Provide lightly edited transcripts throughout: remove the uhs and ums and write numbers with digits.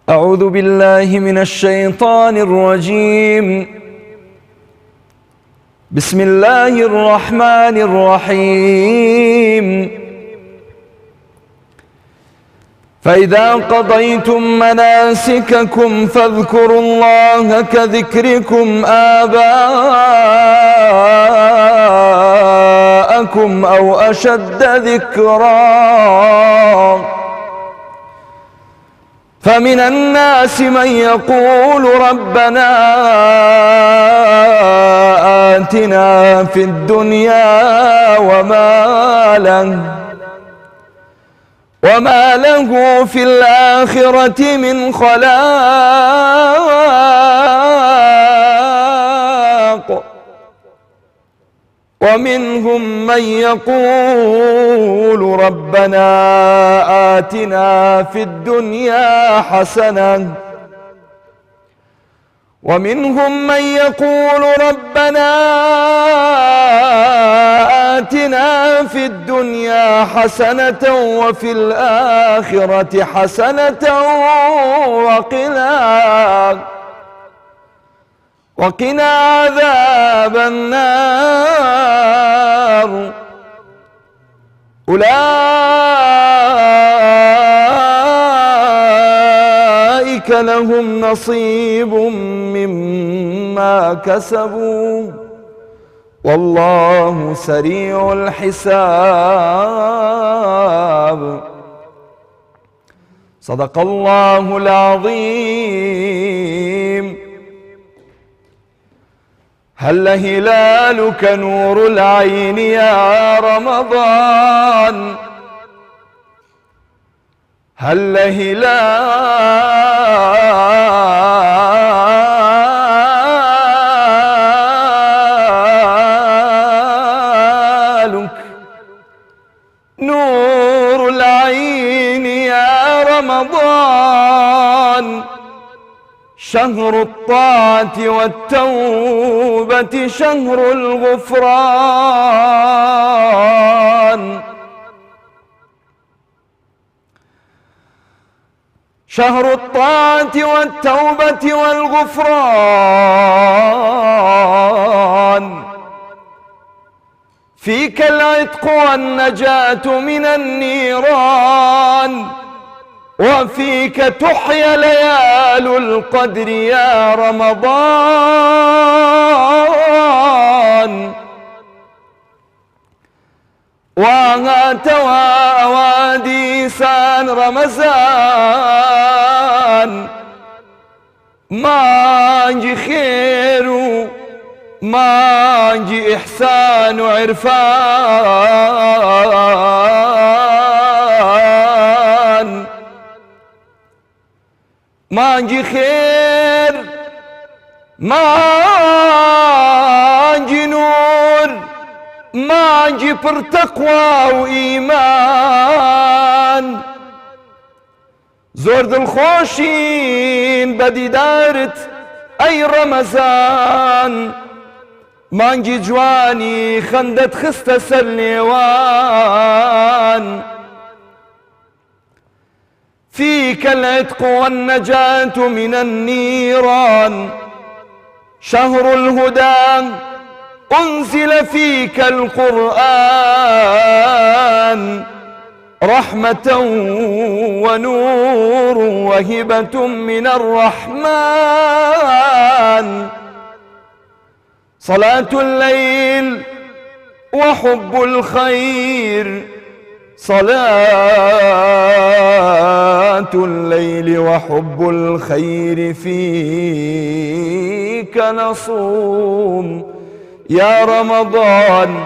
أعوذ بالله من الشيطان الرجيم. بسم الله الرحمن الرحيم. فإذا قضيتم مناسككم فاذكروا الله كذكركم آباءكم أو أشد ذكرا. فمن الناس من يقول ربنا آتنا في الدنيا وما له في الآخرة من خلاق. ومنهم من يقول ربنا آتنا في الدنيا حسنة ومنهم من يقول ربنا آتنا في الدنيا حسنة وفي الآخرة حسنة وقنا عذاب النار. أولئك لهم نصيب مما كسبوا والله سريع الحساب. صدق الله العظيم. هل هلالك نور العين يا رمضان، هل هلالك نور العين يا رمضان. شهر الطاعة والتوبة شهر الغفران. شهر الطاعة والتوبة والغفران. فيك العتق والنجاة من النيران وفيك تحيا ليال القدر يا رمضان. وهات وادي سان رمضان مانجي خير مانجي إحسان وعرفان. مانجي خير مانجي نور مانجي پر تقوى وإيمان. زور دلخوشين بديدارت أي رمضان. مانجي جواني خندت خست سليوان. فيك العتق والنجاة من النيران. شهر الهدى أنزل فيك القرآن رحمة ونور وهبة من الرحمن. صلاة الليل وحب الخير. صلاة الليل وحب الخير فيك نصوم يا رمضان.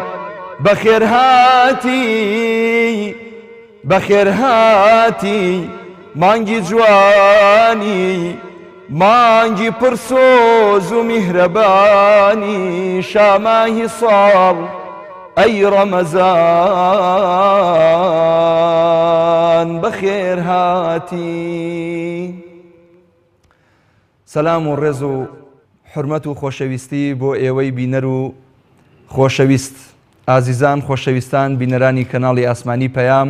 بخير هاتي مانجي جواني مانجي برسوز ومهرباني. شاماهي صار أي رمضان بخير هاتي. سلام و ڕێز و حرمەت و خۆشەویستی بۆ ئێوەی بینەر و خۆشەویست ئازیزان خۆشەویستان بینەرانی کەناڵی ئاسمانی پەیام.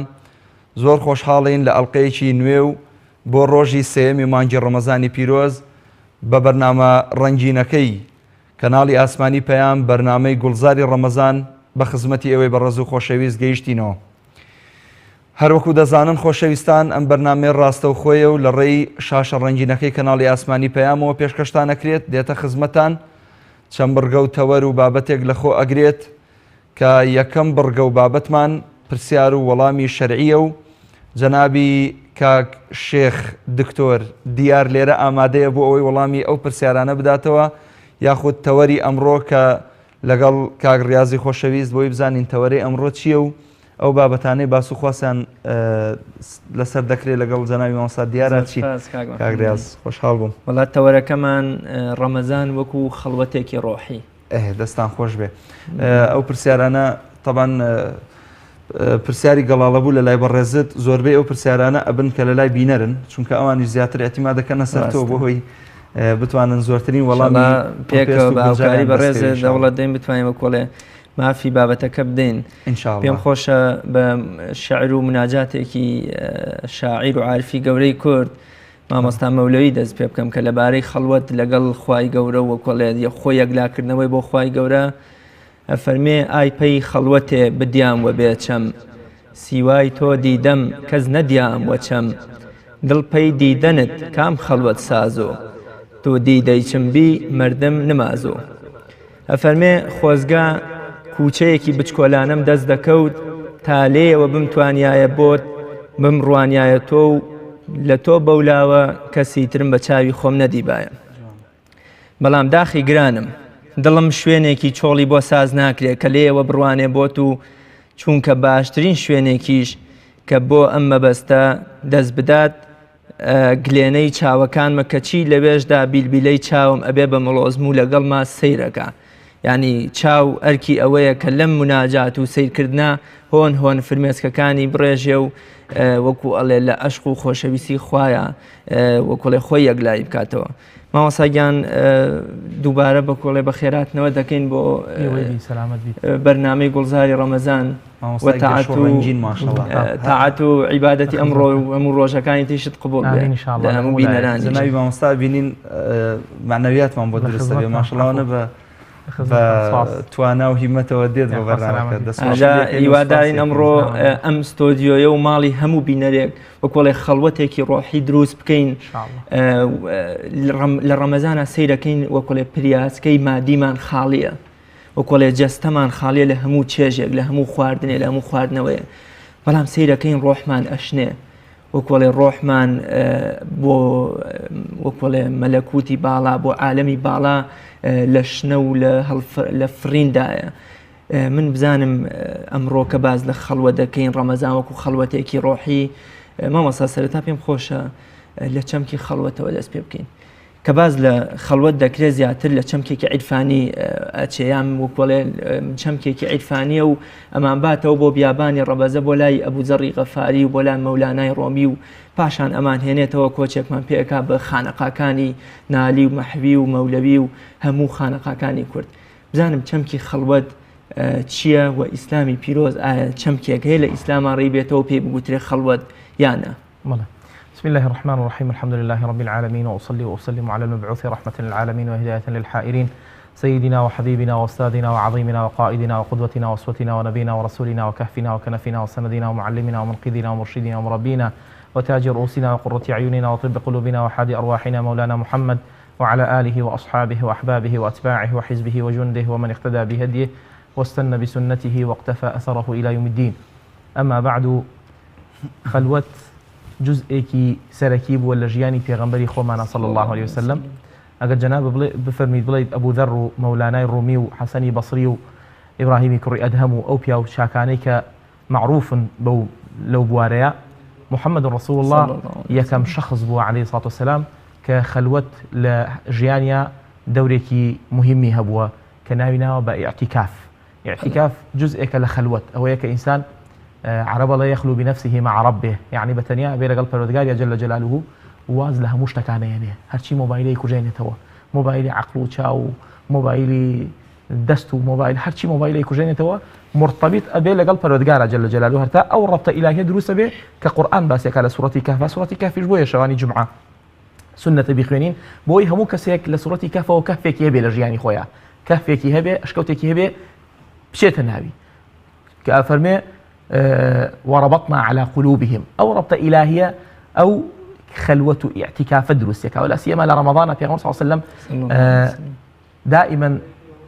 زۆر خۆشحاڵین لە ئەڵقەیەکی نوێ و بۆ ڕۆژی سێمی مانگی ڕەمەزانی پیرۆز بە بەرنامە ڕەنگینەکەی کەناڵی ئاسمانی پەیام بەرنامەی گوڵزاری ڕەمەزان بە خزمەتی ئێوەی بەڕێز و خۆشەویست گەیشتینەوە. هەروەکو دەزانن خۆشەویستان ئەم بەرنامەی ڕاستە و خۆیە و لە ڕێی شاشە ڕەنگینەکەی کەناڵی ئاسمانی پەیامەوە پێشکەشتان ئەکرێت، دێتە خزمەتان چەند بڕگە و تەوەر و بابەتێک لەخۆ ئەگرێت کە یەکەم بڕگە و بابەتمان پرسیار و وەڵامی شەرعیە و جەنابی کاک شێخ دکتۆر دیار لێرە ئامادەیە بۆ ئەوەی وەڵامی ئەو پرسیارانە بداتەوە، یاخود تەوەری ئەمڕۆ کە لەگەڵ کاک ڕیازی خۆشەویست بۆی بزانین تەوەری ئەمڕۆ چییە و ئەو بابەتانەی باس و خواسیان لەسەر دەکرێت لەگەڵ جەنابی مامۆستا دیارە چی؟ کاک ڕیاز خۆشحاڵ بووم. وڵات تەوەرەکەمان ڕەمەزان وەکو خەڵوەتێکی ڕۆحی. دەستان خۆش بێ. ئەو پرسیارانە طبعاً پرسیاری گەڵاڵە بوو لە لای بەڕێزت، زۆربەی ئەو پرسیارانە ئەبن کە لە لای بینەرن، چونکە ئەوانی زیاتر ئەتیما دەکەنە سەرتەوە بۆ هۆی بتوانن زۆرترین وەڵامی پێکەوە بە هاوکاری بەڕێزت دەوڵەت دەین بتوانین وە کۆڵێ مافی بابەتەکە بدەین. پێم خۆشە بە شعر و مناجاتێکی شاعیر و عارفی گەورەی کورد مامۆستا مەولەوی دەست پێ بکەم کە لەبارەی خەڵوەت لەگەڵ خوای گەورە وە کۆڵێ خۆی یەکلاکردنەوەی بۆ خوای گەورە ئەفەرمێ ئای پەی خەڵوەتێ بدیام وە بێچەم، سیوای تۆ دیدەم کەس نەدیام وەچەم، دڵ پەی دیدەنت کام خەڵوەت سازۆ، تۆ دیدەی چمبی مردم نمازۆ. ئەفەرمێ خۆزگا کوچەیەکی بچکۆلانم دەست دەکەوت، تا لێەوە بمتوانایە بۆت بمڕوانایە تۆ و لە تۆ بەولاوە کەسی ترم بە چاوی خۆم نەدیبایە. بەڵام داخی گرانم دڵم شوێنێکی چۆڵی بۆ ساز ناکرێت کە لێەوە بڕوانێ بۆت و چونکە باشترین شوێنێکیش کە بۆ ئەم مەبەستە دەست بدات گلێنەی چاوەکانمە کە چی لەوێشدا بیلبیلەی چاوم ئەبێ بە مڵۆزم و لەگەڵما سەیرەکە. یعنی چاو ئەرکی ئەوەیە کە لەم مناجات و سیرکردنا هۆن هۆن فرمێسکەکانی بڕێژێ و وەکو ئەڵێ لە عەشق و خۆشەویستی خوایە وەکوڵێ خۆی یەکلایی بکاتەوە. مامۆستاگیان دووبارە بە کۆڵێ بە خێراتنەوە دەکەین بۆ بەرنامەی گوڵزاری ڕەمەزان و تاعەت و عیبادەتی ئەمڕۆ و هەموو ڕۆژەکانی تیشت قبوڵ بێ لە هەموو بینەرانی. جەنابی مامۆستا بینین معنەویاتمان بۆ دروستە بێ ماشەڵڵاوانە بە توانە و هیمەتەوە دێت بۆ بەرنامەکە. هیوادارین ئەمڕۆ ئەم ستۆدیۆیە و ماڵی هەموو بینەرێک وەکۆڵێ خەڵوەتێکی ڕۆحی دروست بکەین لە ڕەمەزانە سەیرەکەین وەکۆڵێ پریاسکەی مادیمان خاڵیە، وەکۆڵێ جەستەمان خاڵیە لە هەموو چێژێک لە هەموو خواردنێ لە هەموو خواردنەوەیە، بەڵام سەیرەکەین ڕۆحمان ئەشنێ وەکۆڵێ ڕۆحمان بۆ وەکۆڵێ مەلەکوتی باڵا بۆ عالەمی باڵا لە شنە و لە فڕیندایە. من بزانم ئەمڕۆ کە باز لە خەڵوە دەکەین ڕەمەزان وەکو خەڵوەتێکی ڕۆحی مامۆستا سەرەتا پێم خۆشە لە چەمکی خەڵوەتەوە دەست پێ بکەین کە باز لە خەڵوەت دەکرێت زیاتر لە چەمکێکی عیرفانی ئەچێیان وەکوڵێ چەمکێکی عیرفانیە و ئەمان باتەوە بۆ بیابانی ڕەبەزە بۆ لای ئەبوزەڕی غەفاری و بۆ لای مەولانای ڕۆمی و پاشان ئەمان هێنێتەوە کۆچێکمان پێکا بە خانەقاکانی نالی و مەحوی و مەولەوی و هەموو خانەقاکانی کورد. بزانم چەمکی خەڵوەت چییە و ئیسلامی پیرۆز ئایا چەمکێک هەیە لە ئیسلاما ڕێی بێتەوە پێی بگوترێ خەڵوەت یانە؟ بسم الله الرحمن الرحيم الحمد لله رب العالمين وأصلي وأسلم على المبعوث رحمة للعالمين وهداية للحائرين سيدنا وحبيبنا وأستاذنا وعظيمنا وقائدنا وقدوتنا وأسوتنا ونبينا ورسولنا وكهفنا وكنفنا وسندنا ومعلمنا ومنقذنا ومرشدنا ومربينا وتاج رؤوسنا وقرة أعيننا وطب قلوبنا وحاد أرواحنا مولانا محمد وعلى آله وأصحابه وأحبابه وأتباعه وحزبه وجنده ومن اقتدى بهديه واستنى بسنته واقتفى أثره إلى يوم الدين. أما بعد، خلوت جزئێکی سەرەکی بووە لە ژیانی پێغەمبەری خۆمانە صلی الله عليه وسلم. ئەگەر جەناب بفەرمید بڵێیت ئەبوو ذەڕ و مەولانای ڕومی و حەسەنی بەسری و ئیبراهیمی کوڕی ئەدهەم و ئەو پیا و چاکانەی کە معروفن لەو بوارەیە، محەممەد ڕسوول الله یەکەم شەخص بووە عەلەیهی سڵات وسەلام کە خەلوەت لە ژیانیا دەورێکی مهمی هەبووە کە ناوی ناوە بە ئیعتیکاف. ئیعتیکاف جزئێکە لە خەلوەت، ئەوەیە کە ئینسان عرب الله يخلو بنفسه مع ربه، يعني بتنيا بين قلب الودقار جل جلاله واز لها مشتكى يعني هرشي موبايلي كوجينتوا موبايلي عقلو تشاو موبايلي دەست و مۆبایل هەرچی مۆبایلی کوژێنێتەوە مرتبط ئەبێ لەگەڵ پەروەردگارە جەل جەلالوه هەرتا ئەو ڕەبتە ئیلاهیە دروستە بێ کە قورئان باسیەکە لە سوورەتی کەهف سوورەتی کەهفیش بۆیە شەوانی جومعە سنەتە بیخوێنین بۆی هەموو کەسێک لە سوورەتی کەهفەوە کەهفێکی هەبێ لە ژیانی خۆیان کەهفێکی هەبێ ئەشکەوتێکی هەبێ بچێتە ناوی کە ئەفەرمێ وربطنا على قلوبهم أو ربط إلهية أو خلوة اعتكاف دروسك ولا سيما لرمضان في صلى الله عليه وسلم دائما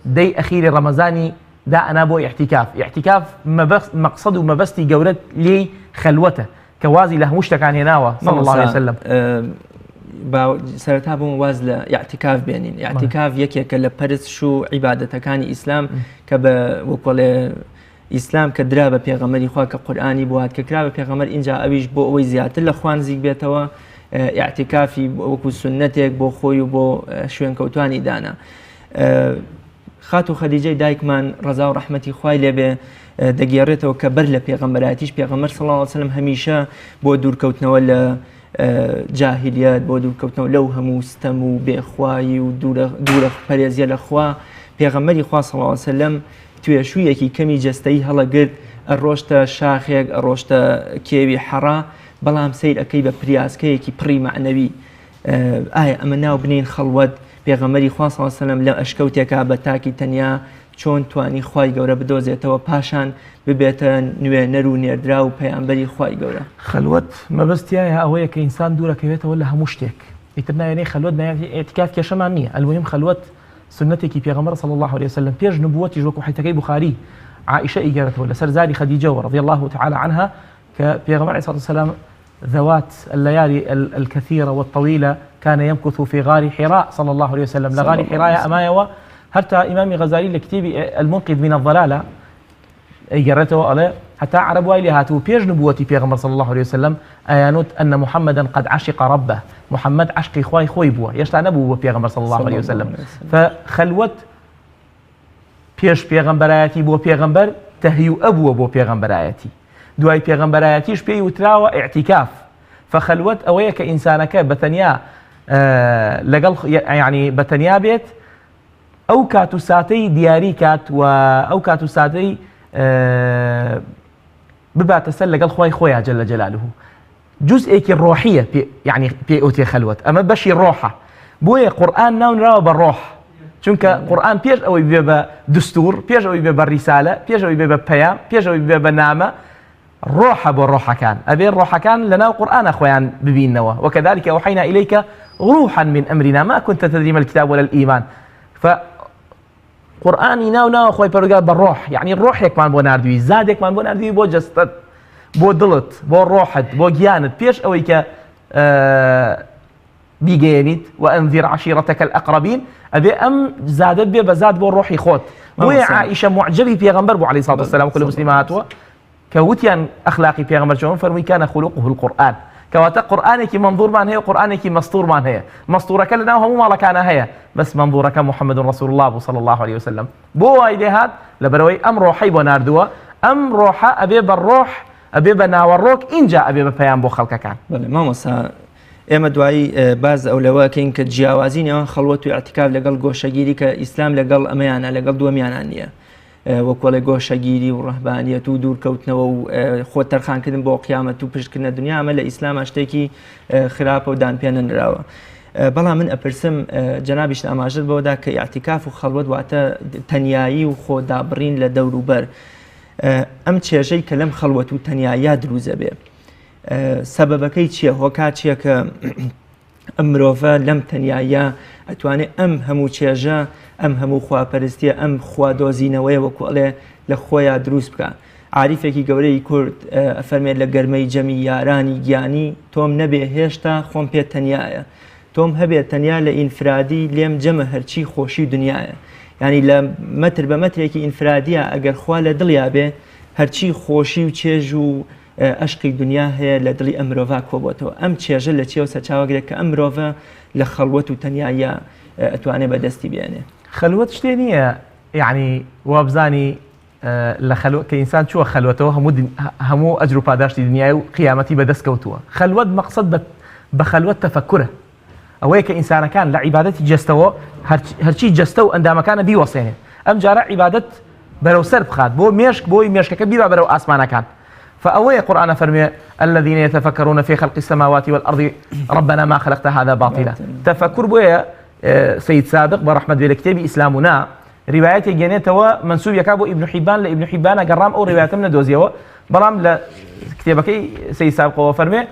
دي أخير رمضاني دا أنا بو اعتكاف مقصد ومبستي جورت لي خلوته كوازي له مشتك عن هناوة صلى الله عليه وسلم سرتها بمواز لاعتكاف بينين اعتكاف يكيك لبرس شو عبادة كان إسلام كب وقال ئیسلام کە درا بە پێغەمبەری خوا کە قورئانی بۆ هات کە کرا بە پێغەمبەر اینجا ئەویش بۆ ئەوەی زیاتر لە خوا نزیک بێتەوە ئیعتیکافی وەکو سنەتێک بۆ خۆی و بۆ شوێن کەوتوانی دانا خاتو خەدیجەی دایکمان ڕەزا و ڕەحمەتی خوای لێبێ دەگێڕێتەوە کە بەر لە پێغەمبەرایەتیش پێغەمبەر صلی الله علیه وسلم هەمیشە بۆ دوورکەوتنەوە لە جاهلیەت بۆ دوورکەوتنەوە لەو هەموو ستەم و بێخوایی و دوورە پەرێزیە لە خوا پێغەمبەری خوا صلی الله علیه وسلم توێشوویەکی کەمی جەستەیی هەڵەگرت ئەڕۆشتە شاخێک ئەڕۆشتە کێوی حەڕا بەڵام سیر ئەەکەی بە پریاسکەیەکی پڕی معنەوی ئایا ئەمە ناو بنین خەڵوەت پێغەمبەری خوا صلی الله علیه وسلم لە ئەشکەوتێکا بە تاکی تەنیا چۆن توانی خوای گەورە بدۆزێتەوە پاشان ببێتە نوێنەر و نێردرا و پەیامبەری خوای گەورە خەلوەت مەبەستیایە ئەوەیە کە ئینسان دوورەکەوێتەوە لە هەموو شتێک ئیتر ناوێنەی خەلوەت ئێتیکاف کێشەمان نییە ئەلموهیم خەلوەت سنتێکی پێغەمبەر صلی الله عليه وسلم پێش نبوەتی وەکو حدیثەکەی بوخاری عائشة ئیگەرێتەوە لەسەر زاری خەدیجە رضي الله تعالى عنها کە پێغەمبەر عليه الصلاة والسلام ذوات الليالي الكثيرة والطويلة كان يمكث في غار حراء صلى الله عليه وسلم لغار حراء أمايوة حتى إمام غزالي لكتاب المنقذ من الضلالة ئیگەڕێتەوە ئەڵێ حتى عرب وای لێ هاتوو پێش نبوەتی پێغەمبەر صلی الله عليه وسلم ئەیانوت أن محمدا قد عشق ربه محمد عشقی خوای خۆی بووە هێشتا نەبوو بۆ پێغەمبەر صلی الله عليه وسلم فخەلوەت پێش پێغەمبەرایەتی بۆ پێغەمبەر تەهیوئە بووە بۆ پێغەمبەرایەتی دوای پێغەمبەرایەتیش پێی وتراوە ئیعتیکاف فخەلوەت ئەوەیە کە ئینسانەکە بەتەنیا لەگەڵ یعنی بەتەنیا بێت ئەو کات و ساتەی دیاری کات و ئەو کات و ساتەی بباتە سەر لەگەڵ خوای خۆیان جەل جەلالوه جزئێکی ڕۆحیە یعنی پێ ئەوتێ خەلوەت ئەمە بەشی ڕۆحە بۆیە قورئان ناونراوە بە ڕۆح چونکە قورئان پێش ئەوەی بێ بە دستور پێش ئەوەی بێ بە ڕیسالە پێش ئەوەی بێ بە پەیام پێش ئەوەی بێ بە نامە ڕۆحە بۆ ڕۆحەکان ئەبێ ڕۆحەکان لەناو قورئانە خۆیان ببیننەوە وكذلك أوحينا إليك روحا من أمرنا ما كنت تدري ما الكتاب ولا الإيمان قورئانی ناو خۆی پەروەردگار بە ڕۆح یعنی ڕۆحێکمان بۆ ناردووی زادێکمان بۆ ناردووی بۆ جەستەت بۆ دڵت بۆ ڕۆحت بۆ گیانت پێش ئەوەی کە بیگەیەنیت وأنذر عشيرتك الأقربين ئەبێ ئەم زادت بێ بە زاد بۆ ڕۆحی خۆت بۆیە عائشە معجبی پێغەمبەر بوو عليه الصلاة والسلام وكل مسلم هاتووە کە وتیان ئەخلاقی پێغەمبەر چۆن فەرمووی كان خلقه القرآن کەواتە قورئانێکی منظورمان هەیە قورئانێکی مەستوورمان هەیە مەستوورەکە لەناو هەموو ماڵەکانە هەیە بەس منظورەکە محەممەد رسول الله بوو صلی الله عليه وسلم بۆ وای لێ هات لەبەرەوەی ئەم ڕۆحەی بۆ ناردووە ئەم ڕۆحە ئەبێ بە ڕۆح ئەبێ بە ناوەڕۆک اینجا ئەبێ بە پەیام بۆ خەڵکەکان مامۆستا ئێمە دوایی باز ئەو لەوەکەین کە جیاوازی نێوان خەڵوەت و ئیعتیکاف لەگەڵ گۆشەگیری کە ئیسلام لەگەڵ ئەمەیانە لەگەڵ دووەمیانان نییە وەکوڵی گۆشەگیری و ڕەهبانیەت و دوورکەوتنەوە و خۆ تەرخانکردن بۆ قیامەت و پشتکردنە دنیا ئەمە لە ئیسلام شتێکی خراپە و دانپێنە نراوە بەڵام من ئەپرسم جەنابیش ئاماژت بەوەدا کە ئیعتیکاف و خەڵوەت واتە تەنیایی و خۆدابڕین لە دەوروبەر ئەم چێژەی کە لەم خەڵوەت و تەنیایە دروزە بێ سەبەبەکەی چییە هۆکا چییە کە ئەم مرۆڤە لەم تەنیایە ئەتوانێت ئەم هەموو چێژە ئەم هەموو خواپەرستیە ئەم خوادۆزینەوەی وەکو ئەڵێ لە خۆیان دروست بکە عاریفێکی گەورەی کورد ئەفەرمێت لە گەرمەی جەمی یارانی گیانی تۆم نەبێ هێشتا خۆم پێ تەنیایە تۆم هەبێت تەنیا لە ئینفرادی لێم جەمە هەرچی خۆشی دنیاە ینی لە مەتر بە مەترێکی ئینفرادیە ئەگەر خوا لە دڵیا بێ هەرچی خۆشی و چێژ و ئەشقی دنیا هەیە لە دڵی ئەم مرۆڤ کۆبۆتەوە ئەم چێژە لە چێوە سەرچاوەگرێت کە ئەم مرۆڤە لە خەڵوەت و تەنیایە ئەتوانێت بەدەستی بێنێ خەلوەت شتێ نییە یعنی وابزانی لە خەلوەت کە ئینسان چووە خەلوەتەوە هەموو ئەجر و پاداشتی دنیای و قیامەتی بەدەستکەوتووە خەلوەت مەقسەد بە خەلوەت تەفەکورە ئەوەیە کە ئینسانەکان لە عیبادەتی جەستەوە هەرچی جەستە و ئەندامەکانە بیوەسێنێت ئەم جارە عیبادەت بەرەو سەر بخات بۆ مێشک بۆی مێشکەکە بیبا بەرەو ئاسمانەکان. فأوي قرآن فرمي الذين يتفكرون في خلق السماوات والأرض ربنا ما خلقت هذا باطلا. تفكر بويا سيد سابق برحمة بالكتاب إسلامنا روايات جنيتوا منسوب يكابو ابن حبان لابن حبان قرام أو روايات من دوزيوا برام لكتابك سيد سابق وفرمي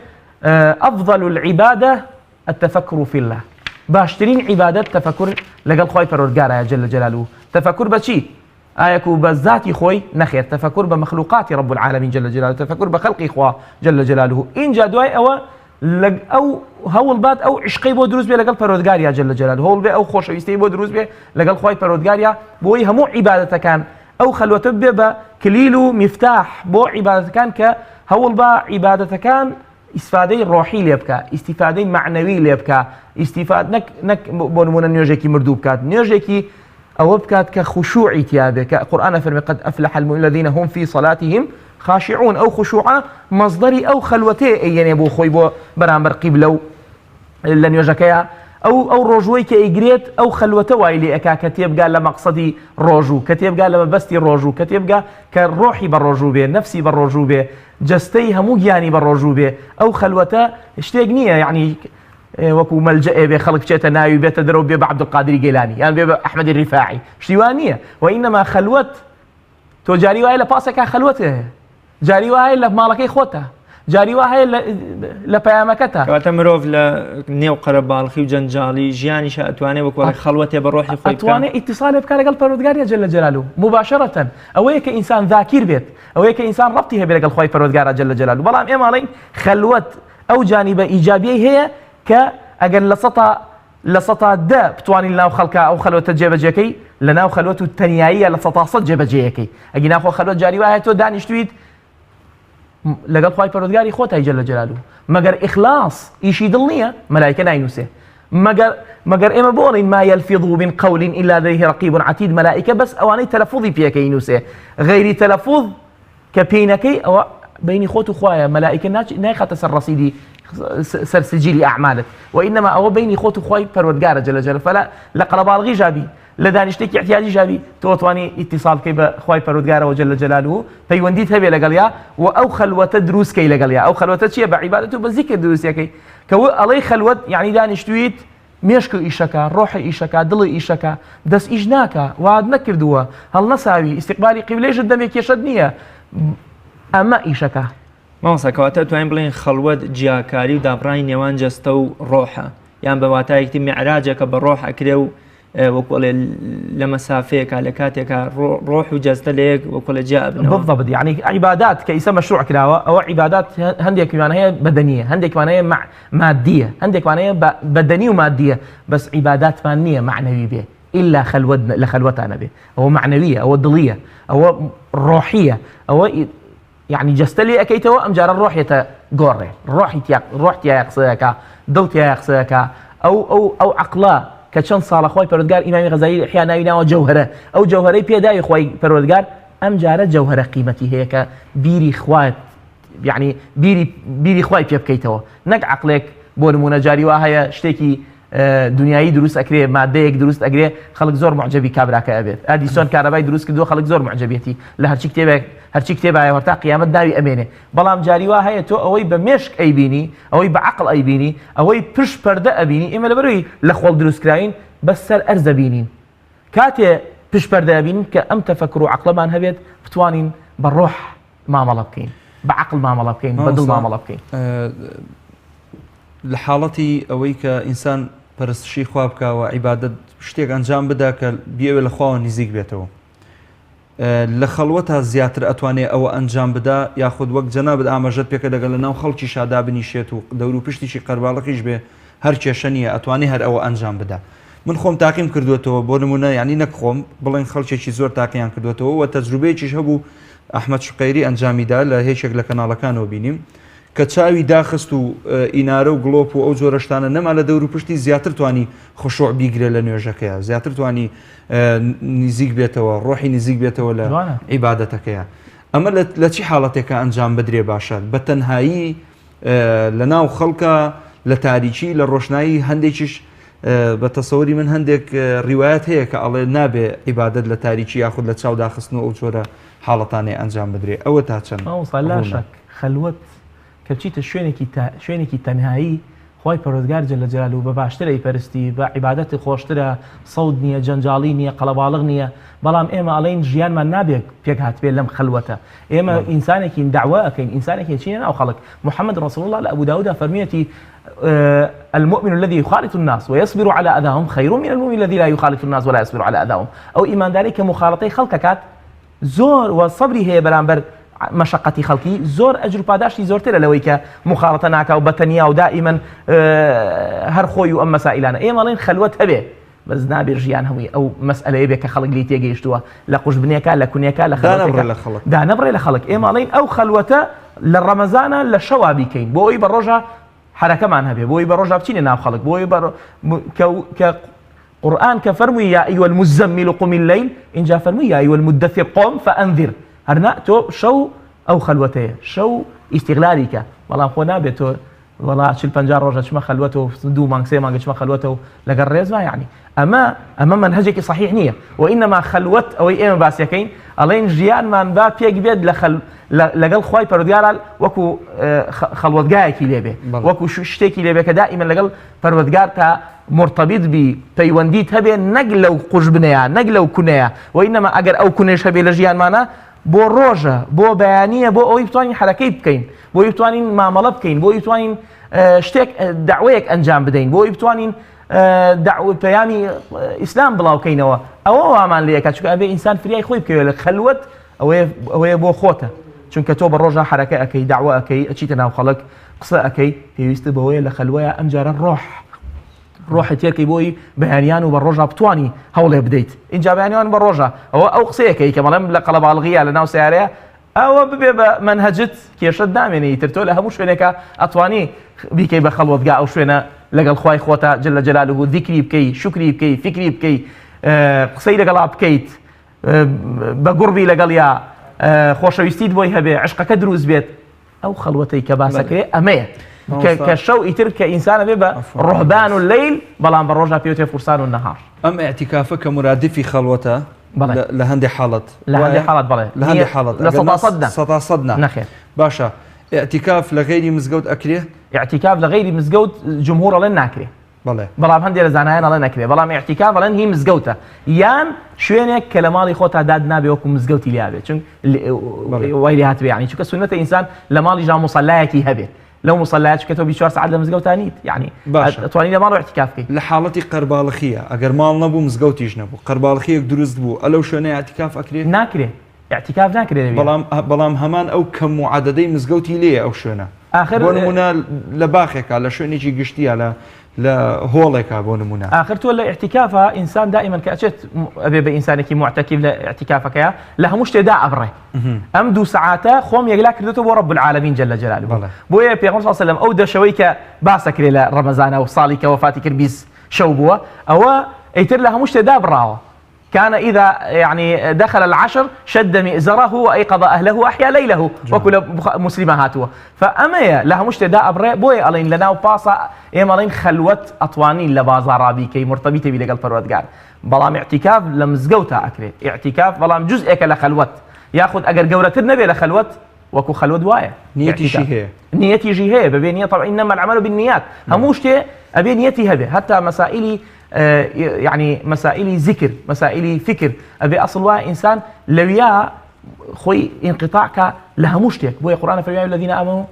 أفضل العبادة التفكر في الله. باشترين عبادة تفكر لقل خوي فرورجارا جل جلاله. تفكر بشي آيكو بذاتي خوي نخير، تفكر بمخلوقات رب العالمين جل جلاله، تفكر بخلق إخوة جل جلاله. إن جادواي أو هول بات أو عشقي بو دروز بي لقل فرودقاريا جل جلاله، هول بي أو خوش يستي بو دروز بي لقل خوي فرودقاريا بوي همو عبادة كان أو خلوة بي كليلو مفتاح بو عبادة كان كهول با عبادة كان استفادة روحي ليبكا، استفادة معنوي ليبكا، استفادة نك بونمونا نيوجيكي مردوب كات نيوجيكي أو بكات كخشوع تيابه كقرآن فرمي قد أفلح المؤمنون الذين هم في صلاتهم خاشعون أو خشوعا مصدري أو خلوتي يعني أبو خوي بو برامبر قبلو لن يجكيا أو روجوي كإجريت أو خلوته وايلي أكا كتيب قال لمقصدي روجو كتيب قال لمبستي روجو كتيب قال كروحي بالروجو به نفسي بالروجو به جستي همو جاني بالروجو به أو خلوته اشتاقنية يعني وكو ملجأ به خلق شيء تناوي بيت درو بيه عبد القادر الجيلاني يعني بيه أحمد الرفاعي شتيوانية وإنما خلوت تو جاري واي لباسك خلوته جاري واي لمالك إخوته جاري واي لبيامكته كاتمروف لنيو قربالخي وجنجالي جياني شاتواني وكو خلوته بروحي خوي اتواني اتصال بك قلب پروردگار جل جلاله مباشرة اويك انسان ذاكر بيت اويك انسان ربطي هي بلقى خوي پروردگار جل جلاله بلام امالين خلوت او جانب ايجابيه هي كأجل لسطا دا بتواني لناو خلقا أو خلوة جيبجيكي لناو خلوة التنياية لسطا صد جيبجيكي أجي ناخو خلوة جاري واحد تو دانش تويت لقد خواهي پروردگاري خوتها جل جلاله مگر إخلاص إيشي دلنية ملائكة ناينوسه مگر إما بورين ما يلفظ من قول إلا لديه رقيب عتيد ملائكة بس أواني تلفظي بيكي نوسه غير تلفظ كبينكي أو بيني خوت خوايا ملائكة نايخة تسر رصيدي سجل أعمالك وإنما أو بيني خوت خواي پروردگار جل جلاله فلا لقلبالغي جابي لدانشتك احتياجي جابي توتواني اتصال كي بخواي پروردگار وجل جلاله فيونديت هبي لقليا وأو خلوة دروس كي لقليا أو خلوة شيء بعبادته بذكر دروس كي كو علي خلوة يعني دانشتويت ميشكو إيشكا روحي إيشكا دلي إيشكا دس إجناكا وعد نكردوا هل نساوي استقبالي قبلي جدا يكشدنية أما إيشكا مامۆستا کەواتە توانین بڵێن خەڵوەت جیاکاری و دابڕانی نێوان جەستە و ڕۆحە یان بە واتایەکی میعراجێکە بە ڕۆح ئەکرێ و وەکوڵێ لە مەسافەیەکە لە کاتێکە ڕۆح و جەستە لە یەک وەکوڵە جیا بنەوە بالضبط يعني عبادات كيسا مشروع كراوة أو عبادات هنديكمان هي بدنية هنديكمان هي مادية هنديكمان هي بدنية ومادية بس عبادات مانية معنوية به إلا لخلوتنا به أو معنوية أو ضلية أو روحية أو يعني جستلي أكيتوا أم جار الروح يتجوري الروح يقصيك دلت يقصيك أو عقلا كشان صار خوي پروردگار إمام غزالي أحيانا يناو جوهرة أو جوهرة بيداي خوي پروردگار أم جار جوهرة قيمتي هيك بيري خوات يعني بيري خوي بيبكيتوا نك عقلك بون منجاري وهاي شتكي دنیایی دروست ئەکرێ مادەیەک دروست ئەگرێ خەڵک زۆر معجبی کابراکە ئەبێت ئەدیسۆن کارەبای دروست کردووە خەڵک زۆر معجبێتی لە هەرچی کتێبایە وەرتا قیامەت داوی ئەمێنێ بەڵام جاریوا هەیە تۆ ئەوەی بە مێشک ئەیبینی ئەوەی بە عەقڵ ئەیبینی ئەوەی پشت پەردە ئەبینی ئێمە لەبەرەوەی لە خۆڵ دروستکراین بەس سەر ئەرز دەبینین کاتێ پشت پەردە ئەبینین کە ئەم تەفەکر و عەقڵەمان هەبێت بتوانین بە ڕۆح مامەڵە بکەین بە عەقڵ مامەڵە بکەین بە دڵ مامەڵە بکەین لە حاڵەتی ئەوەی کە ئینسان پەرستشی خوا بکە و عیبادەت شتێک ئەنجام بدا کە بیەوێ لە خواوە نزیک بێتەوە لە خەڵوەتە زیاتر ئەتوانێت ئەوە ئەنجام بدا یاخود وەک جەنابەت ئاماژەت پێکە دەگەل لە ناو خەڵکی شادا بنیشێت و دەور و پشتیشی قەرباڵقیش بێ هەر کێشە نییە ئەتوانێت هەر ئەوە ئەنجام بدا من خۆم تاقیم کردوێتەوە بۆ نمونە یعنی نەک خۆم بڵێن خەڵکێکی زۆر تاقییان کردوێتەوە و تەجروبەیەکیش هەبوو ئەحمەد شقەیری ئەنجامیدا لە هێچێک لە کەناڵەکانەوە بینیم کە چاوی داخست و ئینارە و گڵۆپ و ئەو جۆرە شتانە نەما لە دەور و پشتی زیاتر توانی خشوع بیگرێت لە نوێژەکەیە زیاتر توانی نزیک بێتەوە ڕۆحی نزیک بێتەوە لە عیبادەتەکەیە ئەمە لە چی حاڵەتێکە ئەنجام بدرێ باشە بە تەنهایی لە ناو خەڵکە لە تاریکی لە ڕۆشنایی هەندێکیش بە تەسەوری من هەندێک ڕیوایەت هەیە کە ئەڵێ نابێ عیبادەت لە تاریکی یاخود لە چاوداخستن و ئەو جۆرە حاڵەتانەی ئەنجام بدرێ ئەوە تا چەند لاشک خەلوەت کە بچیتە شوێنێکی تەنهایی خۆی پەروەردگار جەل جەلاله و بە باشترە ئەیپەرستی بە عیبادەتی خۆشترە سەود نییە جەنجاڵی نییە قەڵەباڵغ نییە بەڵام ئێمە ئەڵێن ژیانمان نابێت پێک هاتبێت لەم خەلوەتە ئێمە ئینسانێکی داوا ئەکەین ئینسانێکی چینە ناو خەڵک محەممەد رسول الله لە ئەبو داوودە فەرمیەتی المؤمن الذي يخالط الناس ويصبر على أذاهم خير من المؤمن الذي لا يخالط الناس ولا يصبر على أذاهم أو إيمان ذلك مخالطة خلقك زور وصبري هي برامبر مشقتي خلقي زور أجر باداشتي زور ترى لويك مخالطة ناكا وبتنيا ودائما هر خوي وأم مسائلنا إيه مالين خلوت هبه بس نابر جيان هوي أو مسألة يبك خلق لي تيجيشتوا لقوش بنيكا لكنيكا لخلقك دا نبر لخلق إيه مالين أو خلوته للرمضان للشوابي كين بوي بالرجع حركة معنا هبه بوي بالرجع بتشيني ناب خلق بوي كقرآن كفرمي يا أيها المزمل قم الليل إن جاء فرمي يا أيها المدثر قم فأنذر هرنأتو شو أو خلوته شو استغلالك والله خو نابتو والله شل بنجار رجع شما خلوته دو مانكسي مانك شما خلوته لقريز ما يعني أما منهجك صحيح نية وإنما خلوت أو إيه باسيكين ألين جيان من باب بيك بيد لقل خواي پروردگار وكو خلوت جايكي ليبه وكو شتيكي ليبه كدائما لقل پروردگار تا مرتبط بي بيونديت هبه نقلو قجبنيا نقلو كنيا وإنما أجر أو كنيش هبه لجيان معنا بو روجا بو بيانية بو أو يبتوانين حركة بكين بو يبتوانين معاملة بكين بو يبتوانين شتيك دعويك أنجام بدين بو يبتوانين دعوة بيامي إسلام بلاو كينوا أو عمل ليك شو أبي إنسان فريق خوي بكيل خلوت أو بو خوته چون كتوب الرجع حركة أكيد دعوة أكيد أشيتنا وخلق قصة أكيد يستبوي لخلوية أمجار الروح روح تيركي بوي بهانيان وبالرجع بتواني هوله بديت إن جاب بهانيان بالرجع أو قصة أكيد كمان لقلب على الغية لنا وسعرها أو ببيبقى منهجت كيشد دامني ترتول هموش فينك أطواني بيكي بخلوت جاء أو شوينا لقى الخواي خوته جل جلاله ذكري بكي شكري بكي فكري بكي قصي لقى بكيت بقربي لقى يا خۆشەویستیت بۆی هەبێ عشقەکە دروست بێت ئەو خەڵوەتەی کە باسەکرێ ئەمەیە کە شەو ئیتر کە ئینسانە بێ بە ڕوحبان و الليل بەڵام بە ڕۆژە پێوتێ فرسان و نەهار ئەم ئێعتیکافە کە مرادفی خەڵوەتە لە هەندێک حاڵەت بڵێ لە هەندێک حاڵەت لە سەدا نەخێر باشە ئێعتیکاف لە غەیری مزگەوت ئەکرێ ئێعتیکاف لە غەیری مزگەوت جمهوڕ ئەڵێن ناکرێ بەڵام هەندێک لە زانایان ئەڵێن نەکرێ بەڵام ئێعتیکاف ئەڵێن هی مزگەوتە یان شوێنێک کە لە ماڵی خۆتا داد نابێ وەکو مزگەوتی لێ چون وای لێ هاتبێ یعنی چونکە سنەتە ئینسان لە ماڵی جا مصەلایەکی هەبێ لەو مصەلایە چونکە تۆ 24 ساعت لە مزگەوتانیت یعنی توانی لە ماڵ ئێعتیکاف بکەیت لە حاڵەتی قەرباڵغیە ئەگەر ماڵ نەبوو مزگەوتیش نەبوو قەرباڵغیەک دروست بوو ئەلەو شوێنەی ئێعتیکاف ئەکرێت ناکرێ ئێعتیکاف ناکرێت بەڵام هەمان ئەو کەم و عەدەدەی مزگەوتی لێیە ئەو شوێنە بۆ نمونە لە باخێکە لە شوێنێکی گشتیە لا هۆڵێکا بۆ نمونە آخر تۆ لە ئێعتیکافە ئینسان دائما کە ئەچێت ئەبێ بە ئینسانێکی معتەکیف لە ئێعتیکافەکەیە لە هەموو شتێدا ئەبڕێ ئەم 2 ساعاتە خۆم یەکلا کردوتەوە بۆ رب العالمین جل جلاله بۆیە پێغەمبەر صلی الله علیه و سلم ئەو دەشەوەی کە باسەکرێ لە ڕەمەزانە و ساڵی کە وەفاتی کرد 20 شەو بووە ئەوە ئەیتر لە هەموو شتێدا بڕاوە كان إذا يعني دخل العشر شد مئزره وأيقظ أهله وأحيا ليله وكل مسلماتها فأما لها مشتدا أبرئ بوي ألين لنا وباصا إما ألين خلوت أطواني لبازارابي كي مرتبطة بلقى الفروتقال بلام اعتكاف لمزقوتها أكري اعتكاف بلام جزء لخلوت ياخذ أجر جورة النبي لخلوت وكو خلوت وايا نيتي جهة ببين نية طبعا إنما العمل بالنيات هموشتي أبي نيتي هذا حتى مسائلي يعني مسائلي ذكر مسائلي فكر أبي أصل واحد إنسان لو يا خوي انقطاعك لها مشتك بوي القرآن فرمي الذين آمنوا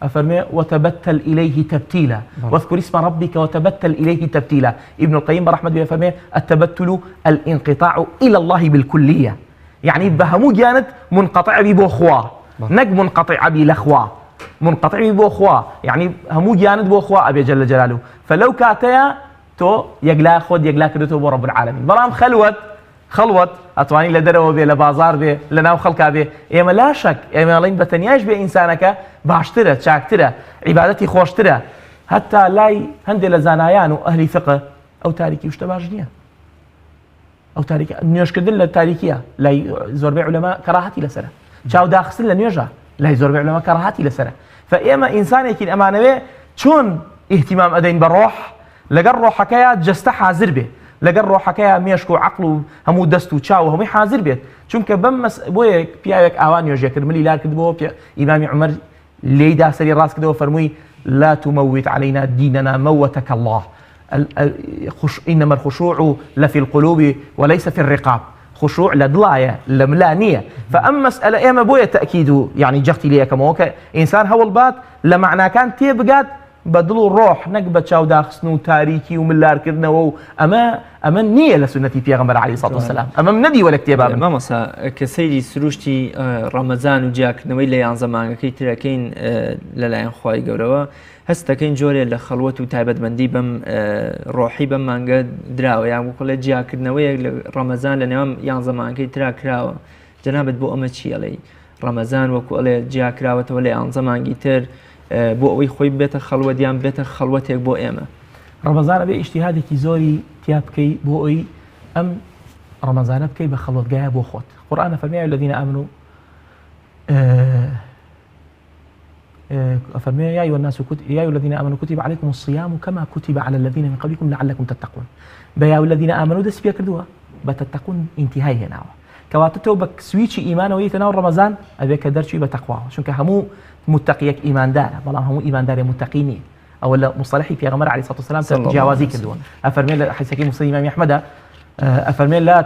أفرمي وتبتل إليه تبتيلا واذكر اسم ربك وتبتل إليه تبتيلا ابن القيم برحمة الله فرمي التبتل الانقطاع إلى الله بالكلية يعني بهمو جانت منقطع ببو خوا نق منقطع بي لخوا منقطع ببو خوا يعني همو جانت بو خوا أبي جل جلاله فلو كاتيا تو يقلا خود يقلا كدتو بو رب العالمين بلام خلوت اتواني لدرو بي لبازار بي لناو خلقا بي اما لا شك اما لين بتنياش بي انسانك باشتره تشاكتره عبادتي خوشتره حتى لاي هندي لزانايان واهل فقه او تاريخي وشتباجنيه او تاريخ نيوش كدل للتاريخيه لا زور علماء كراهتي لسره چاو داخسن لنيوجا لا زور علماء كراهتي لسره فاما انسان يكين امانه چون اهتمام ادين بالروح لەگەڵ ڕۆحەکەیە جەستە حازر بێ لەگەڵ ڕۆحەکەیە مێشک و عەقڵ و هەموو دەست و چاو هەمووی حازر بێت چونکە بەم بۆیە پیاوێک ئاوا نوێژێ کرد ملی لار کردبەوە ئیمامی عومەر لێیدا سەری ڕاست کردەوە فەرمووی لا تموت علينا ديننا موتك الله إنما الخشوع لفي القلوب وليس في الرقاب خشوع لدلاية لملانية فأما مسألة إما بوية تأكيد يعني جختي ليه كموكا إنسان هول بات لمعنى كان تيبقات بدلو الروح نقبة شاو داخسنو تاريكي وملار كرنا أما نية لسنتي في غمر عليه الصلاة والسلام أما مندي ولا كتابة ما مسا كسيدي سروشتي رمضان وجاك نويل ليان زمان كي تراكين للاين خواي قوروا هستكين جوري لخلوة وتعبد مندي بم روحي بم مانجا دراو يعني وكل جاك نويل رمضان لنيام يان زمان كي تراك راو جنابت بو أمتشي علي رمضان وكل جاك راو تولي يان زمان جيتر بۆ ئەوەی خۆی بێتە خەڵوەتیان بێتە خەڵوەتێک بۆ ئێمە ڕەمەزانە بێ ئیجتیهادێکی زۆری تیا بکەی بۆ ئەوی ئەم ڕەمەزانە بکەی بە خەڵوەتگایە بۆ خۆت قورئان فەرمێ الذين آمنوا فەرمێ يا أيها الذين آمنوا كتب عليكم الصيام كما كتب على الذين من قبلكم لعلكم تتقون بيا الذين آمنوا دەست پێ کردووە بە تتقون ئینتیهای هێناوە کەواتە تۆ بە سویچی ئیمانەوەی تەناو ڕەمەزان ئەبێ کە دەرچووی بە تەقواوە چونکە هەموو متقيك إيمان دار بلام هم إيمان دار متقيني أو مصطلحي في غمر عليه الصلاة والسلام تجاوزي كدوان أفرمي حسكي مسلم إمام أحمد أفرمي لا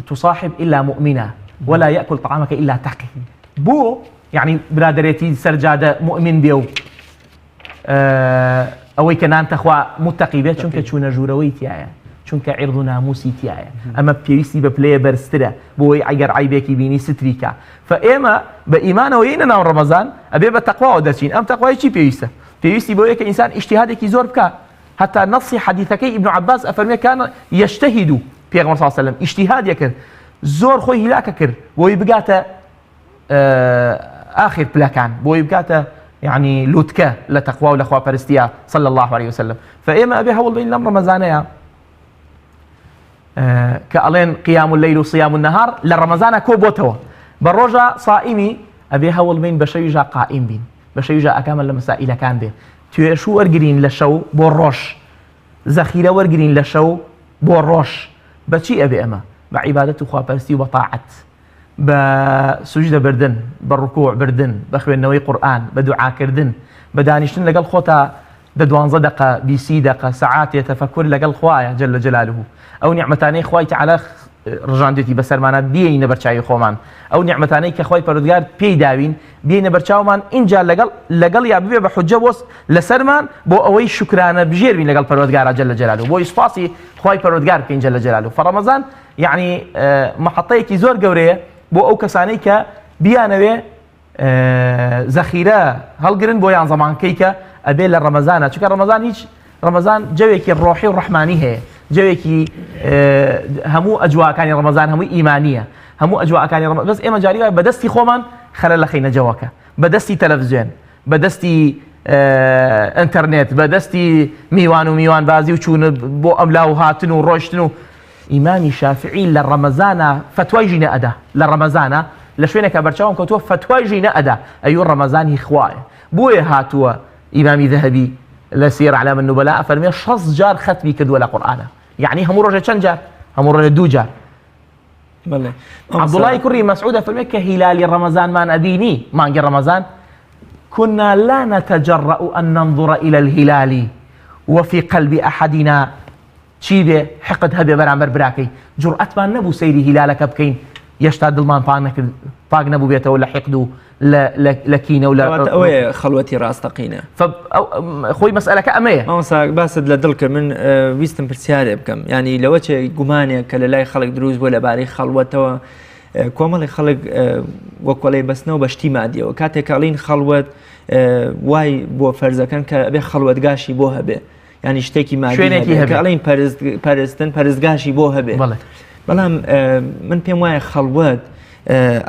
تصاحب إلا مؤمنا ولا يأكل طعامك إلا تقي بو يعني برادريتي سرجادة مؤمن بيو أو كنان تخوى متقي بيت شنك تشون جورويتي يعني چونکە عرض و ناموسی تایە ئەمە پێویستی بە پلەیە بەرزترە بۆی ئەگەر عیبێکی بینی ستریکە فئێمە بە ئیمانەوە یینە ناو ڕەمەزان ئەبێ بە تەقواوە دەچین ئەم تەقوای چی پێویستە بۆیە کە ئینسان ئیجتیهادێکی زۆر بکات حتا نەسی حەدیثەکەی ئیبن عەباس ئەفەرمێ کان یەجتەهید پێغەمبەر صلی الله علیه و سلم ئیجتیهادی کرد زۆر خۆی هیلاکە کرد بۆی بگاتە آخر پلەکان بۆی بگاتە يعني لوتكا لتقوى ولا خوا برستيا صلى الله عليه وسلم فإما أبي هول بين الأمر رمضانيا كألين قيام الليل وصيام النهار لرمضان كوبوتوا بالرجاء صائمي أبي هول بين بشيجا قائم بين بشيجا أكمل لمسائل كان به تويشو ورجرين للشو بوروش ذخيرة ورجرين للشو بوروش بشي أبي أما بعبادة خوا برستي وطاعة بسجدة بردن بالركوع بردن بخوين نوي قرآن بدعاء كردن بدانشتن لقل خوتا ددوان صدقة بيسي دقة ساعات يتفكر لقل خوايا جل جلاله أو نعمتاني خواي تعالى رجاندتي بسرمانا بيين برشاي خومان أو نعمتاني كخواي بردقار بي داوين بيين برشاومان إن جا لقل يا بيبي بحجة وص لسرمان بو أوي شكرانا بجير بين لقل بردقار جل جلاله بو يصفاصي خواي بردقار بين جل جلاله فرمضان يعني محطيكي زور قوريه بۆ ئەو کەسانەی کە بیانەوێ زەخیرە هەڵگرن بۆ یان زەمانکەی کە ئەبێ لە ڕەمەزانە چونکە ڕەمەزان هیچ ڕەمەزان جەوێکی ڕۆحی و ڕەحمانی هەیە جەوێکی هەموو ئەجواکانی ڕەمەزان هەمووی ئیمانیە هەموو ئەجواکانی ڕەمەزان بەس ئێمە جاری وایە بەدەستی خۆمان خەرە لە خەینە جەوەکە بەدەستی تەلەڤیزیۆن بەدەستی ئینتەرنێت بەدەستی میوان بازی و چوون بۆ ئەملا و هاتن و ڕۆیشتن و إمام شافعي للرمضان فتوى جينا أدا للرمضان لشوينك برشاون كتوى فتوى جينا أدا أيو الرمضان إخوائي بوي هاتوا إمام ذهبي لسير علام النبلاء فرمي شص جار ختمي كدوى لقرآن يعني هم رجع كم جار هم رجع دو جار عبد الله كري مسعود فرمي كهلال رمضان ما نبيني ما نجي رمضان كنا لا نتجرأ أن ننظر إلى الهلال وفي قلب أحدنا چی بێ حقت هەبێ بەرامبەر براکەی جورئەتمان نەبوو سەیری هیلالەکە بکەین یەشتا دڵمان پاک نەبوو بێتەوە لە حقد و لە کینە و لە ئەوەیە خەڵوەتی ڕاستەقینە خۆی مەسئلەکە ئەمەیە مامۆستا باست لە دڵ کرد من ویستم پرسیارێ بکەم ینی لەوە چێ گومانێک کە لە لای خەڵک دروست بووە لەبارەی خەڵوەتەوە کۆمەڵی خەڵک وەکوەڵێ بەستنەوە بەشتی مادیەوە کاتێک ئەڵین خەڵوەت وای بۆ فەرزەکەن کە ئەبێ خەڵوەتگاشی بۆ هەبێ يعني شتێکی مادی ئەڵین پەرستن پەرستگاشی بۆ هەبێ بەڵام من پێم وایە خەڵوەت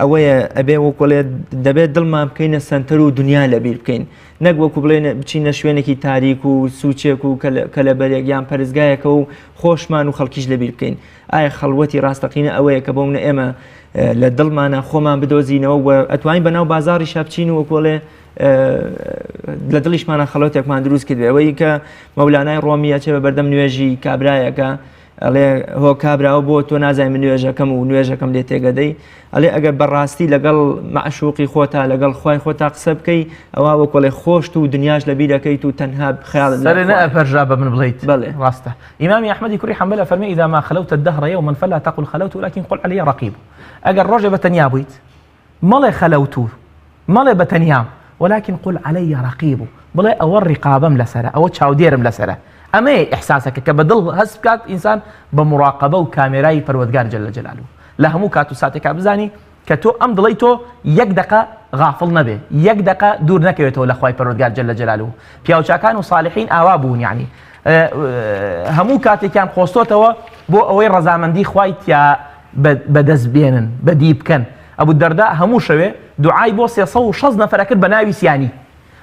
ئەوەیە ئەبێ وەکوڵێ دەبێت دڵمان بکەینە سەنتەر و دنیا لەبیر بکەین نەک وەکو بڵێن بچینە شوێنێکی تاریک و سوچێک و کە لە بەرێک یان پەرستگایەکە و خۆشمان و خەڵکیش لەبیر بکەین ئایا خەڵوەتی ڕاستەقینە ئەوەیە کە بۆ منە ئێمە لە دڵمانە خۆمان بدۆزینەوە و ئەتوانین بەناو بازاڕی شابچین و وەکوڵێ لە دڵیشمانە خەڵەتێکمان دروست کرد ئەوەی کە مەولانای ڕۆمیە چێ بە بەردەم نوێژی کابرایەکە ئەڵێ هۆ کابراوە بۆ تۆ نازای من نوێژەکەم و نوێژەکەم لێ تێگەدەی ئەڵێ ئەگەر بەڕاستی لەگەڵ معشوقی خۆتا لەگەڵ خوای خۆتا قسە بکەی ئەوە وەکۆڵێ خۆشت و دنیاش لە بیرەکەیت و تەنها خەیاڵت سەرێنە ئەپەرژا بە من بڵیت ڕاستە ئیمامی ئەحمەدی کوڕی حەنبەل فەرمێ ئیذا ما خلوت الدهر يوما فلا تقل خلوت ولكن قل علي رقيب ئەگەر ڕۆژێ بەتەنیا بوویت مەڵێ خەلەوت مەڵێ بەتەنیام ولكن قل علي رقيب بڵێ ئەوە ڕقابەم لەسەرە ئەوە چاودێرم لەسەرە ئەمەیە ئیحساسەکە کە بەدڵ هەست بکات ئینسان بە مراقبە و کامێرای پەروەردگار جەل جەلالوه لە هەموو کات و ساتێکا بزانی کە تۆ ئەم دڵی تۆ یەک دقە غافڵ نەبێ یەک دقە دوور نەکەوێتەوە لە خوای پەروەردگار جەل جەلالوه پیاوچاکان و صالحین ئاوا بوون یعنی هەموو کاتێکیان خۆستۆتەوە بۆ ئەوەی ڕەزامەندی خوای تیا بەدەست بێنن بەدی بکەن ئەبوو دەردا هەموو شەوێ دوعای بۆ 360 نەفەرە کرد بە ناوی سیانی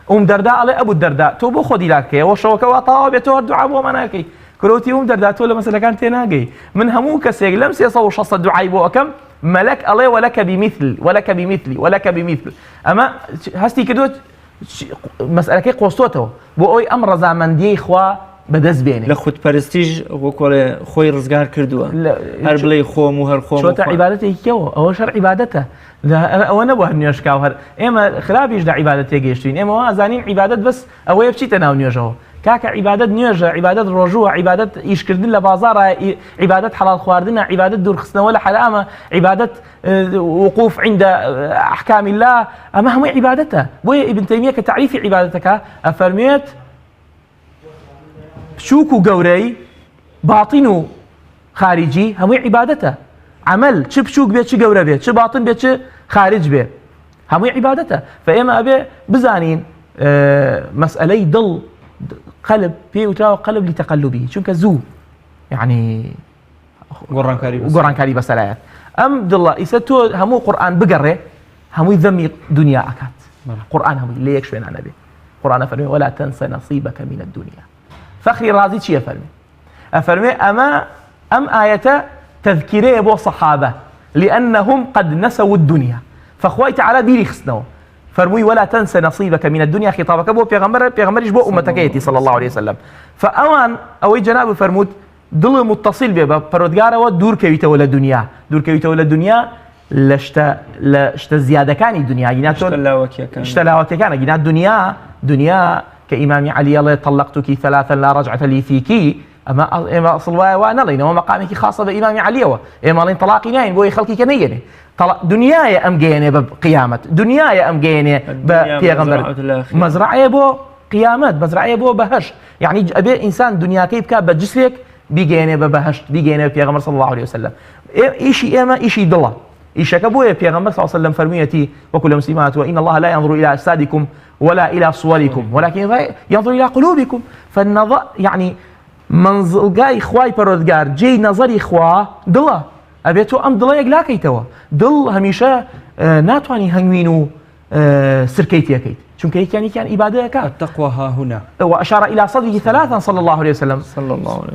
دەردا ئەڵێ ئەبوو دەردا تۆ بۆ خۆ دیلاکەیەوە شەوەکەەوە تاوا بێت تۆ دوعا بۆ مەناکەی کرۆتی دەردا تۆ لە مەسەلەکان تێناگەی من هەموو کەسێک لەم 360 دوعای بۆ ئەەکەم مەلەک ئەڵێ وەلەکە بیمیثل ئەمە هەستی کردوت مەسئلەکەی قۆستۆتەوە بۆ ئەوەی ئەم ڕەزامەندیەی خوا بەدەست بێنێ لە خودپەرستیش وەکۆڵێ خۆی ڕزگار کردووە هەر بڵێ خۆم و هەر خۆم چۆتە عیبادەتێکیەوە ئەوە شەر عیبادەتە ئەوە نەبووە هەر نوێژکاو هەر ئێمە خراپیش لە عیبادەت تێگەیشتوین ئێمە ئازانین عیبادەت بەس ئەوەیە بچیتە ناو نوێژەوە کاکە عیبادەت نوێژە عیبادەت ڕۆژووە عیبادەت ئیشکردن لە بازاڕە عیبادەت حەڵال خواردنە عیبادەت دوورخستنەوە لە حرامە عیبادەت وقوف عند أحكام الله ئەمە هەمووی عیبادەتە بۆیە ئیبن تەیمیە کە تعریفی عیبادەتەکە ئەفەرمێت شوك وقوري باطن وخارجي هم عبادته عمل چه بشوك بيت چه قوري بيت چه باطن بيت چه خارج بيت هم عبادته فإما أبي بزانين مسألة ضل قلب فيه وتراو قلب لتقلبه چونك زو يعني قرآن كاري بس الآيات أم دالله إساتو همو قرآن بقره همو ذمي دنيا أكات قرآن همو ليك شوين عن نبي قرآن فرمي ولا تنسى نصيبك من الدنيا فخري رازي چی أفرمي أم آية تذكيرية بو صحابة لأنهم قد نسوا الدنيا فخواي تعالى بيري خسنو فرمي ولا تنسى نصيبك من الدنيا خطابك بو بيغمرش بو أمتكيتي صلى الله عليه وسلم فأوان أوي جناب فرمود دل متصل بي پرودگار و دور كويته ولا دنيا دور كويته ولا دنيا لشتا زيادة كاني دنيا اشتلاوكي كان جنات دنيا كإمام علي الله طلقتك ثلاثا لا رجعة لي فيكي أما أصل وأنا لين ومقامك خاصة بإمام علي إما لين طلاقي ناين بوي خلقي كنيني دنياي أم جيني بقيامة دنياي أم جيني بيغمبر مزرعة بو قيامات مزرعة بو بهش يعني أبي إنسان دنيا كيف كاب بجسلك بيجيني ببهش بيجيني بيغمبر صلى الله عليه وسلم إيشي إما إيشي دلا إيشك أبويا بيغمبر صلى الله عليه وسلم فرميتي وكل مسلمات وإن الله لا ينظر إلى أجسادكم ولا إلى صوركم ولكن ينظر إلى قلوبكم فالنظر يعني منظر جاي خواي پروردگار جي نظري خوا دلا أبيتو أم دلا يقلاكيتوا دل هميشه ناتواني هنوينو سركيتي أكيد چونك هيك يعني كان إبادة كان التقوى ها هنا وأشار إلى صدره ثلاثا صلى الله عليه وسلم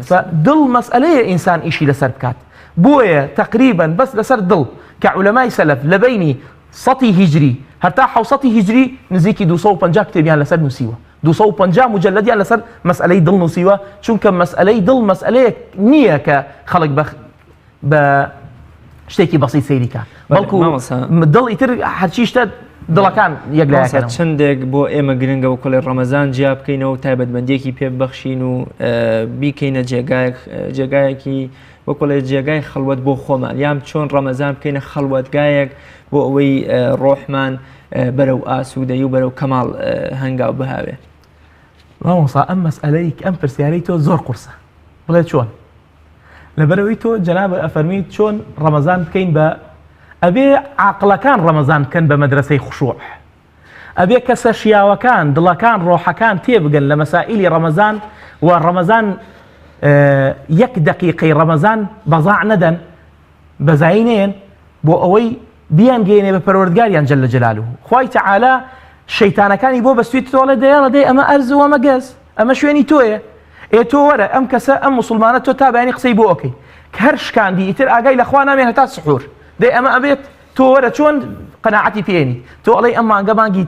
فدل مسألة إنسان إشي لسربكات بويا تقريبا بس لسر دل كعلماء سلف لبيني سطي هجري هەتا حوسەتی هیجری نزیکی 250 کتێبیان لەسەر نووسیوە 250 مجلدیان لەسەر مەسئلەی دڵ نووسیوە چونکە مەسئلەی دڵ مەسئلەیەک نییە کە خەڵک بە شتێکی بەسیط سەیریکە بەڵکو دڵ ئیتر هەرچی شتە دڵەکان یەکلایەکەن چەندێک بۆ ئێمە گرنگە و کۆڵێ ڕەمەزان جیا بکەینەوە تایبەتمەندیەکی پێ ببەخشین و بیکەینە جێگایەکی وەکۆڵێ جێگای خەڵوەت بۆ خۆمان یام چۆن ڕەمەزان بکەینە خەڵوەتگایەک بۆ ئەوەی ڕۆحمان بەرەو ئاسوودەی و بەرەو کەماڵ هەنگاو بهاوێ مامۆستا ئەم مەسئلەی ئەم پرسیارەی تۆ زۆر قورسە بڵێ چۆن لەبەرەوەی تۆ جەناب ئەفەرمیت چۆن ڕەمەزان بکەین بە ئەبێ عاقڵەکان ڕەمەزان بکەن بە مەدرسەی خوشوع ئەبێ کەسە شیاوەکان دڵەکان ڕۆحەکان تێبگەن لە مەسائیلی ڕەمەزان و ڕەمەزان یەک دقیقەی ڕەمەزان بەزاع نەدەن بەزاینێن بۆ ئەوەی بیان گەێنێ بە پەروەردگاریان جەل جەلالوه خوای تەعالا شەیتانەکانی بۆ بەستویت تۆڵێ دەیڵێ ئەمە ئەرز و ئەمە گەز ئەمە شوێنی تۆیە تۆ وەرە ئەم کەسە ئەم موسڵمانە تۆ تا بەیانی قسەی بۆ ئۆکەی کە هەر شکاندی ئیتر ئاگای لەخوا نامێن هەتا سحور دەی ئەمە ئەبێت تۆ وەرە چۆن قەناعەتی پێێنی تۆ ئەڵێ ئەم مانگە مانگی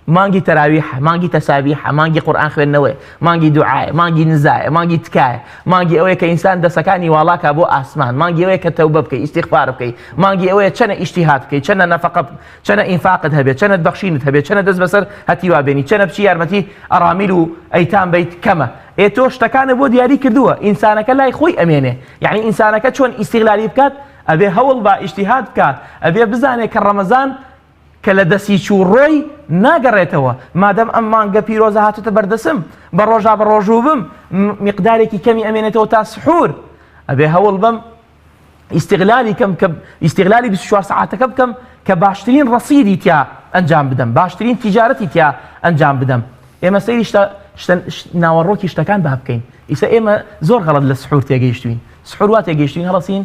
مانگی تەراویحە، مانگی تەسابیحە، مانگی قورئان خوێندنەوەی، مانگی دوعایە، مانگی نزایە، مانگی تکایە، مانگی ئەوەیە کە ئینسان دەسەکانی واڵاکە بۆ ئاسمان، مانگی ئەوەیە کە تەوبە بکەی، ئیستیغفار بکەی، مانگی ئەوەیە چەنە ئیجتیهاد بکەی، چەنە نەفەقە، چەنە ئینفاقت هەبێت، چەنە بەخشینت هەبێت، چەنە دەست بەسەر هەتیوا بێنی، چەنە بچی یارمەتی ئەرامیل و ئەیتام بیت کەمە. تۆ شتەکانە بۆ دیاری کردووە، ئینسانەکە لای خۆی ئەمێنێ، یعنی ئینسانەکە چۆن ئیستیغلالی بکات، ئەبێ هەوڵ بە ئیجتیهاد بکات، ئەبێ بزانێت کە ڕەمەزان کە لە دەستی چوو ڕۆی ناگەڕێتەوە، مادەم ئەم مانگە پیرۆزە هاتوتە بەردەسم بە ڕۆژا بە ڕۆژوو بم میقدارێکی کەمی ئەمێنێتەوە تا سحور، ئەبێ هەوڵ بم ئیستیغلالی کەم کە ئیستیغلالی 24 ساعاتەکە بکەم کە باشترین ڕەسیدی تیا ئەنجام بدەم، باشترین تیجارەتی تیا ئەنجام بدەم. ئێمە سەیری ناوەڕۆکی شتەکان با بکەین. ئیسا ئێمە زۆر غەڵەت لە سحور تێگەیشتوین، سحور وا تێگەیشتوین هەڵەسین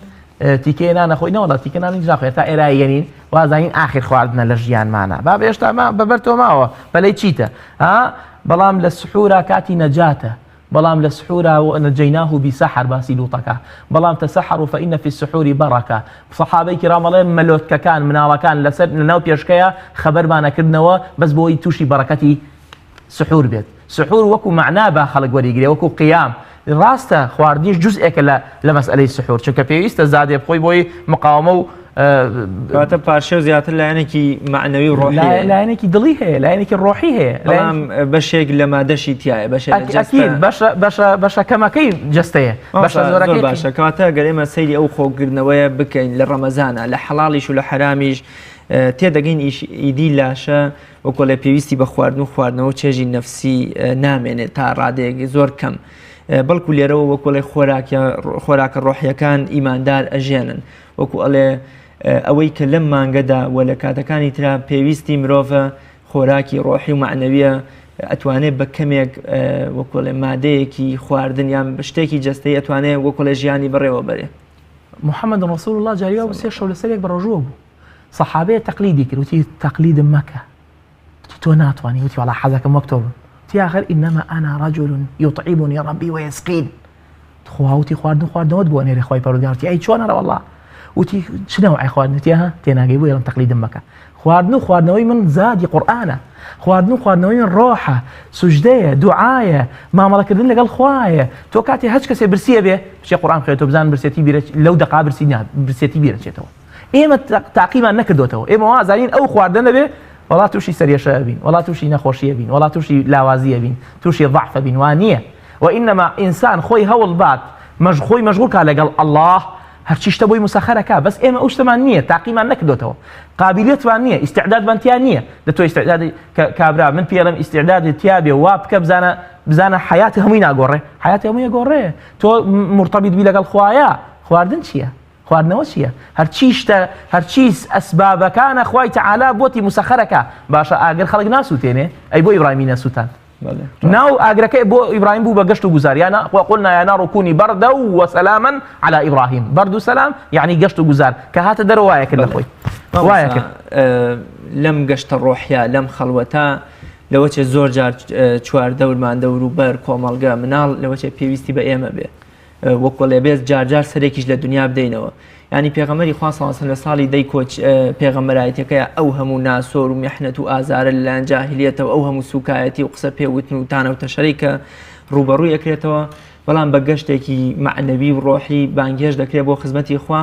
تیکێ نانەخۆی نەوەڵات تیکە نانی نجاخێت تا ئێرایەنین وازانین ئاخر خواردنە لە ژیانمانە با بێشتا بەبەرتەوە ماوە بەلەی چیتە بەڵام لە سحورا کاتی نەجاتە، بەڵام لە سحورا نەجەیناه بسحر باسی لوتەکە، بەڵام تەسەحروا فإن في السحور بركة. سەحابەی کرام بەڵێن مەلۆتکەکان مناڵەکان لەسەر لەناو پێشکەیە خەبەرمانەکردنەوە بەس بۆی تووشی بەڕەکەتی سحور بێت. سحور وەکو معنا با خەڵک وەریگرێ، وەکو قیام. ڕاستە خواردنیش جزئێکە لە مەسئلەی سحور، چونکە پێویستە زادێ بخۆی بۆی مقاومە و کاتە پارشە و زیاتر لایەنێکی معنەوی و ڕۆحی لایەنێکی دڵی هەیە، لایەنێکی ڕۆحی هەیە، بەڵام بەشێک لە مادەشی تایە، بەشە کەمەکەی جستەیە، بەشە زۆرەکەی باشە. کاتە گەر ئێمە سەیری ئەو خۆگرنەوەیە بکەین لە ڕەمەزانە، لە حەڵاڵیش و لە حرامیش تێدەگەین ئیدی لاشە وەکو لە پێویستی بە خواردن و خواردنەوە چێژی نەفسی نامێنێت تا ڕادەیەکی زۆر کەم، بەڵکو لێرەوە وەکو لە خۆراکە ڕۆحیەکان ئیماندار ئەژێنن، وەکو ئەڵێ ئەوەی کە لەم مانگەدا و لە کاتەکانی ترا پێویستی مرۆڤە خۆراکی ڕۆحی و معنەویە ئەتوانێت بە کەمێک وەکو لە مادەیەکی خواردن یان شتێکی جەستەی ئەتوانێت وەکو لە ژیانی بڕێوە بەرێ. محەممەد ڕەسوول الله جاریوا بە 3 شەو لەسەرێک بە ڕۆژووە بوو، سەحابەیە تەقلیدی کرد، وتی تەقلیدم مەکە، وتی تۆ ناتوانی، وتی وەڵا حەزەکەم وەک تۆ بم، وتی آخر إنما أنا رجل يطعمني ربي ويسقين. خواوتی خواردنەوەت بۆ نێرە خوای پەروەردگار، وتی ئەی چۆنە وەڵا، وتی چ نەوعی خواردن، وتی ها تێناگەی بۆ ئێڵم تەقلیدم مەکە. خواردنەوەی من زادی قورئانە، خواردنەوەی من ڕۆحە، سوجدەیە، دوعایە، مامەڵەکردن لەگەڵ خوایە. تۆ کاتی هەچ کەسێ برسیە بێ بچێ قورئان بخوێنێتەوە بزان برسێتی بیرە لەو دەقا برسێتی بیرەچێتەوە. ئێمە تاقیمان نەکردوتەوە، ئێمە وازانین ئەو خواردنە بێ وڵات تووشی سەرێشە بین، وڵات تووشی نەخۆشیە بین، وڵات تووشی لاوازیە بین، تووشی ضعفە بین، وان نییە. وئینەما ئینسان خۆی هەوڵ بات خۆی مەشغوڵ کا لەگەڵ ئەڵڵاه، هەرچی شتە بۆی مسەخەرەکە، بەس ئێمە ئەو شتەمان نییە، تاقیمان نەکردوتەوە، قابلیەتمان نییە، ئیستعدادمان نییە. دەتۆ ئیستعدادی کابرا من پێڵم ئیستعدادی تیا بێ وا بکە بزانە حیاتی هەمووی ناگۆڕێ، حیاتی هەمووی ئەگۆڕێ. تۆ مرتەبیت بی لەگەڵ خوایە، خواردن چییە؟ خواردنەوە چییە؟ هەرچی ئەسبابەکانە خوای تەعالا بۆتی مسەخەرەکە. باشە ئاگەر خەڵک ناسووتێنێ ئەی بۆ ئیبراهیمی نەسووتان، ناو ئاگرەکەی بۆ ئیبراهیم بوو بە گەشت و گوزار، وقلنا يا نار كوني بردا وسلاما على إبراهيم. برد وسلام يعني گەشت و گوزار کە هاتە دەرەوە وایە کرد لە خۆی، وایە کرد لەم گەشتە ڕۆحیە لەم خەڵوەتە لەوەچێ زۆر جار چواردەورمان دەور و بەر کۆمەڵگە مناڵ لەوەچێ پێویستی بە ئێمە بێ، وەکو لێ بێت جارجار سەرێکیش لە دنیا بدەینەوە. ینی پێغەمبەری خوا صلی الله علیه و سلم لە ساڵی دەی کۆچ پێغەمبەرایەتەکەیە ئەو هەموو ناسۆر و میحنەت و ئازارە لەلایەن جاهلیەتەوە، ئەو هەموو سوکایەتی و قسە پێوتن و تانە و تەشەڕی کە ڕوبەڕووی ئەکرێتەوە، بەڵام بە گەشتێکی معنەوی و ڕۆحی بانگێش دەکرێت بۆ خزمەتی خوا،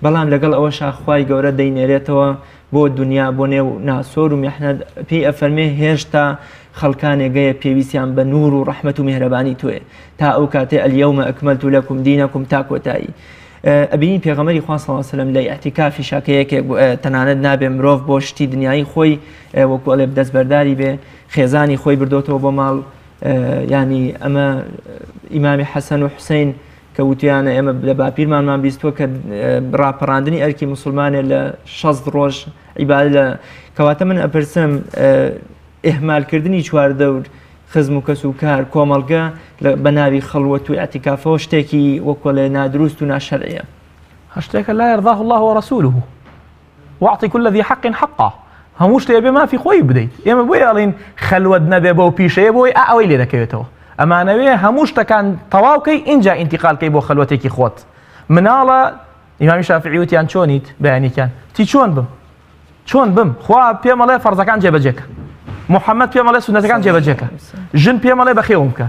بەڵام لەگەڵ ئەوەشا خوای گەورە دەینێرێتەوە بۆ دنیا بۆ نێو ناسۆر و میحنەت. پێی ئەفەرمێ هێشتا خەڵکانێگەیە پێویستیان بە نور و ڕەحمەت و میهرەبانی تۆیە تا ئەو کاتێ ئەلیەومە ئەکمەلت لەکم دینەکم تا کۆتایی. ئەبینی پێغەمبەری خوا صلی الله علیه و سلم لە ئیعتیکافی شاکەیەکێک تەنانەت نابێ مرۆڤ بۆ شتی دنیای خۆی وەکو ئەڵێ دەستبەرداری بێ، خێزانی خۆی بردۆتەوە بۆ ماڵ. ینی ئەمە ئیمامی حەسەن و حوسەین کە وتیانە ئێمە لە باپیرمانمان بیستووە کە ڕاپەڕاندنی ئەرکی موسڵمانێ لە 60 ڕۆژ عیبادەت لە کەواتە من ئەپرسم ئێهمالکردنی چواردەور خزم و کەس و کار کۆمەڵگە بە ناوی خەڵوەت و ئەعتیکافەوە شتێکی وەکو لە نادروست و ناشەرعیە، هەشتێکە لا يرضاه الله ورسوله واعطي كل ذي حق حقه. هەموو شتێ بێ مافی خۆی بدەیت. ئێمە بۆی ئەڵین خەلوەت نەبێ بەو پیشەیە بۆی ئەوەی لێ دەکەوێتەوە، ئەمانەوێ هەموو شتەکان تەواوکەی اینجا ئینتیقالکەی بۆ خەلوەتێکی خۆت. مناڵە ئیمامی شافعی وتیان چۆنیت بەیانێکیان تی چۆن بم خوا پێم ئەڵێ فەرزەکان جێبەجێکە، محەممەد پێم ئەڵێ سونەتەکان جێبەجێکە ژن پێم ئەڵێ بەخێوم بکە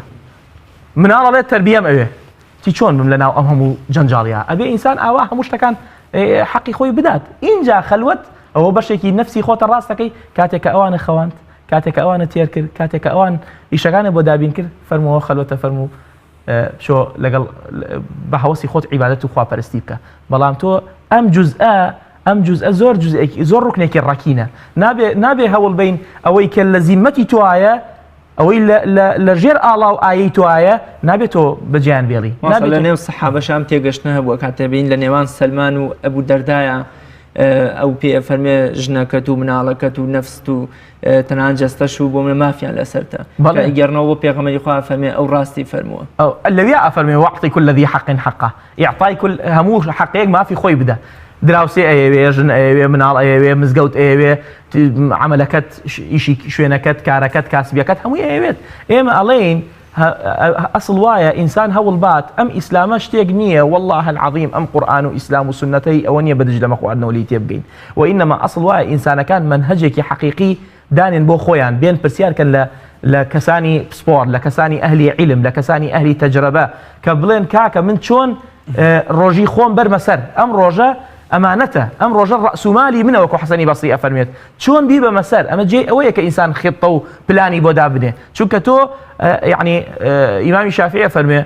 مناڵ ئەڵێ تەربیەم ئەوێ چۆن بم لەناو ئەم هەموو جەنجاڵیە ئەبێ ئینسان ئاوا هەموو شتەکان حەقی خۆی بدات اینجا خەلوەت ئەوە بەشێکی نەفسی خۆتە ڕاستەکەی کاتێککە ئەوانە خەواند کاتێککە ئەوانە تێر کرد کاتێککە ئەوان ئیشەکانە بۆ دابین کرد فەرمەوە خەلوەتە فەرموو شۆ لەگەڵ بە هەوەسی خۆت عیبادەت و خواپەرستی بکە بەڵام تۆ ئەم جزئە زۆر ڕوکنێکی ڕەکینە نابێ هەوڵ بین ئەوەی کە لە زیممەتی تۆایە ئەوەی لە ژێر ئاڵاو ئایی تۆایە نابێت تۆ بەجیان بێڵی لە نێو سەحابەشام تێگەشتنە هەبووە کاتێبین لە نێوان سەلمان و ئەبوو دەردایە ئەو پێ فەرمێ ژنەکەت و مناڵەکەت و نەفست و تەنان جەستەش و بۆ منە مافیان لەسەرتە گەڕنەوە بۆ پێغەمبەری خوا فەرمێ ئەو ڕاستی فەرمووە لەوێ ئەفەرمێ وەعطی كل ذي حق حقه ئیعطای كل هەموو حەقێک مافی خۆی بدە دراوسێ ئەوێ ژن ئەوێ مناڵ ئەوێ مزگەوت ئەوێ عملەکەت ئیشی شوێنەکەت کارەکەت کاسبیەکەت هەمووی ئەوێت ئێمە ئەڵێین ئەسڵ وایە ئینسان هەوڵ بات ئەم ئیسلامە شتێک نییە والله العظیم ئەم قورئان و ئیسلام و سنەتەی ئەوە نییە بەدژ لەمە خواردنەوە لی تێبگەین وئینەما ئەسڵ وایە ئینسانەکان منهەجێکی حەقیقی دانێن بۆ خۆیان بێن پرسیارکەن لە کەسانی سپۆرت لە کەسانی ئەهلی عیلم لە کەسانی ئەهلی تەجربە کە بڵێن کاکە من چۆن ڕۆژی خۆم بەرمە سەر ئەم ڕۆژە ئەمانەتە ئەم ڕۆژە ڕەسومالی منەوە کە حەسەنی بەسری ئەفەرمێت چۆن بی بەمە سەر ئەمە جێ ئەوەیە کە ئینسان خێتە و پلانی بۆ دابنێ چونکە تۆ یعنی ئیمامی شافعی فەرمێ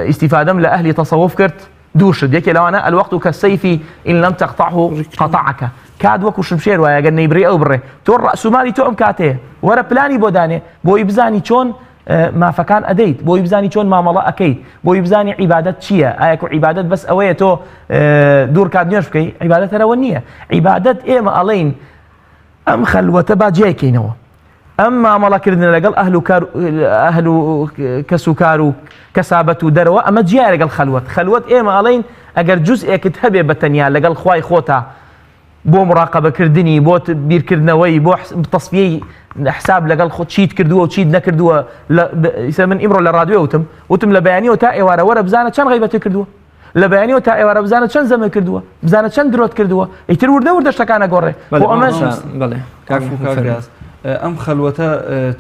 ئیستیفادەم لە ئەهلی تەسەوف کرد دوو شت یەکێ لەوانە الوەقت کەسەیفی ئین لەم تەقطعه قەطعەکە کات وەکو شمشێر وایە ئەگەر نەیبڕی ئەو بڕێ تۆ ڕەسومالی تۆ ئەم کاتەیە وەرە پلانی بۆ دانێ بۆی بزانی چۆن مافەکان ئەدەیت بۆی بزانی چۆن مامەڵە ئەەکەیت بۆی بزانی عیبادەت چییە ئایا عیبادەت بەس ئەوەیە تۆ دوور کات نوێژ بکەی عیبادەت هەرەوە نییە عیبادەت ئێمە ئەڵێین ئەم خەلوەتە با جێکەینەوە ئەم مامەڵەکردن لەگەڵ ئەهل و کەس و کار و کەسابەت و دەرەوە ئەمە جیا لەگەڵ خەلوەت ئێمە ئەڵێین ئەگەر جوزئێکت هەبێ بەتەنیا لەگەڵ خوای خۆتا بۆ مراقبەکردنی بۆ بیرکردنەوەی بۆ تەسفیەی حساب لەگەڵ خۆ چیت کردووە و چیت نەکردووە من ئیمڕۆ لە ڕادیۆ وتم لە بەیانیەوە تا ئێوارە وەرە بزانە چەند غیبەت کردووە لە بەیانیەوە تا ئێوارە بزانە چەند زەمە کردووە بزانە چەند درۆت کردووە ئیتر وردە شتەکانە گۆڕێ بۆ ئەمە بڵێ ئەم خەلوەتە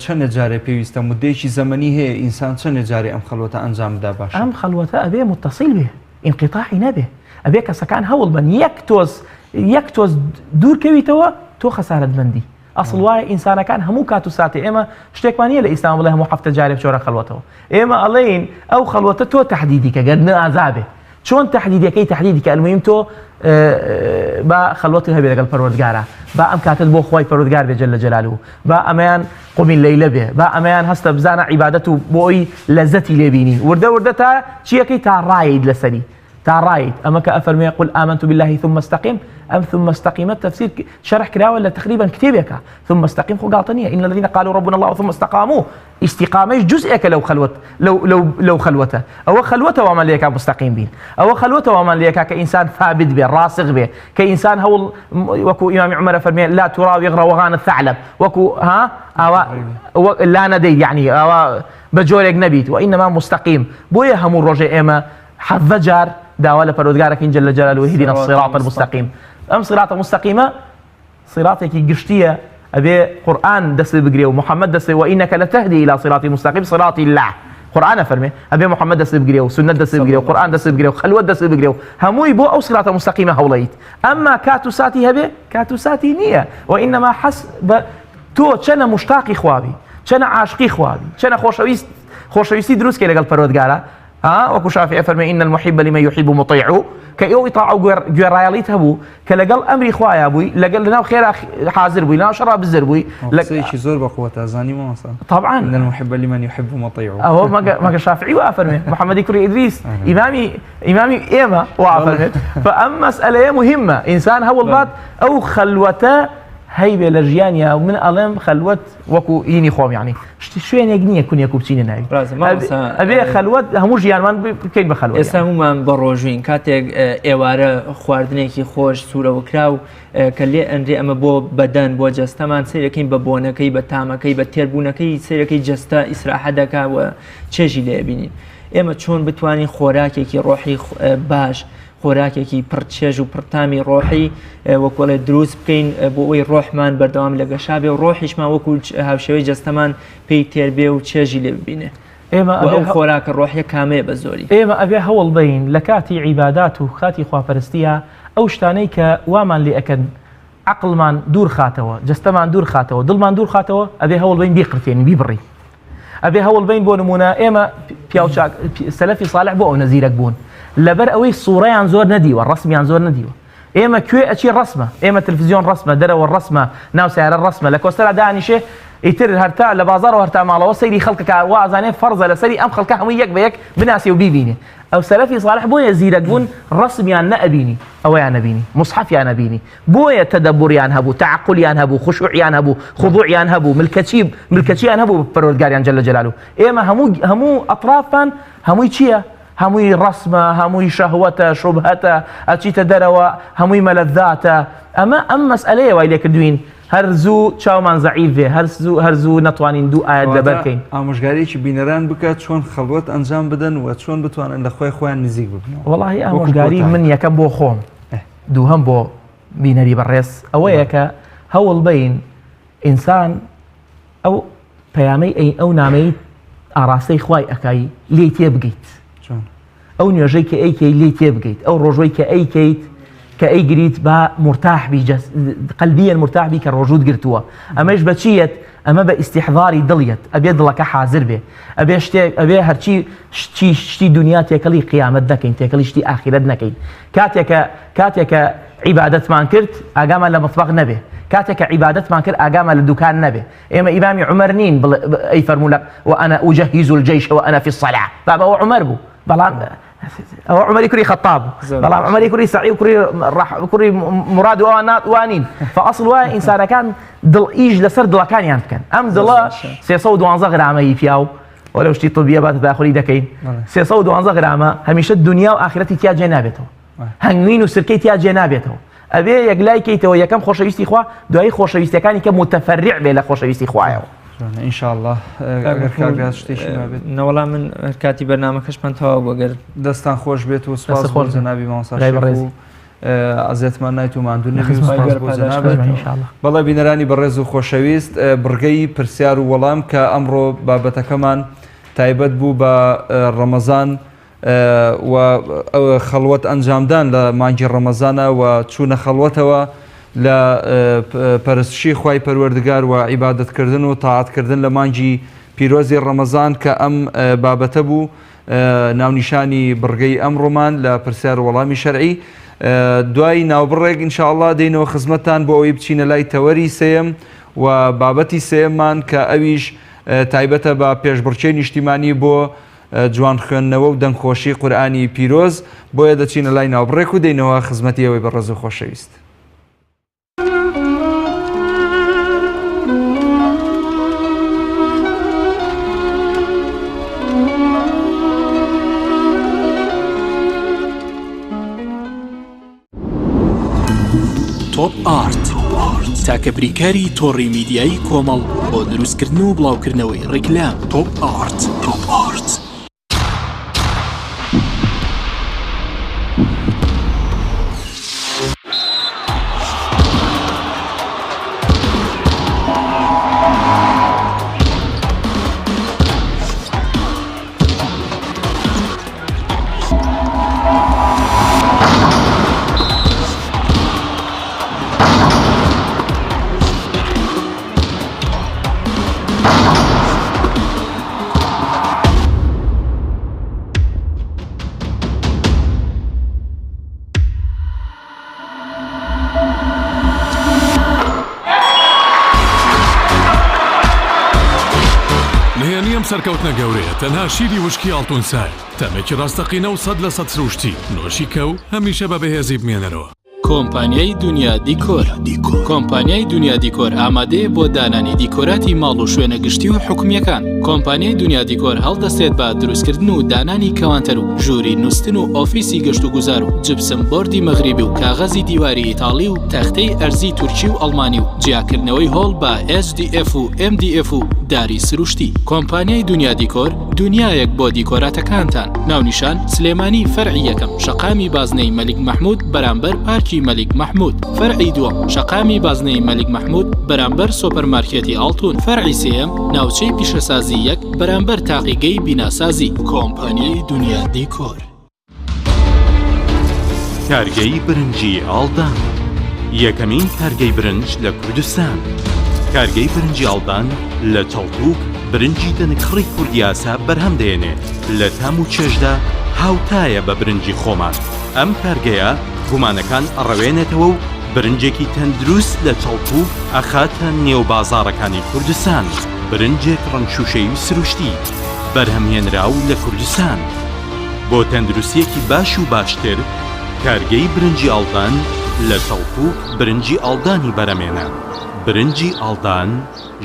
چەندە جارێ پێویستە مدەیەکی زەمەنی هەیە ئینسان چەندە جارێ ئەم خەلوەتە ئەنجام بدا باش ئەم خەلوەتە ئەبێ متصیل بێ ئینقیتاعی نەبێ ئەبێ کەسەکان هەوڵ بن یەک تۆز دوورکەویتەوە تۆ خەسارەتمەندی ئەسڵ وایە ئینسانەکان هەموو کات و ساتێ ئێمە شتێکمانە لە ئیسلام بڵێ هەموو هەفتە جارێ بچۆرە خەلوەتەوە ئێمە ئەڵێین ئەو خەلوەتە تۆ تەحدیدی کە گەر نەئازابێ چۆن تەحدیدەکەی تەحدیدی کە المهم تۆ با خەلوەتی هەبێ لەگەڵ پەروەردگارە با ئەم کاتت بۆ خۆی پەروەردگار بێ جەل جەلالوه با ئەمەیان قومی لەیلە بێ با ئەمەیان هەستە بزانە عیبادەت و بۆی لەزەتی لێبینی وردە تا چیەکەی تا ڕایت لەسەری تا ڕایت ئەمە کە ئەفەرمێ قل آمنت بالله ثم استقم أم ثم استقيمت تفسير شرح كراوة ولا تقريبا كتابك ثم استقيم خو قاطنية إن الذين قالوا ربنا الله ثم استقاموا استقامة جزئك لو خلوته أو خلوته وما ليك مستقيم بين أو خلوته وما ليك كإنسان ثابت به راسخ به كإنسان هو وكو إمام عمر فرمي لا تراوي روغان الثعلب وكو لا ندي يعني بجورك نبيت وإنما مستقيم بويا هم الرجاء إما حفجر داوله پەروەردگارەکەی جل جلاله وهدنا الصراط المستقيم ئەم صراط المستقيمة صراطێکی گشتیە ئەبێ قورآن دەست بگرێ و محەممەد دەست وإنك لتهدي إلى صراط مستقيم صراط الله قورآن فەرمێ ئەبێ محەممەد دەست بگرێ و سنت دەست بگرێ و قورآن دەست بگرێ و خەلوەت دەست بگرێ و هەمووی بۆ ئەو صراط مستقيمة هەوڵەیت ئەمما کات و ساتی هەبێ کات و ساتی نییە وإنما حس تۆ چەنە مشتاقی خوابی چەنە عاشقی خوابی چەنە خۆشەویستی دروست کە لەگەڵ پەروەردگارە وەکو شافعی فەرمێ إن المحب لمن يحب مطيع کە ئێوە ئیطاع و گوێڕایەڵیت هەبوو کە لەگەڵ ئەمری خوایە بووی لەگەڵ لەناو خێرا حاضر بووی لەناو شەڕا بزر بووی قسەیەکی زۆر بەقووەتە زانی مامۆستا طبعا إن المحب لمن يحب مطيع ئەوە مەگە شافعی وا فەرمێ محەممەدی کوڕی ئیدریس ئیمامی ئێمە وا فەرمێت فەئەم مەسئلەیە مهمە ئینسان هەوڵ بات ئەو خەلوەتە هەیبێ لە ژیانیا و من ئەڵێم خەلوەت وەکو ئینی خۆم یعنی شوێنێک نییە کونیەک و بچینە ناوی ئەبێ خەلوەت هەموو ژیانمان بکەین بە خەلوەت ئێستا هەمومان بە ڕۆژوین کاتێک ئێوارە خواردنێکی خۆش سوورەوە کراو کە لێ ئەندێ ئەمە بۆ بەدەن بۆ جەستەمان سیرەکەین بە بۆنەکەی بە تامەکەی بە تێربوونەکەی سیرەکەی جەستە ئیسراحە دەکا و چێژی لێ بینین ئێمە چۆن بتوانین خۆراکێکی ڕۆحی باش خۆراکێکی پڕچێژ و پڕتامی ڕۆحی وەکوڵێ دروست بکەین بۆ ئەوەی ڕۆحمان بەردەوام لە گەشابێ و ڕۆحیشمان وەکو هاوشێوەی جەستەمان پێی تێربێ و چێژی لێ ببینێ. ئێمە ئەو خۆراکە ڕۆحیە کامەیە بە زۆری. ئێمە ئەبێ هەوڵ بین لە کاتی عیبادات و کاتی خواپەرستیە ئەو شتانەی کە وامان لێ ئەکەن عقلمان دوور خاتەوە، جەستەمان دوور خاتەوە، دڵمان دوور خاتەوە، ئەبێ هەوڵ بین بیقرتێنین بیبڕی. ئەبێ هەوڵ بین بۆ نمونە ئێمە پیاوچاک سەلەفی صالح بۆ ئەو نەزیرەک بوون لەبەر ئەوەی سوورەیان زۆر نەدیوە، ڕسمیان زۆر نەدیوە. ئێمە کوێ ئەچی ڕسمە، ئێمە تەلڤیزیۆن ڕسمە، دەرەوە ڕسمە، ناو سیارە ڕسمە، لە کۆستەرا دانیشێ ئیتر هەرتا لە بازاڕەوە هەرتا ماڵەوە سەیری خەڵکەکە وا ئازانێ فەرزە لەسەری ئەم خەڵکە هەمووی یەک بە یەک بناسی و بیبینێ. ئەو سەلەفی صالح بۆیە زیرەک بوون ڕسمیان نەئەبینی، ئەوەیان نەبینی، مصحفیان نەبینی، بۆیە تەدەبوریان هەبوو، تعقلیان هەبوو، خوشوعیان هەبوو، خضوعیان هەبوو، ملکەچیان هەبوو پەروەردگاریان جەل جەلالوه. ئێمە هەموو ئەطرافان هەمووی چییە؟ هەمووی ڕسمە، هەمووی شەهوەتە، شوبهەتە، ئەچیتە دەرەوە، هەمووی مەلەذاتە. ئەم مەسئلەیە وای لێ کردوین هەرزوو چاومان زەعیف بێ، هەرزوو نەتوانین دوو ئاەت لەبەر بکەین. ئامۆژگاریی بینەران بکات چۆن خەڵوەت ئەنجام بدەن و چۆن بتوانن لە خۆیان نزیک ببنەوە. وەڵاهی ئامۆژگاری من یەکەم بۆ خۆم، دووهەم بۆ بینەری بەڕێز ئەوەیە کە هەوڵ بین ئینسان ئەو پەیامەی ئەو نامەی ئاراستەی خوای ئەکای لێی تێ بگەیت، ئەو نوێژەی کە ئەیکەی لێی تێ بگەیت، ئەو ڕۆژۆی کە ئەیکەیت کە ئەیگریت بە مرتاحبی قەلبیەن مرتاحبی کە ڕۆژوت گرتووە. ئەمەش بەچیت؟ ئەمە بە ئیستیحضاری دڵیت، ئەبێ دڵەکە حازر بێ، ئەبێ هەرچی شتی دنیا تێکەڵی قیامەت نەکەین، تێکەڵی شتی ئاخرەت نەکەین. کاتێکە عیبادەتمان کرد ئاگامان لە مطبەخ نەبێ، کاتێکە عیبادەتمان کرد ئاگامان لە دوکان نەبێ. ئێمە ئیمامی عومەر نین ئەی فەرموو وأنا أجهز الجيش وأنا في الصلاة، بابا عومەر بوو، بەڵام ئەوە عومەری کوڕی خەتاب بوو، بەڵام عومەری کوڕی سەعید و کوڕی مراد و ئەوان وانین. فەئەسڵ وایە ئینسانەکان دڵئیش لەسەر دڵەکانیان بکەن. ئەم دڵە 312 غرامەی پیاو وەلەو شتی طبیە بە تەداخلی دەکەین، 312 غرامە هەمیشە دنیا و ئاخرەتی تیا جێ نابێتەوە، هەنگوین و سرکەی تیا جێ نابێتەوە. ئەبێ یەکلای کەیتەوە یەکەم خۆشەویستی خوا، دوایی خۆشەویستەکانی کە متەفەرع بێ لە خۆشەویستی خوایەوە. ئینشاءالله نەوەڵام من کاتی بەرنامەکەشمان تەواو بۆگەر دەستان خۆش بێت و سپاس بۆ جەنابی مامۆستا شێخ و ئازێتمان نایت و ماندوو نەبی. بەڵێ بینەرانی بەڕێز و خۆشەویست، بڕگەی پرسیار و وەڵام کە ئەمڕۆ بابەتەکەمان تایبەت بوو بە ڕەمەزان و خەڵوەت ئەنجامدان لە مانگی ڕەمەزانە و چوونە خەڵوەتەوە لە پەرستشی خوای پەروەردگار و عیبادەتکردن و تاعاتکردن لە مانگی پیرۆزی ڕەمەزان کە ئەم بابەتە بوو ناونیشانی بڕگەی ئەمڕۆمان لە پرسیار وەڵامی شەرعی. دوای ناوبڕێک ئینشاءالله دێنەوە خزمەتتان بۆ ئەوەی بچینە لای تەوەری سێم و بابەتی سێممان کە ئەویش تایبەتە بە پێشبڕکێی نیشتیمانی بۆ جوان خوێندنەوە و دەنگخۆشی قورئانی پیرۆز. بۆیە دەچینە لای ناوبڕێک و دێنەوە خزمەتی ئەوەی بەڕێز و خۆشەویست. تۆپ ئارت تاکە بریکاری تۆڕی میدیایی کۆمەڵ بۆ دروستکردن و بڵاوکردنەوەی ڕیکلام. تۆپ ئارت. سەرکەوتنە گەورەیە تەنها شیری وشکی ئاڵتونسای تەمێکی ڕاستەقینە و 100 لە 100 سروشتی نۆشی کەو هەمیشە بە بەهێزی بمێنەرەوە. کۆمپانیای دنیا دیکۆر. کۆمپانیای دنیا دیکۆر ئامادەیە بۆ دانانی دیکۆراتی ماڵ و شوێنە گشتی و حکومیەکان. کۆمپانیای دنیا دیکۆر هەڵدەستێت بە دروستکردن و دانانی کەوانتەر و ژووری نووسن و ئۆفیسی گەشت و گوزار و جبسم بۆردی مەغریبی و کاغەزی دیواری ئیتاڵی و تەختەی ئەرزی تورکی و ئەڵمانی و جیاکردنەوەی هۆڵ بە SDF و MDF و داری سروشتی. کۆمپانیای دنیا دیکۆر دنیایەک بۆ دیکۆراتەکانتان. ناونیشان سلێمانی فەرعی یەکەم شەقامی بازنەی مەلیک مەحموود بەرامبەر پارکی مەلیک مەحموود. فەرعی دووەم شەقامی بازنەی مەلیک مەحموود بەرامبەر سۆپەرمارکێتی ئاڵتون. فەرعی سێیەم ناوچەی پیشەسازی یەک بەرامبەر تاقیگەی بیناسازی. کۆمپانیای دنیا دیکۆر. کارگەی برنجی ئاڵدان، یەکەمین کارگەی برنج لە کوردستان. کارگەی برنجی ئاڵدان لە تەڵتوک برنجی دەنکڕی کوردیاسا بەرهەم دێنێت لە تام و چێژدا هاوتایە بە برنجی خۆمان. ئەم کارگەیە گومانەکان ئەڕەوێنێتەوە و برنجێکی تەندروست لە تەڵتوک ئەخاتە نێو بازاڕەکانی کوردستان. برنجێک ڕەنگشوشەی و سروشتی بەرهەمهێنراو لە کوردستان بۆ تەندروستیەکی باش و باشتر. کارگەی برنجی ئاڵدان لە تەڵتوک برنجی ئاڵدانی بەرەمێنە. برنجی ئاڵدان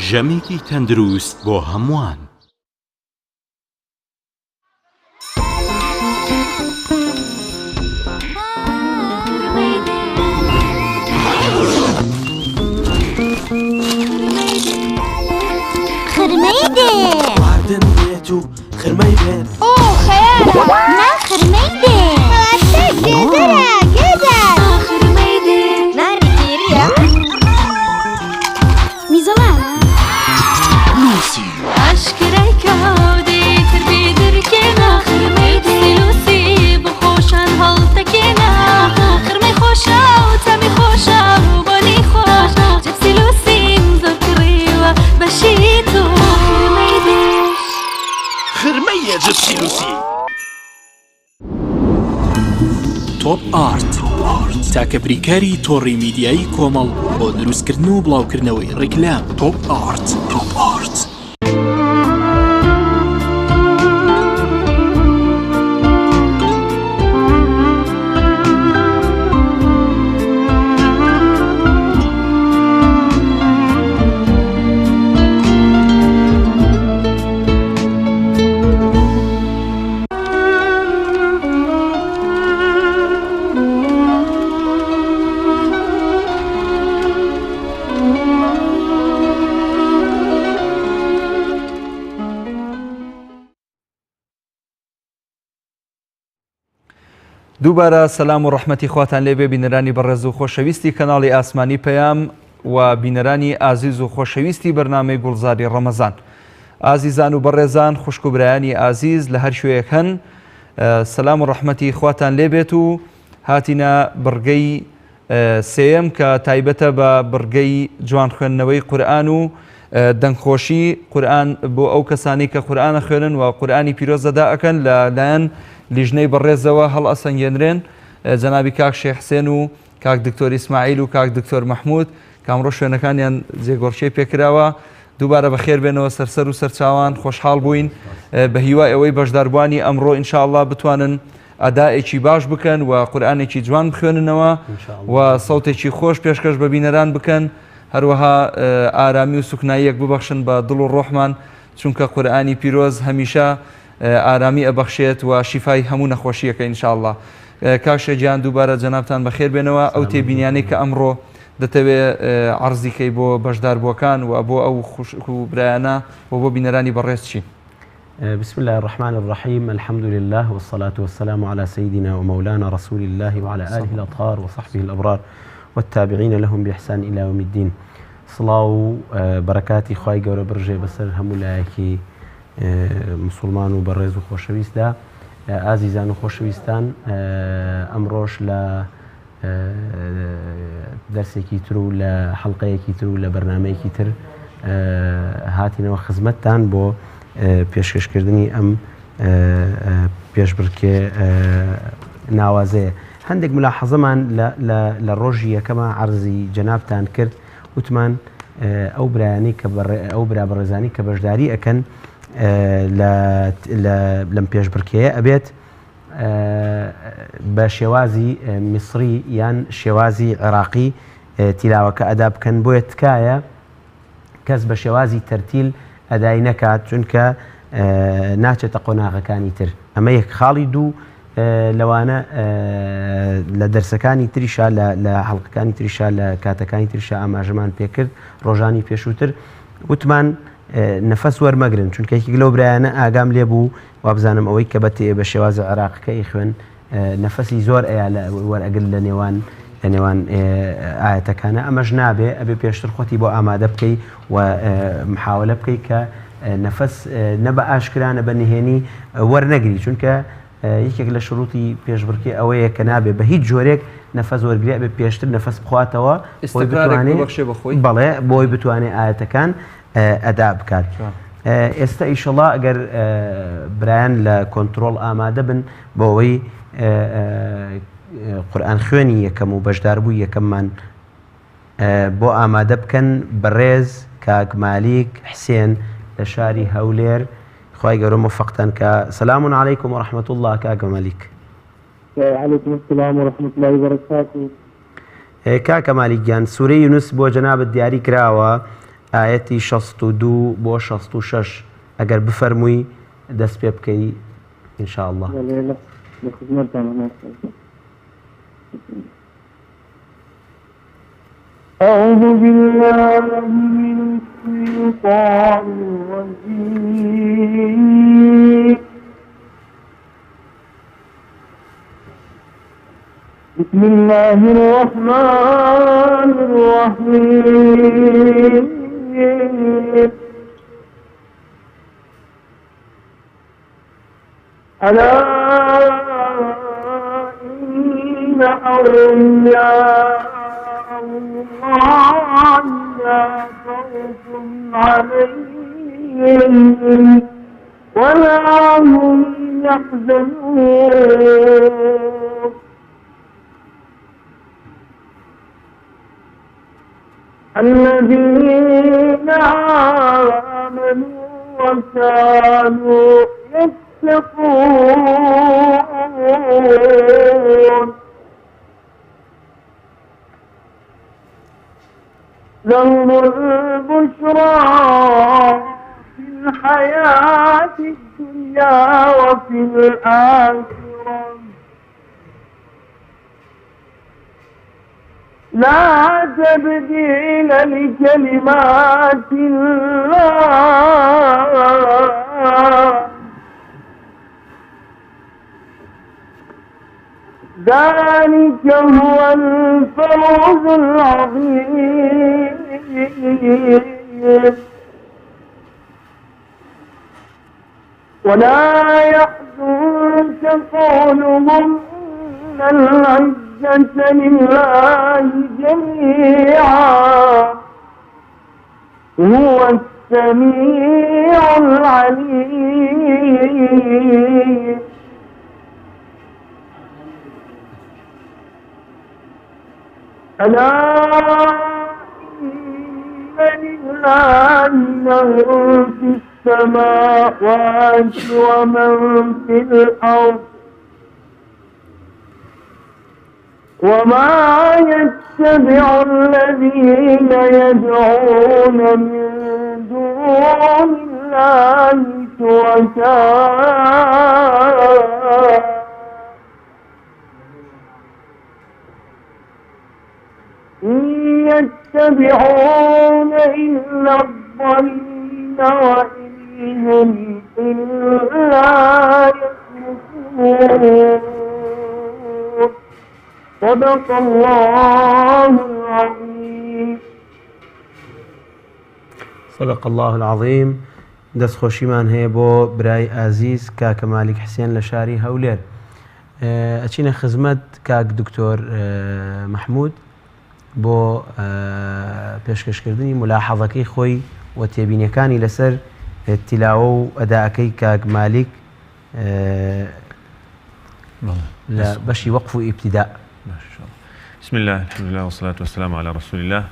ژەمێکی تەندروست بۆ هەمووان. خرمەی دێ واردن بێت و خرمەی بێت. ئۆ خەیارە نا خرمەی دێ هەواشە گێدەرە گێدەر خرمەی دێ نانی گێریە میزەڵانە لوسی ئاشکرای کاودێ تربێ دەرکێنە خرمەی دێ لوسی بخۆشان هەڵتەکێنە خرمەی خۆشە و تەمی خۆشە و بۆنی خۆش جەپسی لوسیم زۆر کڕیوە بەشی تۆ خرمەی دێ خرمەیە جپسی لوسی. تۆپ ئارت تاکە بریکاری تۆڕی میدیایی کۆمەڵ بۆ دروستکردن و بڵاوکردنەوەی ڕیکلام. تۆپ ئارت. دووبارە سەلام و ڕەحمەتی خواتان لێبێ بینەرانی بەڕێز و خۆشەویستی کەناڵی ئاسمانی پەیام و بینەرانی ئازیز و خۆشەویستی بەرنامەی گوڵزاری ڕەمەزان. ئازیزان و بەڕێزان خوشک و برایانی ئازیز لە هەر شوێیەک هەن، سەلام و ڕەحمەتی خواتان لێبێت و هاتینە بڕگەی سێیەم کە تایبەتە بە بڕگەی جوان خوێندنەوەی قورئان و دەنگخۆشی قورئان بۆ ئەو کەسانی کە قورئانە خوێنن و قورئانی پیرۆزەدا ئەکەن لەلایەن لیژنەی بەڕێزەوە هەڵ ئەسەنگێنرێن جەنابی کاک شێخ حسێن و کاک دکتۆر ئیسماعیل و کاک دکتۆر مەحموود کامڕۆ شوێنەکانیان جێگۆڕچێ پێکراوە. دووبارە بەخێر بێنەوە سەرسەر و سەرچاوان خۆشحاڵ بووین بە هیوای ئەوەی بەشداربوانی ئەمڕۆ ئینشاءالله بتوانن ئەدائێکی باش بکەن و قورئانێکی جوان بخوێننەوە و سەوتێکی خۆش پێشکەش بە بینەران بکەن، هەروەها ئارامی و سوکناییەک ببەخشن بە دڵ و ڕۆحمان، چونکە قورئانی پیرۆز هەمیشە ئارامی ئەبەخشێت و شیفای هەموو نەخۆشیەکە ئینشاءالله. کاک گیان دووبارە جەنابتان بەخێر بێنەوە. ئەو تێبینیانەی کە ئەمڕۆ دەتەوێت عەرزیکەی بۆ بەشداربووەکان و بۆ ئەو خوشک و برایانە و بۆ بینەرانی بەڕێز چی؟ بسم الله الرحمن الرحيم، الحمد لله والصلاة والسلام على سيدنا ومولانا رسول الله وعلى آله الأطهار وصحبه الأبرار والتابعين لهم بإحسان إلى يوم الدين. صلاة بركاتي خواهي قورة برجي بسر همولايكي مسلمان و بەڕێز و خۆشەویستدا ئازیزان و خۆشەویستان، ئەمڕۆژ لە دەرسێکی تر و لە حەڵقەیەکی تر و لە بەرنامەیەکی تر هاتینەوە خزمەتتان بۆ پێشکەشکردنی ئەم پێشبڕکێ ناوازەیە. هەندێک ملاحەزەمان لە ڕۆژی یەکەمە عەرزی جەنابتان کرد، وتمان ئەو برایانەی کە ئەو برا بەڕێزانی کە بەشداری ئەکەن لەم پێشبڕکێیە ئەبێت بە شێوازی میسری یان شێوازی عێراقی تیلاوەکە ئەدا بکەن، بۆیە تکایە کەس بە شێوازی تەرتیل ئەدای نەکات، چونکە ناچێتە قۆناغەکانی تر. ئەمە یەک خاڵی دوو لەوانە لە دەرسەکانی تریشا لە حەڵقەکانی تریشا لە کاتەکانی تریشا ئاماژەمان پێکرد ڕۆژانی پێشووتر، وتمان نەفەس وەرمەگرن چونکە یەکێک لەو برایانە ئاگام لێ بوو وابزانم ئەوەی کە بە شێوازە عێراقەکەی خوێن نەفەسی زۆر ئەیە وەرئەگرن لە نێوان ئاەتەکانە ئەمەش نابێ ئەبێ پێشتر خۆتی بۆ ئامادە بکەی و محاولە بکەی کە نەفەس نە بە ئاشکرانە بە نهێنی وەرنەگری چونکە یەکێک لە شروعی پێشبڕکێ ئەوەیە کە نابێ بە هیچ جۆرێک نەفەس وەرگری بێ پێشتر نەفەس بخواتەوە بەڵێ بۆی بتوانێت ئاەتەکان ئەدا بکات. ئێستا ئیشەڵا ئەگەر برایان لە کۆنتترۆل ئامادە بن بۆ ئەوەی قورئان خوێنی یەکەم و بەشداربووی یەکەممان بۆ ئامادە بکەن بەڕێز کاک مالیک حسێن لە شاری هەولێر خوای گەورە موفقتان کە سلام علیکم ورحمة الله کاک مالیک. وعليكم السلام ورحمة الله وبركاته. کاکە مالیک گیان سوورەی یونس بۆ جەنابەت دیاری کراوە ئاەتی 62 بۆ 66 ئەگەر بفەرمووی دەست پێ بکەی ئینشاءالله. أعوذ بالله من الشيطان الرجيم. بسم الله الرحمن الرحيم. ألا إن أولياء الله لا خوف عليهم ولا هم يحزنون. الذين آمنوا وكانوا يتقون لهم البشرى في الحياة الدنيا وفي الآخرة لا تبديل لكلمات الله ذلك هو الفوز العظيم. ولا يحزنك قولهم إن العزة لله جميعا هو السميع العليم. ألا إن لله من في السماوات ومن في الأرض وما يتبع الذين يدعون من دون الله شركاء إن يتبعون إلا الظن وإن هم إلا يخرصون. صدق الله العظيم. صدق الله العظيم. دەستخۆشیمان هەیە بۆ برای ئازیز کاکە مالیک حسێن لە شاری هەولێر. ئەچینە خزمەت کاک دکتۆر محمود بۆ پێشکەشکردنی ملاحەظەکەی خۆی و تێبینیەکانی لەسەر تیلاوە و ئەداءەکەی کاک مالیک لە بەشی وەقف و ئیبتیدا. بسم الله الحمد لله والصلاة والسلام على رسول الله.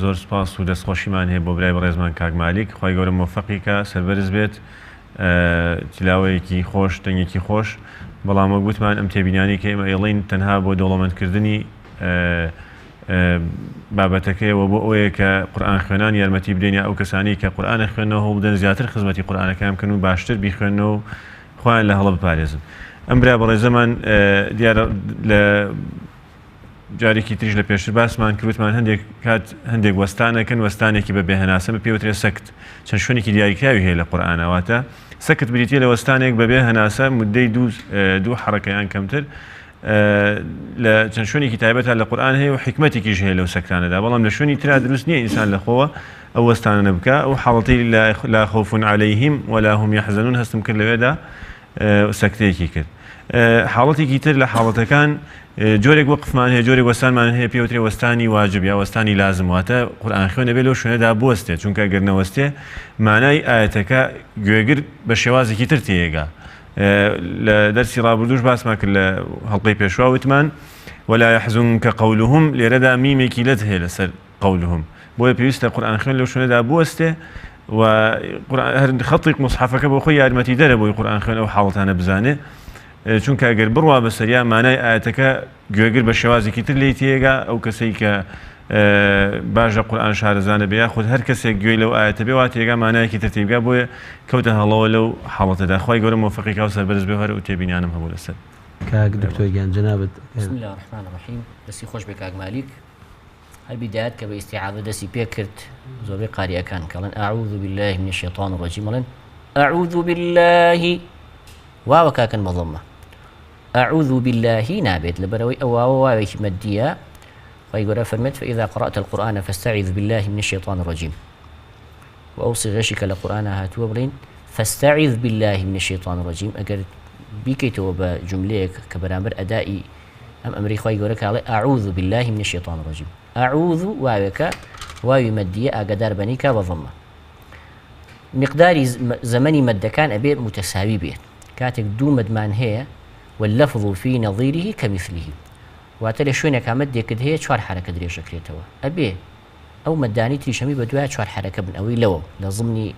زۆر سپاس و دەستخۆشیمان هەیە بۆ برای بەڕێزمان کاک مالیک خی گەورە مۆفەقیکە سەربەرز بێت تیلاوەیەکی خۆش دەنگێکی خۆش بەڵام گوتمان ئەم تێبینانی کە ئێمە ئێڵین تەنها بۆ دەوڵەمەندکردنی بابەتەکەیەوە بۆ ئەوەیە کە قورئان خوێنان یارمەتی بدەینە ئەو کەسانی کە قورئانە خوێنەوە هەوڵ بدەن زیاتر خزمەتی قورئانەکان بکەن و باشتر بیخوێنەوە خۆیان لە هەڵە بپارێزن. ئەم برا بەڕێزەمان دیارە لە جارێکی تریش لە پێشتر باسمان کروتمان هەندێک کات هەندێک وەستانەکەن وەستانێکی بە بێهەناسە بە پێوترێ سەکت چەند شوێنێکی دیاریکراوی هەیە لە قورئانەواتە سەکت بریتە لە وەستانێک بە بێهەناسە مدەی دوو حەڕەکەیان کەمتر لە چەند شوێنێکی تایبەتە لە قورئان هەیە و حکمەتێکیش هەیە لەو سەکتانەدا بەڵام لە شوێنی ترا دروست نییە ئینسان لەخۆوە ئەو وەستانە نەبکە ئەو حاڵەتی لا خوف عەلەیهیم ولا هم یحزنون هەستم کرد لەوێدا سەکتەیەکی کرد حاڵەتێکی تر لە حاڵەتەکان جۆرێک وەقفمان هەیە جۆرێک وەستانمان هەیە پێوترێ وەستانی واجب یا وەستانی لازم واتە قورئان خوێنە بێت لەو شوێنەدا بوەستێت چونکە گەر نەوەستێ مانای ئاەتەکە گوێگر بە شێوازێکی تر تێگا لە دەرسی ڕابردووش باسمان کرد لە هەڵقەی پێشوا وتمان ولا يحزنك قولهم لێرەدا میمێکی لەت هەیە لەسەر قولهم بۆیە پێویستە قورئان خوێن لەو شوێنەدا بوەستێ و خەڵی مصحفەکە بۆ خۆی یارمەتی دەرە بۆی قورئان خوێن ئەو حاڵەتانە بزانێ چونکە ئەگەر بڕوا بەسەریا مانای ئاەتەکە گوێگر بە شێوازێکی تر لێی تێگا ئەو کەسەی کە باشە قورئان شارەزانە بێ یاخود هەر کەسێک گوێی لەو ئاەتە بێ وا تێگا مانایەکی تر تێبگا بۆیە کەوتە هەڵەوە لەو حاڵەتەدا خوای گەورە موفقی کا و سەربەرز بێ هەر و تێبینیانم هەبوو لەسەر کاک دکتۆر گیان جەنابەت بسم الله الرحمن الرحیم دەستی خۆش بێ کاک مالیک هەر بیدایەت کە بە ئیستیعاذە دەستی پێ کرد زۆربەی قاریەکان کەڵێن ئەعوذ بالله من الشیطان الرجیم بڵێن ئەعوذ بالله واوە کاکەن بەضەممە أعوذ بالله نابت لبروي أو واوي مدية ويقول فرمت فإذا قرأت القرآن فاستعذ بالله من الشيطان الرجيم وأوصي غشك لقرآن هاتوا برين فاستعذ بالله من الشيطان الرجيم أجر بيكيتو بجملة كبرامبر أدائي أم أمري خوي يقولك على أعوذ بالله من الشيطان الرجيم أعوذ واويك واوي مدية أقدر بنيك وضمة مقدار زمني مد كان أبي متساوي به كاتك دو مدمان هي واللفظ في نظيره كمثله واتل شوينك عمد يكد هي شوار حركة دري شكلتها أبي أو مداني تريشمي بدوها شوار حركة من أوي لو لازمني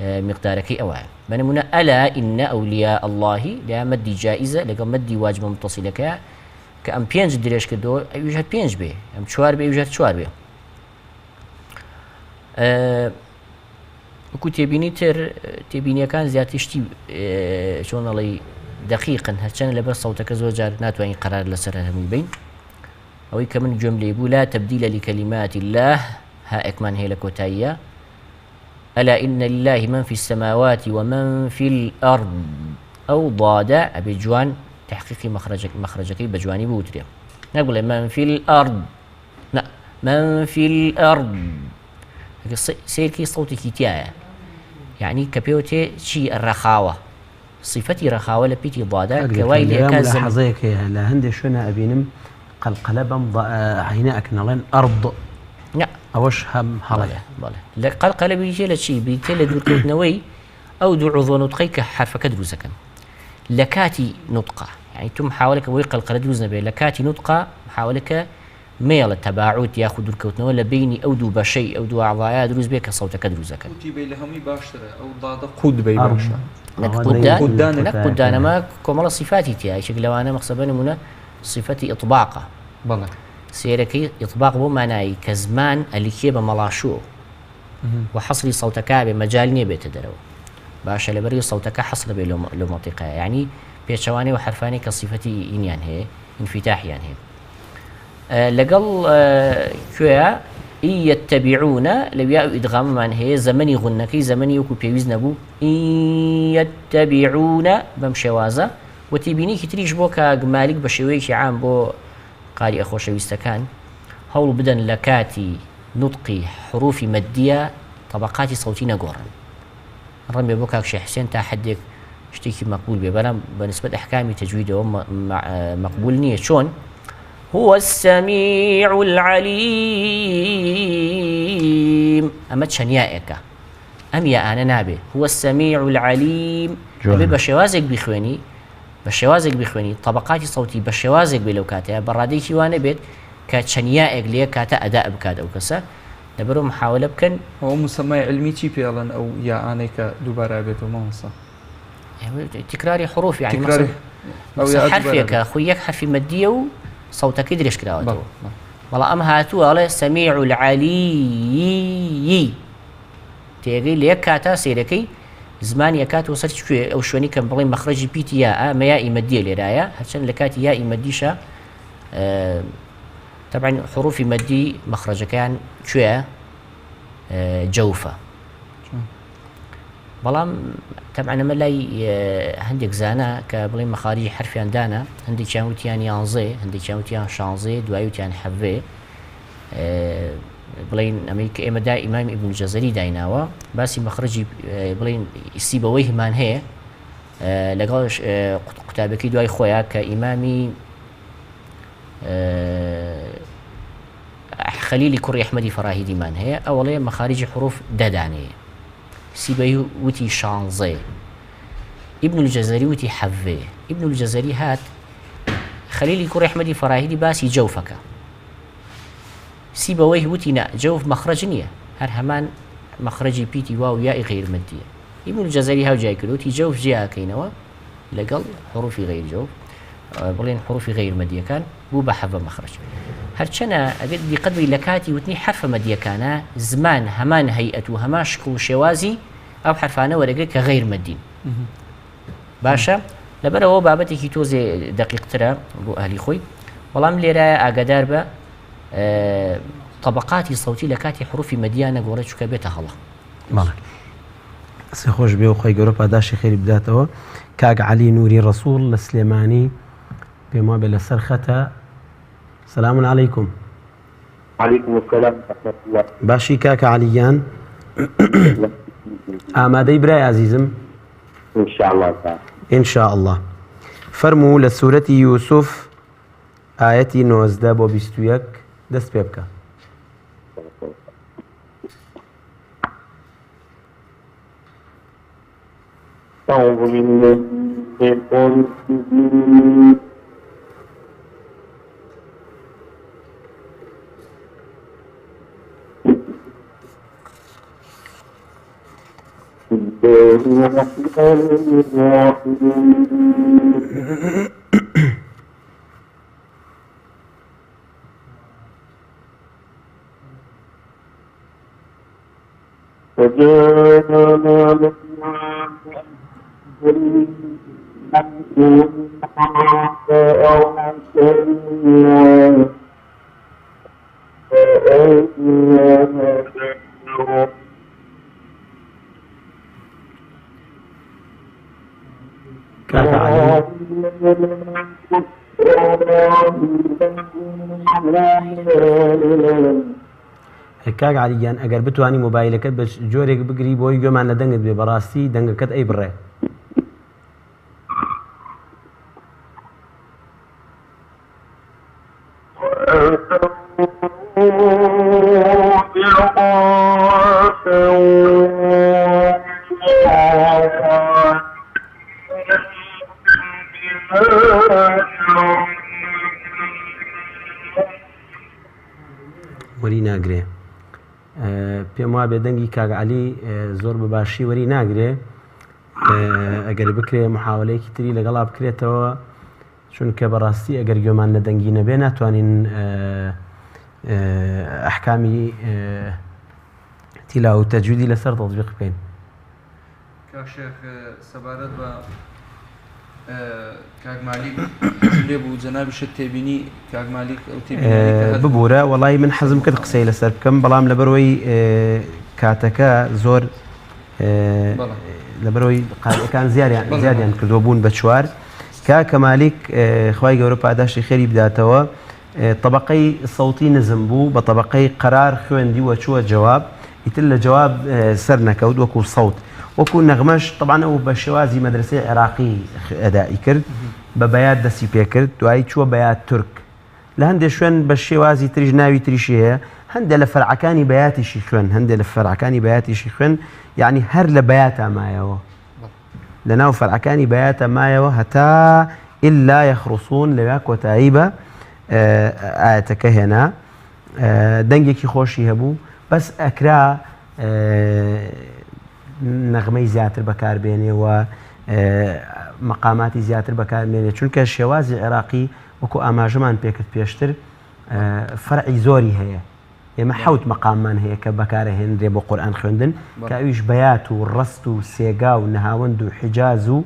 مقدارك أوعى بنمنا ألا إن أولياء الله لا مدي جائزة لقى مدي واجب متصل لك كأم بينج دريش كدو يوجد بينج به أم شوار به يوجد شوار به وكتبيني تر تبيني كان زياتشتي شلون الله دقيقا هرچەند لەبەر سەوتەکە زۆر جار ناتوانین قرار لەسەر هەمووی بین ئەوەی کە من گوێم لێ بوو لا تبديل لكلمات الله ها ئەکمان هەیە لە کۆتاییە ألا إن لله من في السماوات ومن في الأرض أو ضاد أبي جوان تحقيقي مخرجكي بجواني بوتري نقول من في الأرض لا من في الأرض سيركي صوتي كتايا يعني كبيوتي شيء الرخاوة صفتي رخاوة لبيتي ضادة كواي لي كازم لحظيك لا هندي شونا أبينم قلقلبم عيناك نلين أرض لا أوش هم حركة لا قلقلب يجي لشيء بيتي لدوت نوي أو دو عضو نطقيك حرف كدرو سكن لكاتي نطقة يعني تم حاولك ويقلقل دروزنا به لكاتي نطقة حاولك ميل التباعد ياخذ الكوتنا ولا بيني او دو بشيء او دو اعضاء دروز بك صوتك دروزك كنتي بي لهمي باشتر او ضاد قود بي باشا قدان ما كمال صفاتي تي شكل لو انا مقصبا من صفتي اطباقه بالله سيركي اطباق بو معناي كزمان اللي كيبه ملاشو وحصري صوتك بمجال نيبت درو باشا لبري صوتك حصل به لو منطقه يعني بيشواني وحرفاني كصفتي انيان هي انفتاح يعني لقل كويا إن يتبعون لو يأو إدغام من هي زمني غنكي زمني يكو بيويز نبو إن يتبعون بمشوازة وتبيني كتريش بوكا مالك بشويش عام بو قاري أخو شويستكان هول بدن لكاتي نطقي حروف مادية طبقات صوتي نقورا الرمي بوكا شي حسين تا حدك اشتكي مقبول بيبانا بالنسبة أحكامي تجويده مقبول نية شون هو السميع العليم أما تشنيائك أم يا أنا نابي هو السميع العليم أبي بشوازك بخواني طبقات صوتي بشوازك بلوكاتها براديكي وانا بيت كتشنيائك ليه كاتا أداء بكاد أو كسا نبرو محاولة بكن هو مسمى علمي تي بيالن أو يا أنا كدوبارة بيتو ما وصل تكراري حروف يعني تكراري أو حرفك خويك حرف مادية صوتك يدريش كراوته والله أم هاتوا على سميع العلي تيجي ليك كاتا سيركي زمان يكات وصلت شوي أو شواني كان بغي مخرج بيتي يا ما يا إمدية لرايا هاتشان لكات يا إمديشة طبعا حروفی مەدی مەخرەجەکەیان کوێە جەوفە بەڵام طبعا ئەمە لای هەندێک زانە کە بڵێ مەخارجی حرفیان دانا هەندێکیان وتیان 11 هەندێکیان وتیان 16 دوای وتیان حەڤێ بڵین ئەمەی کە ئێمە دا ئیمام ئیبن جەزەری دایناوە باسی مەخرەجی بڵین سیبەوەی هەمان هەیە لەگەڵ قوتابەکەی دوای خۆیان کە ئیمامی خەلیلی کوڕی ئەحمەدی فەراهیدیمان هەیە ئەوەڵێ مەخارجی حروف دەدانەیە سیبەی وتی 16 ئیبن الجەزەری وتی حەڤێ ئیبن الجەزەری هات خەلیلی کوڕی ئەحمەدی فەراهیدی باسی جەوفەکە سیبەوەی وتی نا جەوف مەخرەج نییە هەر هەمان مەخرەجی پیتی وا و یای غەیرمەدیە ئیبن الجەزەری هاوجای کردوتی جەوف جیاکەینەوە لەگەڵ حروفی غەیر جەوف بڵێن حروفی غەیرمەدیەکان بوو بە حەڤە مەخرەج هەرچەنە ئەگەر دیقەت بی لە کاتی وتنی حرفە مەدیەکانە زمان هەمان هەیئەت و هەمان شکل و شێوازی ئەو حرفانە وەرەگرێت کە غەیرمەدین باشە لەبەرەوە بابەتێکی تۆزێ دقیقترە بۆ ئەهلی خۆی بەڵام لێرە ئاگادار بە طبقاتی سەوتی لە کاتی حروفی مەدیانە گۆڕێ چووکە بێتە هەڵە سێ خۆش بێ و خۆی گەورە پاداشی خێری بداتەوە کاک عەلی نوری ڕەسوڵ لە سلێمانی پێم وابێ لەسەر خەتە سلام علیکم. علیکم السلام ورحمة الله. باشی کاکە عەلییان ئامادەی برای عزیزم؟ إن شاء الله تعالى. إن شاء الله. فرموا لسورة يوسف آية 19 بۆ 21 دەست پێ بکە. أعوذ بالله من الشيطان الرجيم. کاک عەلییان ئەگەر بتوانی مۆبایلەکەت بە جۆرێک بگری بۆی گوێمان لە دەنگت بێ بەڕاستی دەنگەکەت ئەی بڕێ. وەری ناگرێ پێم وابێ دەنگی کاک عەلی زۆر بەباشی وەری ناگرێ ئەگەر بکرێ محاولەیەکی تری لەگەڵا بکرێتەوە چونکە بەڕاستی ئەگەر گوێمان لە دەنگی نەبێ ناتوانین ئەحکامی تیلا و تەجویدی لەسەر تەطبیق بکەین. کاک شێخ سەبارەت بە کاک مالیک لێ بوو جەنابی شت تێبینی کاک مالیک ببوورە وەڵی من حەزم کرد قسەی لەسەر بکەم بەڵام لەبەرەوەی کاتەکە زۆر لەبەرەوەی قاعدەکان زیادیان کردووە بوون بە چوار کاکە مالیک خوای گەورە پاداشی خێری بداتەوە طبقەی سەوتی نزم بوو بە طبقەی قەرار خوێندی وە چووە جواب ئیتر لە جواب سەر نەکەوت وەکو سەوت وەکو نەغمەش طبعا ئەو بە شێوازی مەدرسەی عێراقی ئەدایی کرد بە بەیات دەستی پێ کرد دوایی چووە بەیات تورک لە هەندێک شوێن بە شێوازی تریش ناوی تریشی هەیە هەندێک لە فەرعەکانی بەیاتیشی خوێن هەندێک لە فەرعەکانی بەیاتیشی خوێن یعنی هەر لە بەیاتە مایەوە لە ناو فەرعەکانی بەیاتە مایەوە هەتا ئیلا یەخڕوسون لەوێ کۆتایی بە ئاەتەکە هێنا دەنگێکی خۆشی هەبوو بەس ئەکرا نەغمەی زیاتر بەکاربێنێ و مەقاماتی زیاتر بەکاربێنێ چونکە شێوازی عێراقی وەکو ئاماژەمان پێکرد پێشتر فەرعی زۆری هەیە ئێمە حەوت مەقاممان هەیە کە بەکارەهێنرێ بۆ قورئان خوێندن کە ئەویش بەیات و ڕەست و سێگا و نەهاوەند و حیجاز و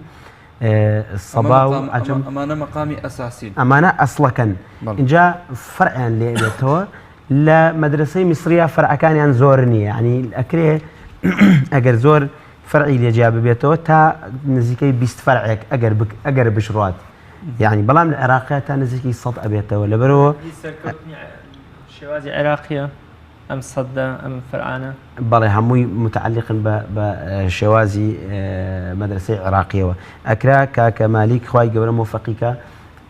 الصبا وعجم أمانة مقامي أساسي أمانة أصلا كان إن جاء فرعا لتوا لا مدرسة مصرية فرع كان يعني زورني يعني أكره أجر زور فرعي اللي جاب بيته تا نزيكي بيست فرعك أجر بشروات يعني بلام العراقية تا نزيكي صد أبيته ولا برو شوازي عراقية أم صدى أم فرعانة بلى هموي متعلق بشوازي مدرسة عراقية أكرا كمالك خواي قبل موفقيك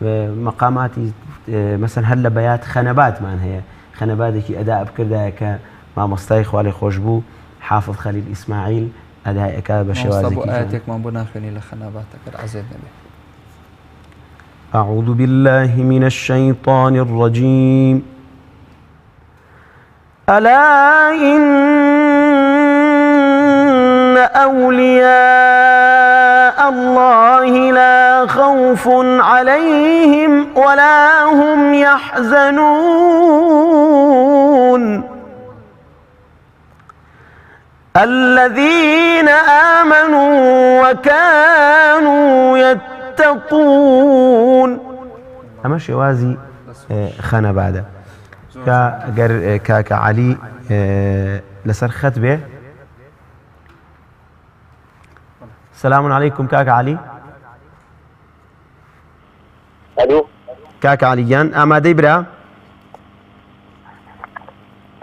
مقاماتي مثلا هلا بيات خنبات مان هي خنباتك أداء بكردا كما مستاي خوالي خوشبو حافظ خليل إسماعيل أداء بشوازي كي آياتك ما بناخني لخنباتك العزيز نبي أعوذ بالله من الشيطان الرجيم ألا إن أولياء الله لا خوف عليهم ولا هم يحزنون الذين آمنوا وكانوا يتقون أما شوازي خانة بعد كعلي لسر ختبه السلام عليكم كاكا علي الو كاكا عليان امادي برا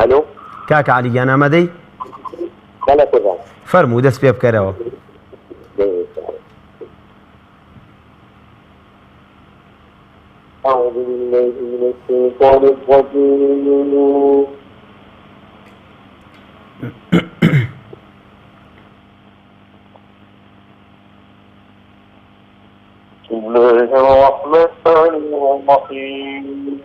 الو كاكا عليان امادي بلا كذا فرمو دس بيب كراو أعوذ بالله من الشيطان الرجيم بسم الله الرحمن الرحيم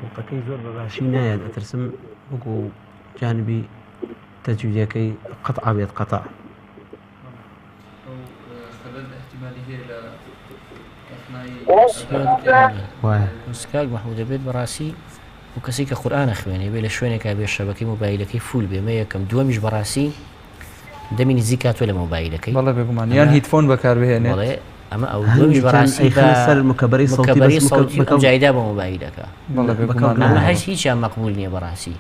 صوتكي زور بباشي نايد أترسم بقو جانبي تجويدكي قطعة بيد قطع خلال احتمالي هي مسكاك محمود بيت براسي وكسي كقرآن خويني بلا شوينك أبي الشبكة موبايلك فول بما يكم دوامش براسي دمين زكاة ولا موبايلك والله بيقومان يعني هيدفون بكار بهنا والله أما أو دوامش براسي مكبري صوتي بس جايدا بموبايلك والله بيقومان أما هاي شيء مقبول نية براسي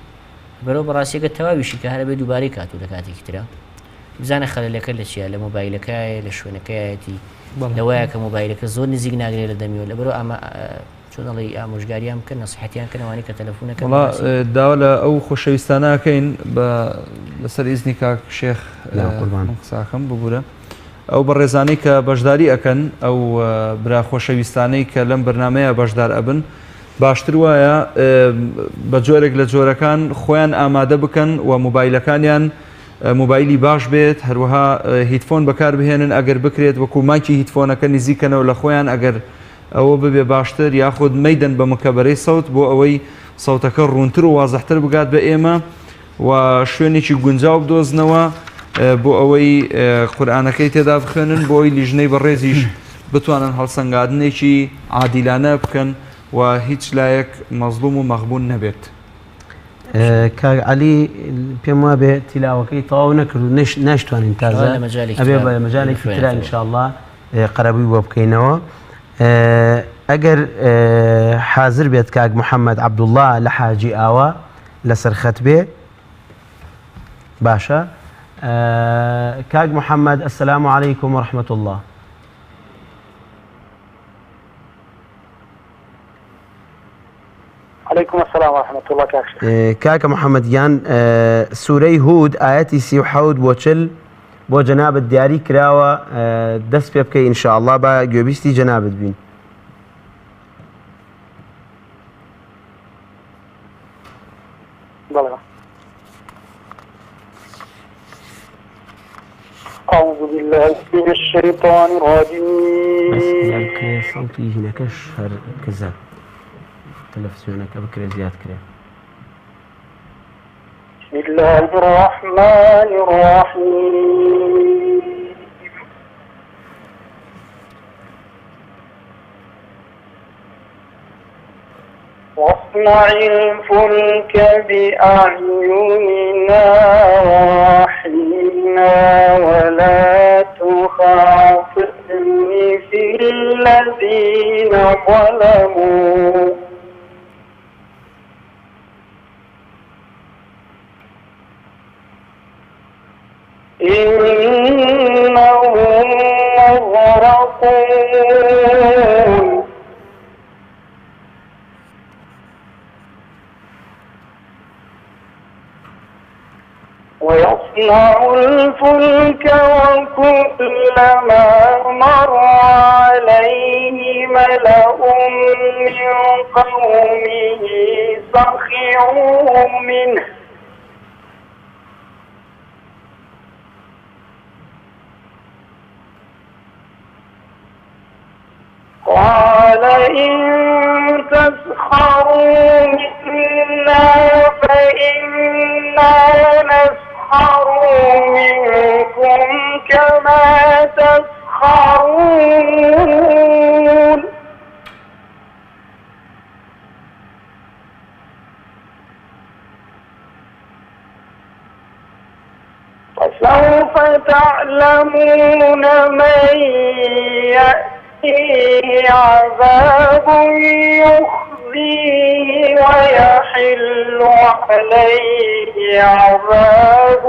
برو براسي قد شي كهرباء بدو باريكاتو دكاتي كتير بزانا خلالك الأشياء لموبايلك لشوينك ياتي لواك موبايلك زور نزيق ناقل لدمي ولا برو أما چۆن دەڵێ ئامۆژگاریان بکەن نەسیحەتیان کەنەوانی کە تەلەفۆنەکە داوا لە ئەو خۆشەویستانەکەین لەسەر ئیزنی کاک شێخ قساکەم ببوورە ئەو بە ڕێزانەی کە بەشداری ئەکەن ئەو برا خۆشەویستانەی کە لەم بەرنمەیە بەشدار ئەبن باشتر وایە بە جۆرێک لە جۆرەکان خۆیان ئامادە بکەن و موبایلەکانیان موبایلی باش بێت هەروەها هیتفۆن بەکار بهێنن ئەگەر بکرێت وەکو مایکی هیتفۆنەکە نزیکەنەوە لە خۆیان ئەگەر ئەوە ببێ باشتر یاخود مەیدەن بە مکەبەرەی سەوت بۆ ئەوەی سەوتەکە ڕوونتر و وازەحتر بگات بە ئێمە و شوێنێکی گونجاو بدۆزنەوە بۆ ئەوەی قورئانەکەی تێدا بخوێنن بۆ ئەوی لیژنەی بەڕێزیش بتوانن هەڵسەنگاندنێکی عادیلانە بکەن و هیچ لایەک مەزلوم و مەغبون نەبێت. کاک عەلی پێم وابێ تیلاوەکەی تەواو نەکرد و ناشتوانین تازە ئەبێ بە مەجالێکی ترا ئینشاءڵڵا قەرەبووی بۆ بکەینەوە. ئەگەر حازر بێت کاک محەممەد عەبدوڵڵا لە حاجی ئاوا لەسەر خەت بێ باشە. كاك محمد السلام عليكم ورحمة الله. عليكم السلام ورحمة الله كاك محمد يان سوري هود آياتي 37 بوچل بو جناب الدياري كراوة دس بيبكي إن شاء الله با جوبيستي جناب بين. أعوذ بالله من الشيطان الرجيم. صوتي هنا كشهر كذاب تلفزيونك بكرة زياد كريم. بسم الله الرحمن الرحيم. واصنع الفلك بأعيننا ووحينا ولا تخاطبني في الذين ظلموا إنهم مغرقون. ويصنع الفلك وكلما مر عليه ملأ من قومه سخروا منه قال إن تسخروا منا فإنا نسخر منكم كما تسخرون. فسوف تعلمون من يأتيه عذاب يخزيه ويحل عليه عذاب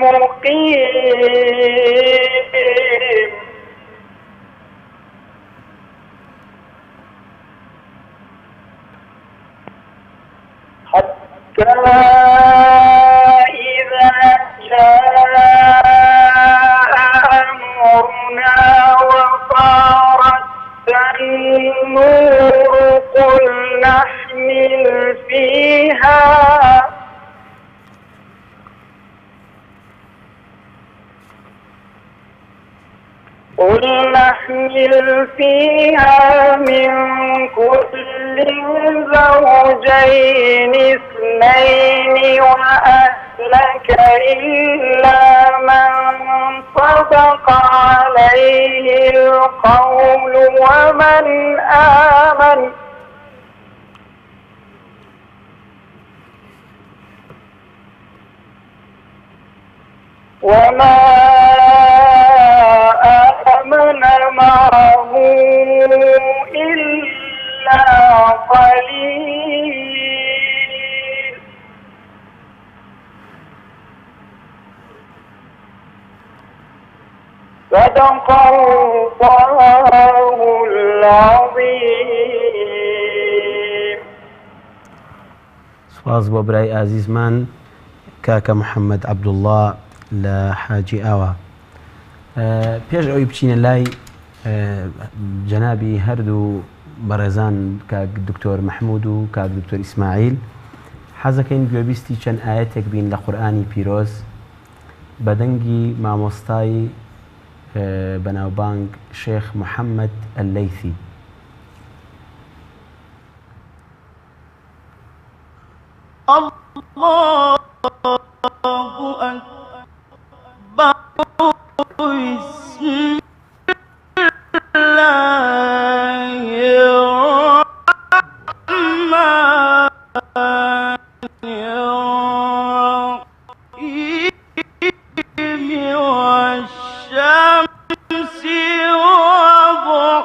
مقيم. حتى إذا جاء أمرنا وصارت النور قل نحمل فيها من كل زوجين اثنين وأهلك إلا من صدق عليه القول ومن آمن وما آمن معه إلا قليل. صدق الله العظيم. سپاس بۆ برای ئازیزمان کاکە محەممەد عەبدوڵڵا لە حاجی ئاوا. پێش ئەوەی بچینە لای جەنابی هەردوو بەڕێزان کاک دکتۆر مەحموود و کاک دکتۆر ئیسماعیل، حەزەکەین گوێبیستی چەند ئاەتێک بین لە قورئانی پیرۆز بەدەنگی مامۆستای بەناوبانگ شێخ محەممەد ئەللەیثی. الله أكبر بسم الله الرحمن الرحيم والشمس وضحاها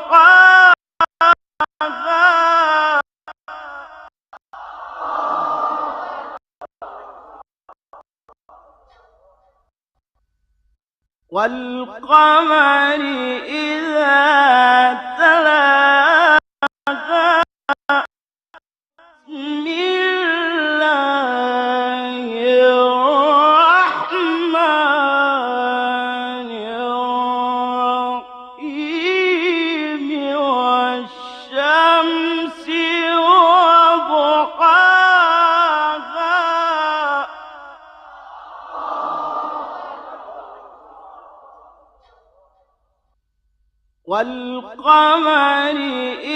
والقمر إذا تلاها بسم الله الرحمن الرحيم والشمس وضحاها والقمر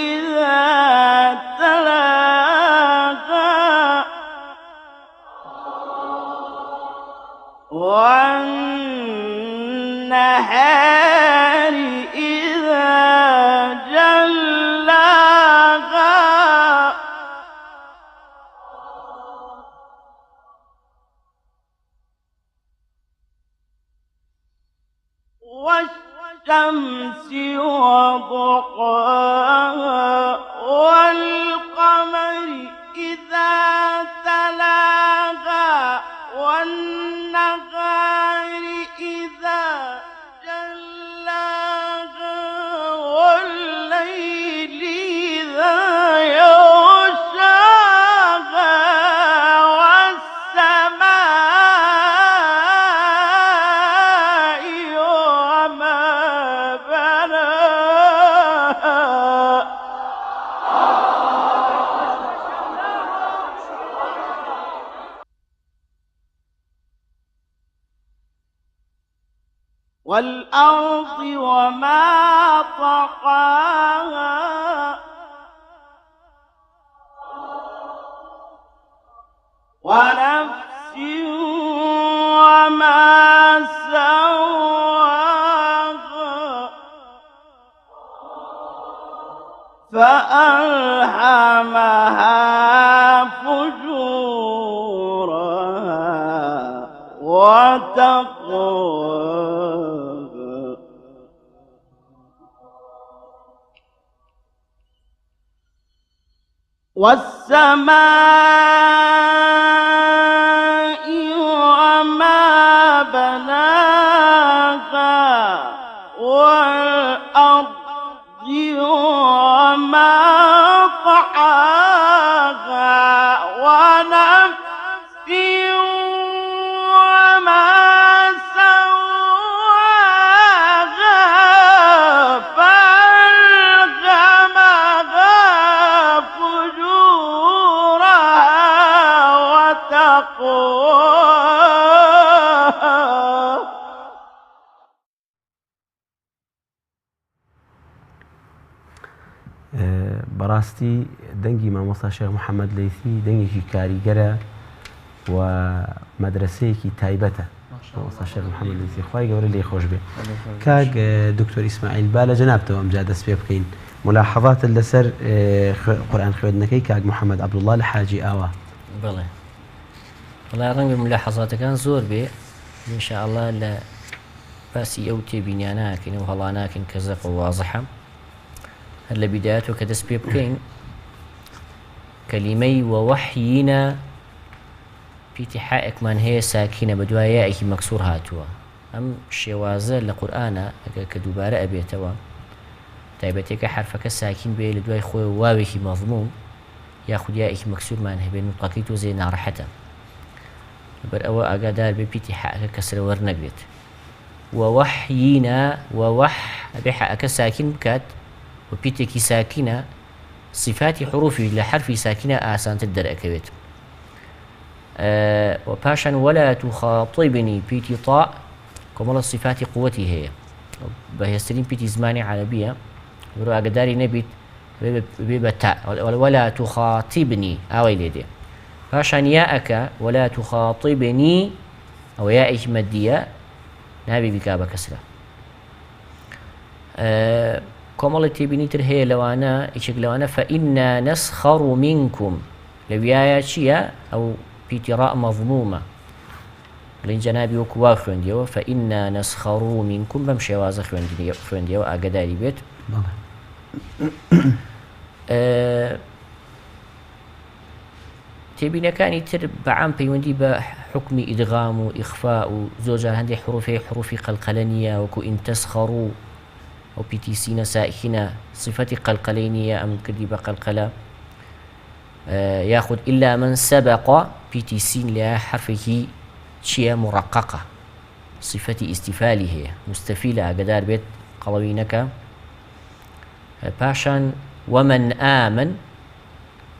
إذا تلاها والنهار إذا جلاها والشمس وضحاها والقمر إذا تلاها والنهار إذا جلاها والليل إذا يغشاها والسماء وما بناها والأرض وما طحاها ونفس وما سواها فألهمها فجورها وتقواها والسماء وما بناها والأرض وما طحاها ونفس وما سواها فألهمها فجورها وتقواها بەڕاستی دەنگی مامۆستا شێخ محەممەد لەیثی دەنگێکی کاریگەرە و مەدرسەیەکی تایبەتە. مامۆستا شێخ محەممەد لەیثی خوای گەورە لێی خۆش بێ. کاک دکتۆر ئیسماعیل با لە جەنابتەوە ئەمجا دەست پێ بکەین ملاحەظاتت لەسەر قورئان خوێندنەکەی کاک محەممەد عەبدوڵڵا لە حاجی ئاوا. بڵێ وڵای ڕەنگە ملاحەظاتەکان زۆر بێ ئینشاءالله لە باسی ئەو تێبینیانە ناکەین و هەڵا ناکەین کە زەق و وازەحە. هەر لە بیدایەتەوە کە دەست پێ بکەین کەلیمەی وەوەحیینە پیتیحائێکمان هەیە ساکینە بە دوای یائێکی مەکسوور هاتووە. ئەم شێوازە لە قورئانە ئەگەر کە دووبارە ئەبێتەوە تایبەتێکە حرفەکە ساکین بێ لە دوای خۆی واوێکی مەضموم یاخود یایەکی مەکسورمان هەبێت نوتقەکەی تۆ زێ ناڕەحەتە بەر ئەوە ئاگادار بێ پیتی حەکە کەسرە وەرنەگرێت ووەحیینە ووەح ئەبێ حەکە ساکین بکات و پیتێکی ساکینە صفاتی حروفی لە حرفی ساکینە ئاسانتر دەرەکەوێت و پاشان ولا تخاطبني پیتی طاء کۆمەڵە صفاتی قووەتی هەیە بەهێزترین پیتی زمانی عەرەبیە بەرۆ ئاگاداری نەبیت بێ بە تا ولا تخاطبني ئاوای لێ دێ پاشان یاءەکە ولا تخاطبني ئەوە یائێکی مەدیە نابێ بیکا بە کەسرە کۆمەڵی تێبینیتر هەیە لەوانە یەکێک لەوانە فإنا نسخر منكم لەویایە چییە ئەو پیتی ڕاء مەضمومە بڵین جەنابی وەکو وا خوێندیەوە فإنا نسخر منكم بەم شێوازە خوێندیەوە ئاگاداری بێت تێبینەکانی تر بەعام پەیوەندی بە حکمی ئیدغام و ئیخفا و زۆرجار هەندێک حروفی قەلقەلە نییە وەکو ئین تەسخەڕوو ئەو پیتی سینە ساکینە صفەتی قەلقەلەی نییە ئەم کردی بە قەلقەلە یاخود ئیلا من سەبەق پیتی سین لە حرفێکی چییە مڕەقەقە صفەتی ئیستیفالی هەیە مستەفیلە ئاگادار بێت قەڵەوینەکە پاشان ومن ئامن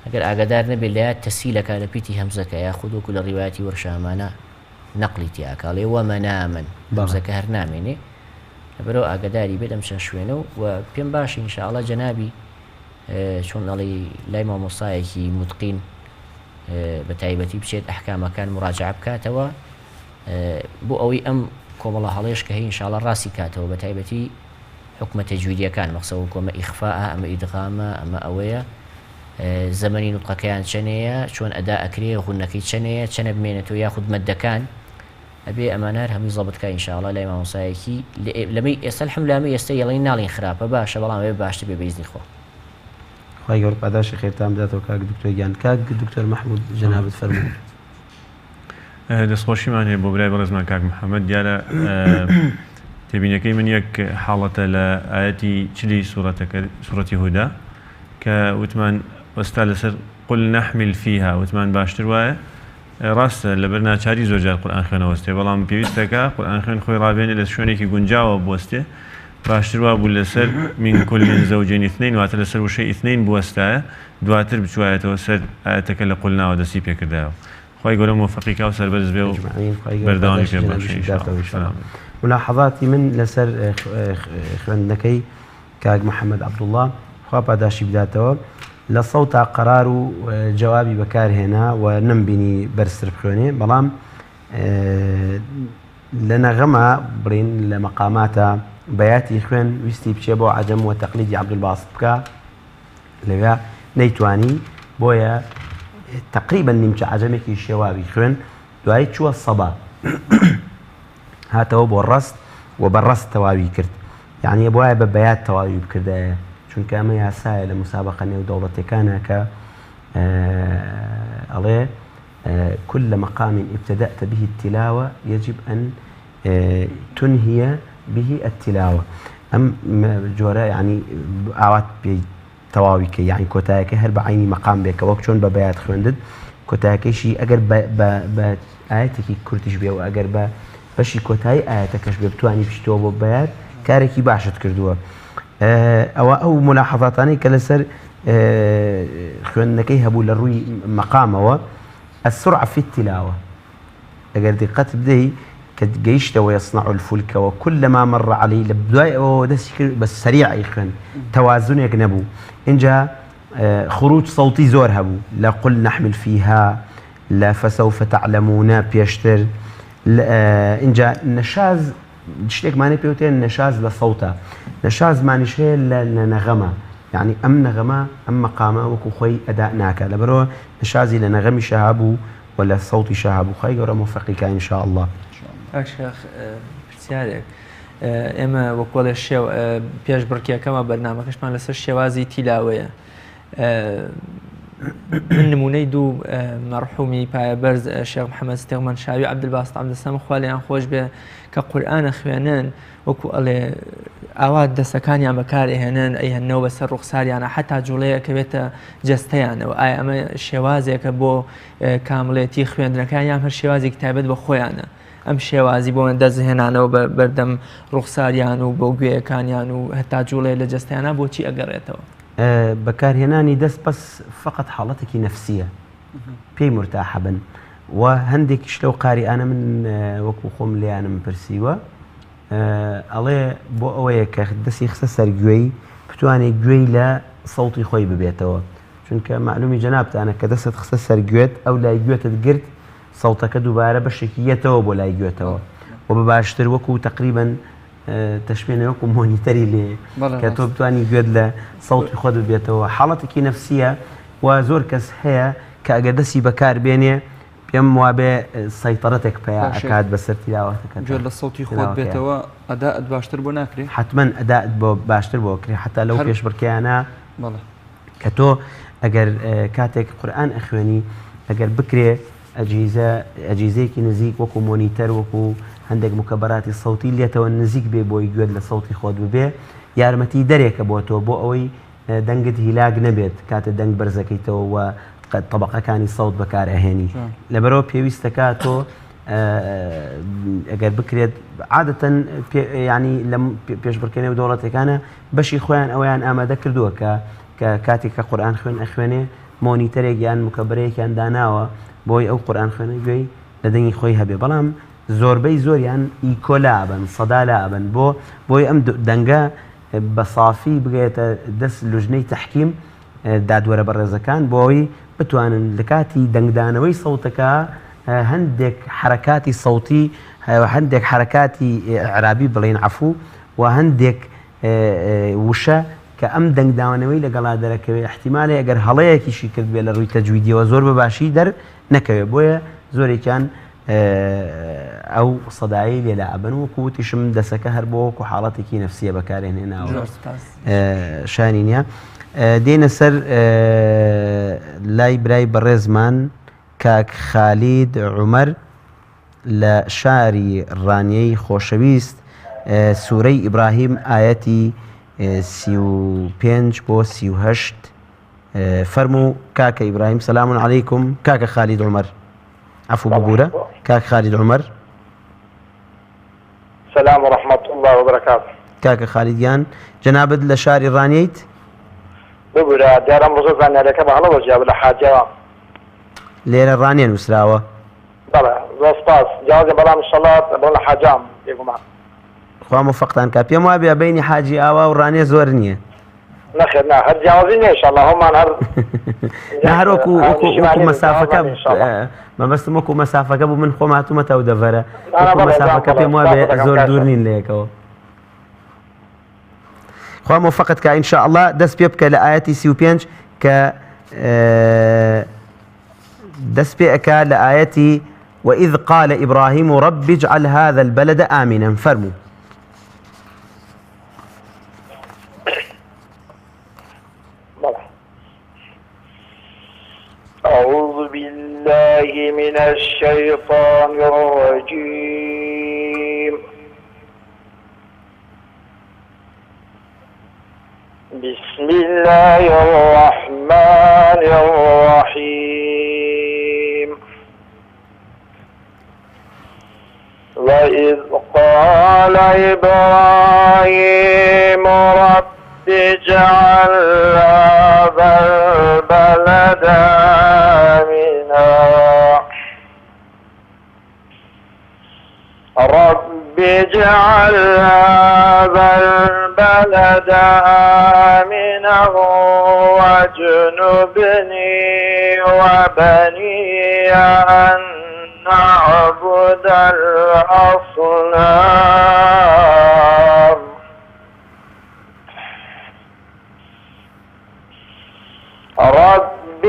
ئەگەر ئاگادار نەبێت لە تەسیلەکە لە پیتی هەمزەکە یاخود وەکو لە ڕیواەتی وەرشامانە نەقلی تیاکاڵێ ومن ئامن هەمزەکە هەر نامێنێ لەبەرەوە ئاگاداری بێت ئەم چەند شوێنە و پێم باشە ئینشاءڵڵا جەنابی چۆن ئەڵێ لای مامۆستایەکی متقین بە تایبەتی بچێت ئەحکامەکان مراجعە بکاتەوە بۆ ئەوەی ئەم کۆمەڵە هەڵێش کە هەیە ئینشاءڵڵا ڕاستی کاتەوە بە تایبەتی حکومە تەجویدیەکان مەقسەد کۆمە ئیخفاءە ئەمە ئیدغامە ئەمە ئەوەیە زەمەنی نوتقەکەیان چەنەیە چۆن ئەدا ئەکرێ غونەکەی چەنەیە چەنە بمێنێتەوە یاخود مەدەکان ئەبێ ئەمانە هەمووی زەبطکە ئینشاءڵڵا لای مامۆستایەکی لەمەی ئێستا الحەمدولillah ئێستا یەڵێن ناڵین خراپە باشە بەڵام ئەوێ باشتر بێ بەئیزنی خوا خی گەور پاداشی خێرتان بداتەوە کاک دکتۆر گیان کاک دکتۆر مەحموود جەنابەت فەرموون دەستخۆشیمان هەیە بۆ برای بەڕێزمان کاک محەممەد دیارە تێبینەکەی من یەک حاڵەتە لە ئاەتی چلی سوورەتی هودا کە وتمان وەستا لەسەر قل نەحمل فيها وتمان باشتر وایە ڕاستە لەبەر ناچاری زۆرجار قورئان خوێنەوەستێ بەڵام پێویستەکە قورئان خوێن خۆی ڕابێنێ لە شوێنێکی گونجاوە بوەستێ باشتر وا بوو لەسەر من كل زوجين اثنين واتە لەسەر وشەی اثنين بوەستایە دواتر بچوایەتەوە سەر ئاەتەکە لە قولناوە دەستی پێکردایەوە خی گەورە موفقیکا و سەربەرز بێ و بەردەوامی پێ باشی ملاحظاتی من لەسەر خوێندنەکەی کاک محەممەد عەبدوڵڵا خوا پاداشی بداتەوە لە سەوتا قەرار و جوابی بەکارهێنا و نەمبینی بەرزتر بخوێنێ بەڵام لە نەغەمە بڕین لە مەقاماتە بەیاتی خوێن ویستی بچێ بۆ عەجەم و تەقلیدی عەبدولباست بکە لەوێ نەیتوانی بۆیە تقریبا نیمچە عەجەمێکی شێواوی خوێن دوایی چووە سەبا هاتەوە بۆ ڕەست و بە ڕەست تەواوی کرد یعنی بۆیە بە بەیات تەواوی بکردایە چونکە ئەمە یاسایە لە مسابقە نێو دەوڵەتەکانە کە ئەڵێ كل مقام ابتدأت به التلاوة يجب أن تنهي به التلاوة أم جورا يعني أعوات بتواويك يعني كوتاك هر بعيني مقام بك وقتون ببيات خوندد كوتاك شيء أجر ب آياتك كرتش بيه وأجر بشي كوتاي آياتك شبه بتواني بشتوه ببيات كاركي باشت كردوه أو ملاحظاتاني كالسر خوندكي هبو للروي مقامه السرعة في التلاوة أجر دقت بدي كجيشته ويصنع الفلك وكلما مر عليه لبداية بس سريع يخن توازن يجنبه إن جاء خروج صوتي زور هبو لا قل نحمل فيها لا فسوف تعلمون بيشتر إن جاء نشاز شتيك ماني بيوتين نشاز لصوته نشاز ماني شيء لنغمة يعني أم نغمة أم مقامة وكوخي أداء ناكا لبرو نشازي لنغمي شهابو ولا صوتي شهابو خير ورا موفقك إن شاء الله شيخ پرسیارێک ئێمە وەکوڵێ شێو پێش بڕکیەکەمە بەرنامەکەشمان لەسەر شێوازی تیلاوەیە من نمونەی دوو مەرحومی پایەبەرز شێخ محەممەد ستێغمەن شاوی عەبدولباست عەبدولسەمەد خوا لێیان خۆش بێ کە قورئانە خوێنن وەکو ئەڵێ ئاوا دەستەکانیان بەکارهێنن ئەیهێنەوە بەسەر ڕوخساریانە حتا جوڵەیە کە بێتە جەستەیانەوە ئایا ئەمە شێوازێکە بۆ کامڵێتی خوێندنەکان یان هەر شێوازێک تایبەت بە خۆیانە ئەم شێوازی بۆ من دەستهێنانەوە بەردەم ڕوخساریان و بۆ گوێیەکانیان و هەتا جوڵەیە لە جەستیانە بۆچی ئەگەڕێتەوە بەکارهێنانی دەست بەس فقط حاڵەتێکی نەفسیە پێی مرتاحە بن و هەندێکیش لەو قاریانە من وەکو خۆم لیانم پرسیوە ئەڵێ بۆ ئەوەیە کە دەستی خستە سەرگوێی بتوانێت گوێی لە سەوتی خۆی ببێتەوە چونکە معلومی جەنابتانە کە دەست خستە سەرگوێت ئەو لای گوێتت گرت سەوتەکە دووبارە بەشێکی یەتەوە بۆ لای گوێتەوە و بە باشتر وەکو تقریباً تەشمێنە وەکو مۆنیتەری لێ کە تۆ بتوانی گوێت لە سەوتی خۆت ببێتەوە حاڵەتێکی نەفسیە و زۆر کەس هەیە کە ئەگەر دەستی بەکار بێنێ پێم وابێ سەیطەرەتێک پێیا ئەکات بەسەر تیلاوەتەکە گوێ لە سەوتی خۆت بێتەوە ئەداءت باشتر بۆ ناکرێت حتمما ئەداءت بۆ باشتر بۆ کرێ حتا لەو پێشبڕکەیانە کە تۆ ئەگەر کاتێک قورئان ئەخوێنی ئەگەر بکرێ ئەجیزەیەکی نزیک وەکو مۆنیتەر وەکو هەندێک مکەبەراتی سەوتی لێتەوە نزیک بێ بۆی گوێت لە سەوتی خۆت ببێ یارمەتی دەرێکە بۆ تۆ بۆ ئەوەی دەنگت هیلاگ نەبێت کاتە دەنگ بەرزەکەیتەوە و طبقەکانی سەوت بەکارهێنی لەبەرەوە پێویستەکە تۆ ئەگەر بکرێت عادەتەن ینی لە پێشبڕکێنەی و دەوڵەتەکانە بەشی خۆیان ئەویان ئامادە کردووە کە کاتێک کە قورئان خوێن ئەخوێنێ مۆنیتەرێک یان مکەبەرەیەکیان داناوە بۆی ئەو قورئان خوێنە گوێی لە دەنگی خۆی هەبێ بەڵام زۆربەی زۆریان ئیکۆلا بن سەدا لابن بۆی ئەم دەنگە بە سافی بگێتە دەست لوژنەی تەحکیم دادوەرە بەڕێزەکان بۆی بتوانن لە کاتی دەنگدانەوەی سەوتەکە هەندێک حرەکاتی سەوتی هەندێک حرەکاتی عرابی بڵێن عەفوو و هەندێک وشە کە ئەم دەنگداوانەوەی لەگەڵا دەرەکەوێت احتیمالێ ئەگەر هەڵەیەکیشی کرد بێ لە ڕووی تەجویدیەوە زۆر بەباشی نەکەوێت بۆیە زۆرێکیان ئەو سەدایی لێلا ئەبن و کووتیشم دەسەکە هەر بۆ وەکو حاڵەتێکی نەفسیە بەکارهێنێناوە شانی نییە دێنە سەر لای برای بەڕێزمان کاک خالید عومەر لە شاری ڕانیەی خۆشەویست سوورەی ئیبراهیم ئایەتی 35 بۆ 38 فەرموو کاکە ئیبراهیم سەلام عەلەیکم کاکە خالید عومەر عفو ببوورە کاک خالید عومەر سلام ورحمة الله وبركاته کاکە خالیدیان جەنابەت لە شاری ڕانیەیت ببوورە دیارە ڕۆژە زانیارەکە بە هەڵەوەژیا لە حاجەوە لێرە ڕانیە نووسراوە بەڵێ زۆر سپاس جیازێ بەڵام ئینشەڵڵا بۆ لە حاجام بێگومان خوا موفەقتان کە پێم وابێ بەینی حاجی ئاوا و ڕانێ زۆر نییە نەخێر نا هەر جیازی نییە ئینشەڵڵا هەمان هەر هەر وەکو مەسافەکە مەبەستم وەکو مەسافەکە بوو من خۆم هاتوومەتە و دەڤەرە وەکو مەسافەکە پێم وابێ زۆر دوور نین لەیەکەوە خوا موفەقت کە ئینشاءالله دەست پێ بکە لە ئایەتی 35 کە دەست پێ ئەکا لە ئایەتی وإذ قال إبراهيم رب اجعل هذا البلد آمنا فرموا أعوذ بالله من الشيطان الرجيم بسم الله الرحمن الرحيم وإذ قال إبراهيم رب اجعل هذا البلد آمنا رب اجعل هذا البلد آمنا واجنبني وبني أن نعبد الأصنام رب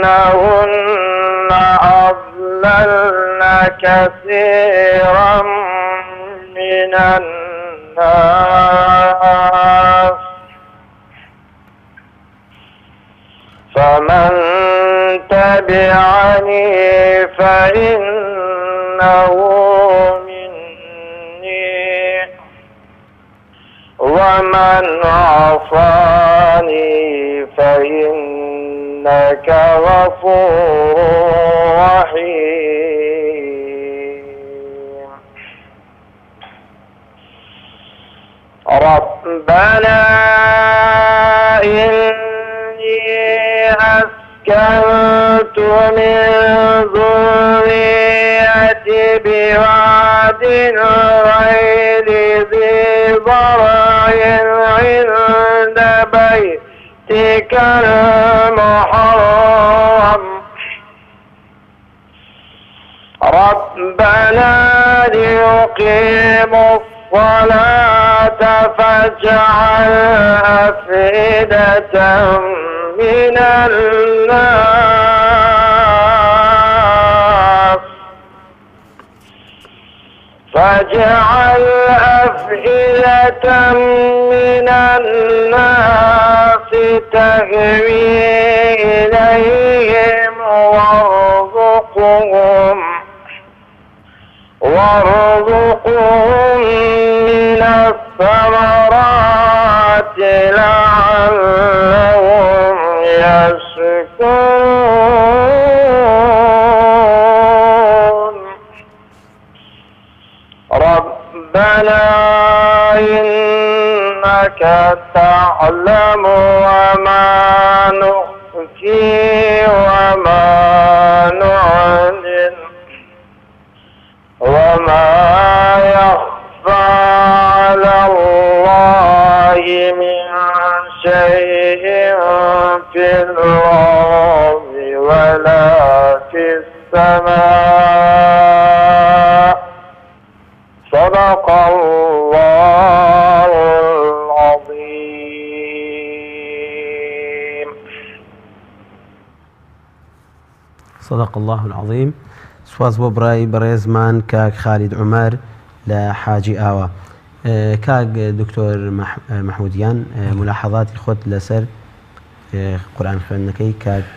إنهن أضللن كثيرا من الناس فمن تبعني فإنه مني ومن عصاني فإنك غفور رحيم ومن عصاني فإنك غفور رحيم ربنا إني أسكنت من ذريتي بواد غير ذي ضرع عند بيتك المحرم ربنا ليقيموا الصلاة فاجعل أفئدة من الناس من الناس تهوي إليهم وارزقهم من الثمرات لعلهم يشكرون ربنا إنك تعلم وما نخفي وما نعلن وما يخفى على الله من شيء في الأرض ولا في السماء صدق الله العظيم صدق الله العظيم. سواز بۆ برای بەڕێزمان کاک خالید عومەر لە حاجی ئاوا. کاک دکتۆر محمودیان ملاحظاتی خۆت لەسەر قورئان خوێندنەکەی کاک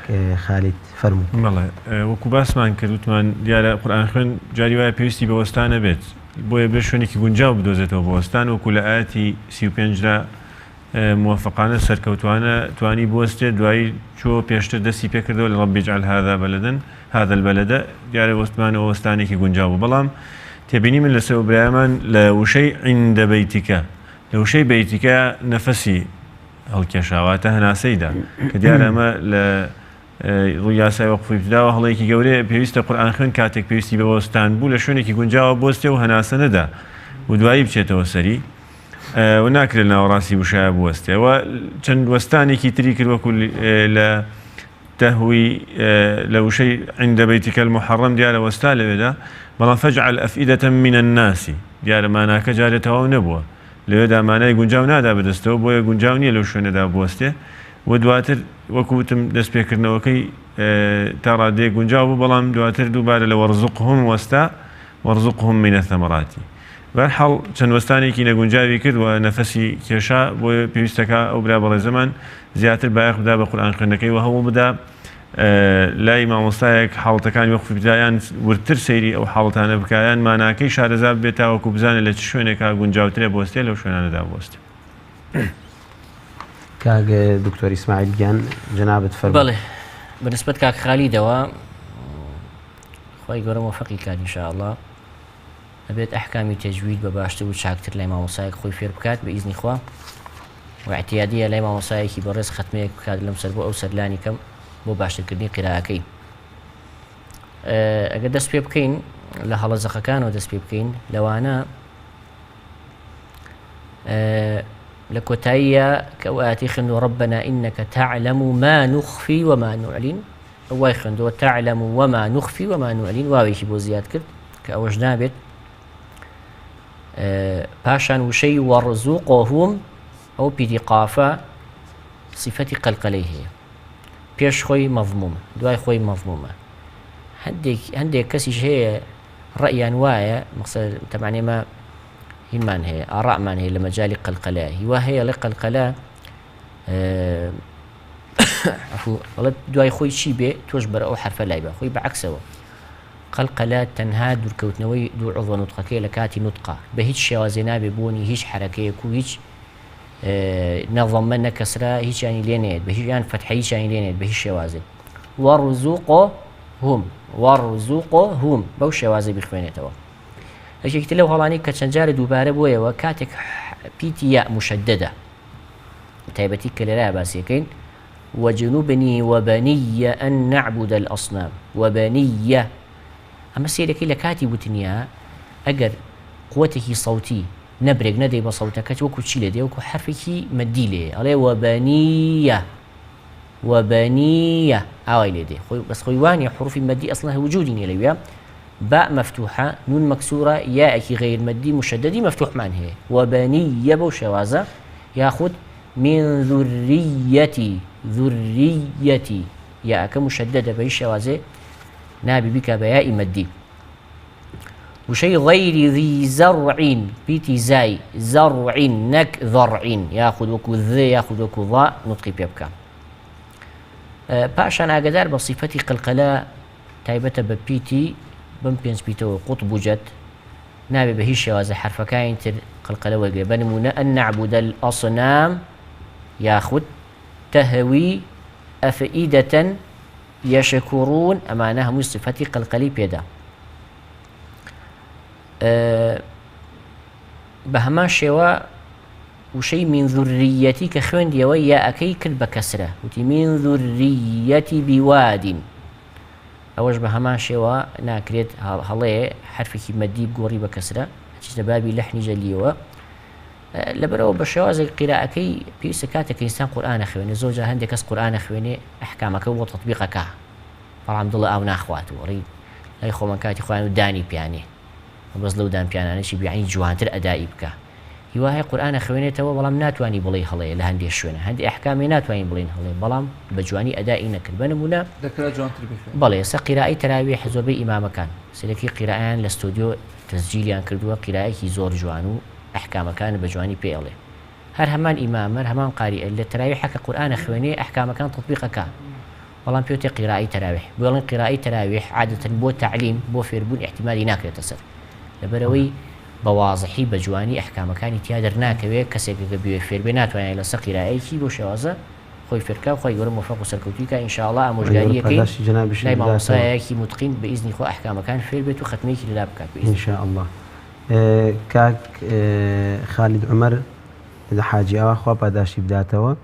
خالید فەرموو. بەڵێ وەکو باسمان کرد وتمان دیارە قورئان خوێن جاری وایە پێویستی بە وەستانە بێت بۆیە بێ شوێنێکی گونجاو بدۆزێتەوە بە وەستان وەکو لە ئاەتی 35 موفقانە سەرکەوتوانە توانی بوەستێت دوایی چۆ پێشتر دەستی پێکردەوە لە رب اجعل هذا البلد دیارە وەستمانەوە وەستانێکی گونجاو بوو بەڵام تێبینی من لەسەر برایەمان لە وشەی عند بەیتیکە لە وشەی بەیتیکە نەفەسی هەڵکێشاواتە هەناسەیدا کە دیارە ئەمە لە ڕووی یاسای وەقفی ابتیداوە هەڵەیەکی گەورەیە پێویستە قورئان خوێن کاتێک پێویستی بە وەستان بوو لە شوێنێکی گونجاوە بۆستێ و هەناسە نەدا و دوایی بچێتەوە سەری و ناکرێت ناوەڕاستی وشایە بوەستێەوە چەند وەستانێکی تری کرد وەکو لە تهوي لو شيء عند بيتك المحرم ديال وستا لويدا بلا فجعل أفئدة من الناس ديال ما ناك جارته ونبوه لويدا ما ناي گونجاو نادا بدستو بويا گونجاو ني لو شو ندا بوسته ودواتر وكوتم دس بيكرنوكي ترى دي گونجاو بلام دواتر دوباره لو وارزقهم من الثمرات بەرحەڵ چەند وەستانێکی نەگونجاوی کرد و نەفەسی کێشا بۆ پێویستەکە ئەو برا بەڕێ زەمان زیاتر بایەخ بدا بە قورئان خوێندنەکەی و هەوڵ بدا لای مامۆستایەک حاڵەتەکانی وەقفی ابتیدایان ورتر سەیری ئەو حاڵەتانە بکایان ماناکەی شارەزا بێت تاوەکو بزانێت لە چ شوێنێکا گونجاوترێ بوەستێ لەو شوێنانەدا بوەستێ. کاک دکتۆر ئیسماعیل گیان جەنابەت فەرمووی. بەڵێ بەنسبەت کاک خالیدەوە خۆی گەورە موفەقی کات ئینشاءالله ئەبێت ئەحکامی تەجوید بە باشتر و چاکتر لای مامۆسایەک خۆی فێر بکات بە ئیزنی خوا و احتیادیە لای مامۆسایەکی بەڕێز ختمەیەک بکات لەم سەر بۆ ئەو سەرلانی کەم بۆ باشترکردنی قیراءەکەی. ئەگەر دەست پێ بکەین لە هەڵەزەقەکانەوە دەست پێ بکەین لەوانە لە کۆتاییە کە ئاەتی خوێندووە ربنا إنك تعلم ما نخفي وما نعلن ئەوای خوێندووە تعلم وما نخفي وما نعلن واوێکی بۆ زیاد کرد کە ئەوەش نابێت پاشان وشەی وەڕزوقهم ئەو پیری قافە صفەتی قەلقەلەی هەیە پێش خۆی مەضمومە دوای خۆی مەضمومە هەندێک کەسیش هەیە ڕەئیان وایە مەقسەد تەمانێمە هیمان هەیە ئاڕامان هەیە لە مەجالی قەلقەلە هیوا هەیە لە قەلقەلە بەڵێت دوای خۆی چی بێ تۆش بەرە ئەو حرفە لای بە خۆی بەعەکسەوە قەلقەلە تەنها دوورکەوتنەوەی دوو عوضوە نوتقەکەی لە کاتی نوتقا بە هیچ شێوازێ نابێ بوونی هیچ حرەکەیەک و هیچ نەضەممە نەکەسرا هیچیانی لێنێت بە هیچیان فەتحە هیچیانی لێنێت بە هیچ شێوازێت وەڕزوقۆهم وەڕزوقۆهم بەو شێوازە بخوێنێتەوە. یەکێکتر لەو هەڵانی کە چەند جارە دووبارە بۆیەوە کاتێک پیتی یا مشددە تایبەتی کە لێرایە باسیەکەین وجنوبني وبني أن نعبد الأصنام وبني أما سيركي لكاتي بوتنيا أجر قوته صوتي نبرق ندي بصوتك وكو تشيل وكو حرفك مديلي عليه وبنية وبنية أويلي دي بس خويواني حروف المدي أصلا وجودي ليا باء مفتوحة نون مكسورة ياء غير مدي مشددي مفتوح معناه وبنية بوشوازة ياخذ من ذريتي ذريتي يا كمشددة بهالشوازة نابي بك بياء مدي وشيء غير ذي زرع بيتي زاي زرع نك ذرع ياخذ وكو ذي ياخذ وكو ضاء نطقي بيبكى باشان اقدر بصفتي قلقلا تايبة ببيتي بمبينس بيتو قطب جد نابي بهالشوازة حرف كاين تر قلقلا وقبل أن نعبد الأصنام ياخذ تهوي أفئدة يشكرون أمانها من صفتي قلقلي بيدا بهمان شوا وشي من ذريتي كخوين ديوي يا أكي كل بكسرة وتي من ذريتي بواد أوج بهمان شوا ناكريت هالله حرفك مدي بقوري بكسرة هتش بابي لحني جليوا لبرو بشواز القراءة في سكاتك إنسان قرآن خويني زوجة عندك قرآن خويني أحكامك وتطبيقك فالحمد لله أو ناخواته وريد لا يخو من كاتي خوان داني بياني بس لو دان بيانا نشي بيعني جوانتر أدائي بك هي قرآن خويني تو بلام ناتواني بلي هلي لهندي الشوينة هندي أحكامي ناتواني بلين هلي بلام بجواني أدائي نكر بنمونا ذكرى جوانتر بخير بلي قراءة تراويح زوبي إمام كان سلكي قراءة لاستوديو تسجيلي كردوا قراءة زور جوانو أحكام كان بجواني بيالي هر همان إمام هر همان قارئ اللي تراويح حكى قرآن خويني أحكام كان تطبيقك والله بيوتي قراءة تراويح بيقولن قراءة تراويح عادة بو تعليم بو فيربون احتمالي ناكل تصر لبروي بواضحي بجواني أحكام كان تيادر ناكوي كسيك بيو فيربينات ويعني لسا قراءة كي بو شوازة خوي فركا وخوي يقول موفق وسركوتيكا إن شاء الله أموجارية كي دايما مصايا متقين بإذن خو أحكام كان فيربيت وختميك للابكا إن شاء الله كاك خالد عمر إذا حاجي أو أخوة باداشي بداتوا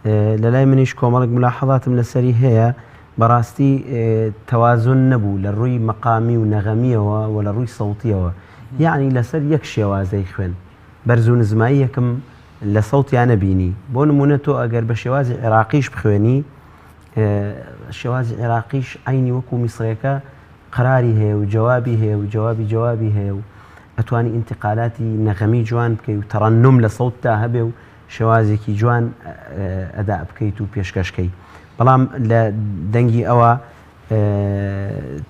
للاي منيش كومرق ملاحظات من السري هي براستي توازن نبو للروي مقامي ونغمية ولا روي صوتية يعني لسر يكشي وازي خوين برزون زمائي كم لصوتي أنا بيني بون منتو أجر بشوازي عراقيش بخويني الشوازي عراقيش عيني وكو مصريكا قراري هي وجوابي هي وجوابي جوابي هي أتواني انتقالاتي نغمي جوان بكي وترنم لصوت تاهبه وشوازيكي جوان أداء بكيتو بيشكشكي بلام لدنجي أوا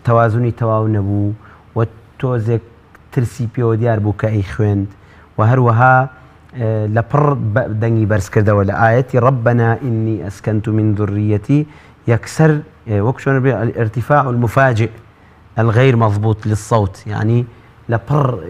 توازني تواو نبو وتوزك ترسي بيو ديار بو كأي خويند وهروها لبر دنجي برس كرده ولا آياتي ربنا إني أسكنت من ذريتي يكسر وكشون الارتفاع المفاجئ الغير مضبوط للصوت يعني لبر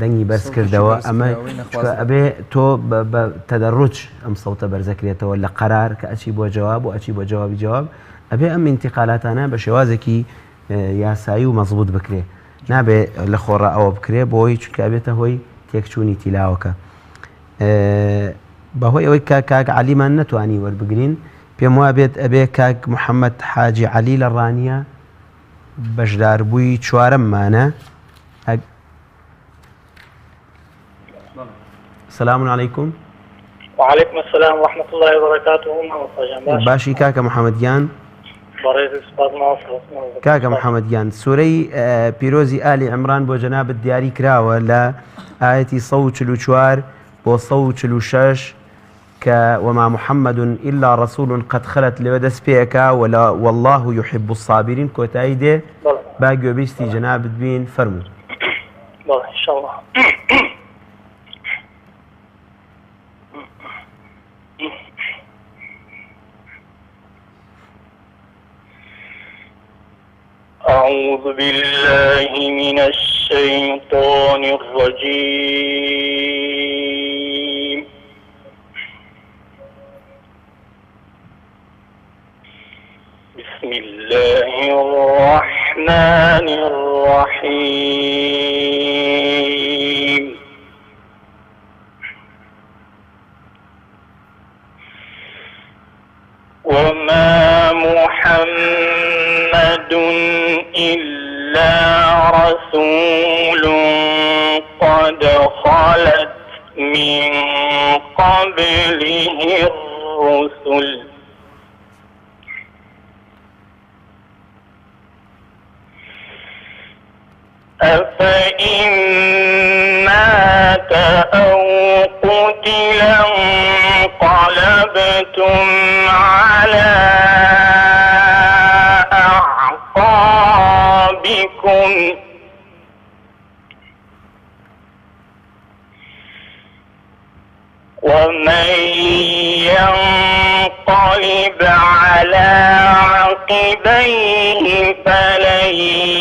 دني برس كردوا أما أبي تو بتدرج أم صوت برزكريته ولا قرار كأشيب وجواب وأشيب وجواب جواب أبي أم انتقالات أنا بشوازكي يا سايو مضبوط بكري نابي لخورة أو بكري بوي كأبيته هوي تيكشوني تلاوكا بهوي أوي كاك علي ما نتواني وربقرين بيموابيت أبي كاك محمد حاجي علي للرانية بجدار بوي شوارم مانا السلام عليكم. وعليكم السلام ورحمة الله وبركاته. باشي كاكا محمد جان. كاكا محمد جان سوري بيروزي آل عمران بو جناب الدياري كراوة لا آيتي صوت شلوشوار بو صوت شلوشاش وما محمد إلا رسول قد خلت لبدس بيكا ولا والله يحب الصابرين كوتايدي باقي بيستي جناب الدين فرمو. إن شاء الله. أعوذ بالله من الشيطان الرجيم الرحمن الرحيم وما محمد إلا رسول قد خلت من قبله الرسل أفإن مات أو قتل انقلبتم على أعقابكم ومن ينقلب على عقبيه فلن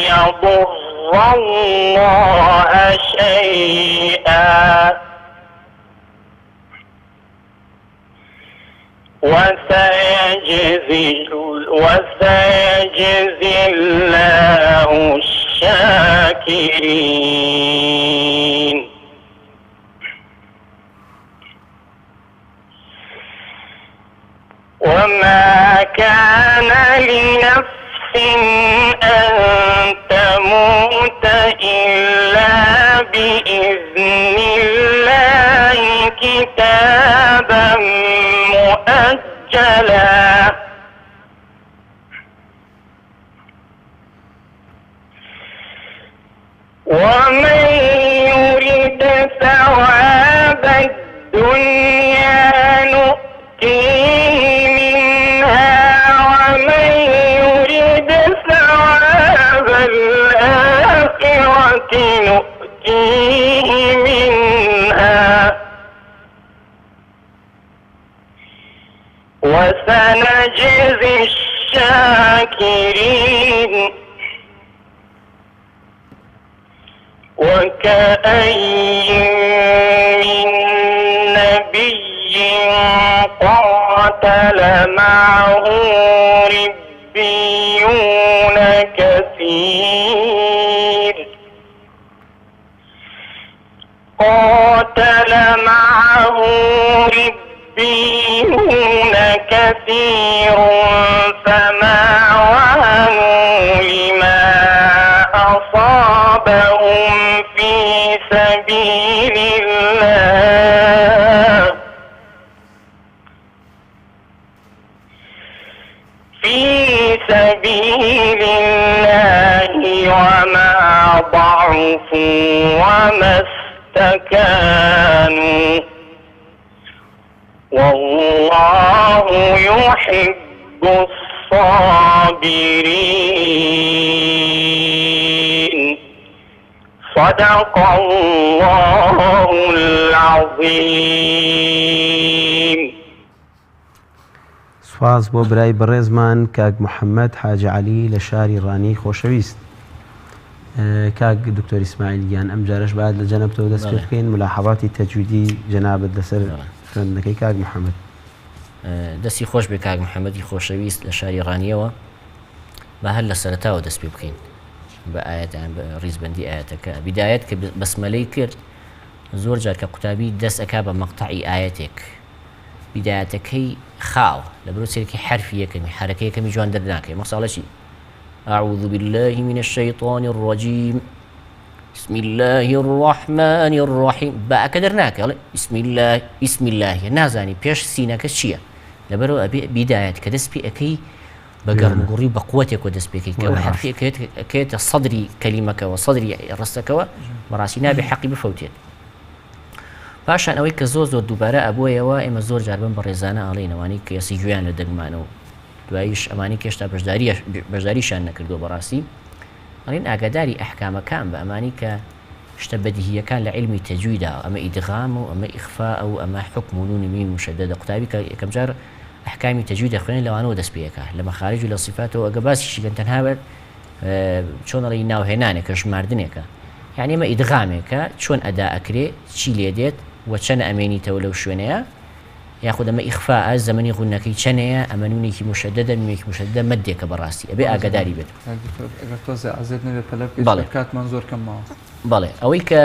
يضر الله شيئا وسيجزي الله الشاكرين وما كان لنفس أن تموت إلا بإذن الله كتابا مؤجلا ومن يرد ثواب الدنيا نؤتيه منها ومن يرد ثواب الآخرة نؤتيه منها وسنجزي الشاكرين وكأي من نبي قاتل معه ربيون كثير فما وهنوا لما أصابهم في سبيل الله وما ضعفوا وما استكانوا والله يحب الصابرين صدق الله العظيم. سواز بۆ برای بەڕێزمان کاک محەممەد حاجە عەلی لە شاری ڕانی خۆشەویست. کاک دکتۆر ئیسماعیلیان ئەم جارش بعد لە جەنەبتەوە دەست پێ بکەین ملاحەڵاتی تەجویدی جەنابەت لەسەر خوێندنەکەی کاک محەممەد. دەستی خۆش بێ کاک محەممەدی خۆشەویست لە شاری ڕانیەوە بە هەر لە سەرەتاوە دەست پێ بکەین بە ئاەتیان بە ڕیزبەندی ئاەتەکە بیدایەت کە بەسمەلەی کرد زۆر جار کە قوتابی دەست ئەکا بە مەقتەعی ئاەتێک بداياتكي خاو لبروسيركي حرفية كمي حركية كمي جوان درناكي مصالشي أعوذ بالله من الشيطان الرجيم بسم الله الرحمن الرحيم بقى كدرناكي بسم الله نازاني بيش سيناك الشيء لبرو بدايات كدس بي أكي بقرن قريب بقوتك ودس بي كي حرفية كيت صدري كلمك وصدري رستك مراسينا بحقي بفوتين پاشان ئەوەی کە زۆر دووبارە ئەبوویەوە ئێمە زۆر جار بم بە ڕێزانە ئاڵێنەوانی کە یاسی گویان لە دەگمانەوە دواییش ئەمانی کێشتا بەشداریشان نەکردو بەڕاستی ئەڵێن ئاگاداری ئەحکامەکان بە ئەمانی کە شتە بەدیهیەکان لە عیلمی تەجویدا ئەمە ئیدغام و ئەمە ئیخفا و ئەمە حکم و نون میم مشددە قوتابی کە یەکەم جار ئەحکامی تەجوید دەخوێنێت لەوانەوە دەست پێەکە لە مەخارج و لە صفاتەوە ئەگە باسیشی گەن تەنها بێت چۆن ئەڵێ ناوهێنانێکە ژماردنێکە یعنی ئەمە ئیدغامێکە چۆن ئەدا ئەکرێ چی لێ دێت وچەند ئەمێنیتەوە لەو شوێنەیە یاخود ئەمە ئیخفاء زەمەنی غونەکەی چەنەیە ئەمە نونێکی مشددە نونێکی مشددە مەدێکە بەڕاستی ئەبێ ئاگاداری بێت بەڵێ ئەوەی کە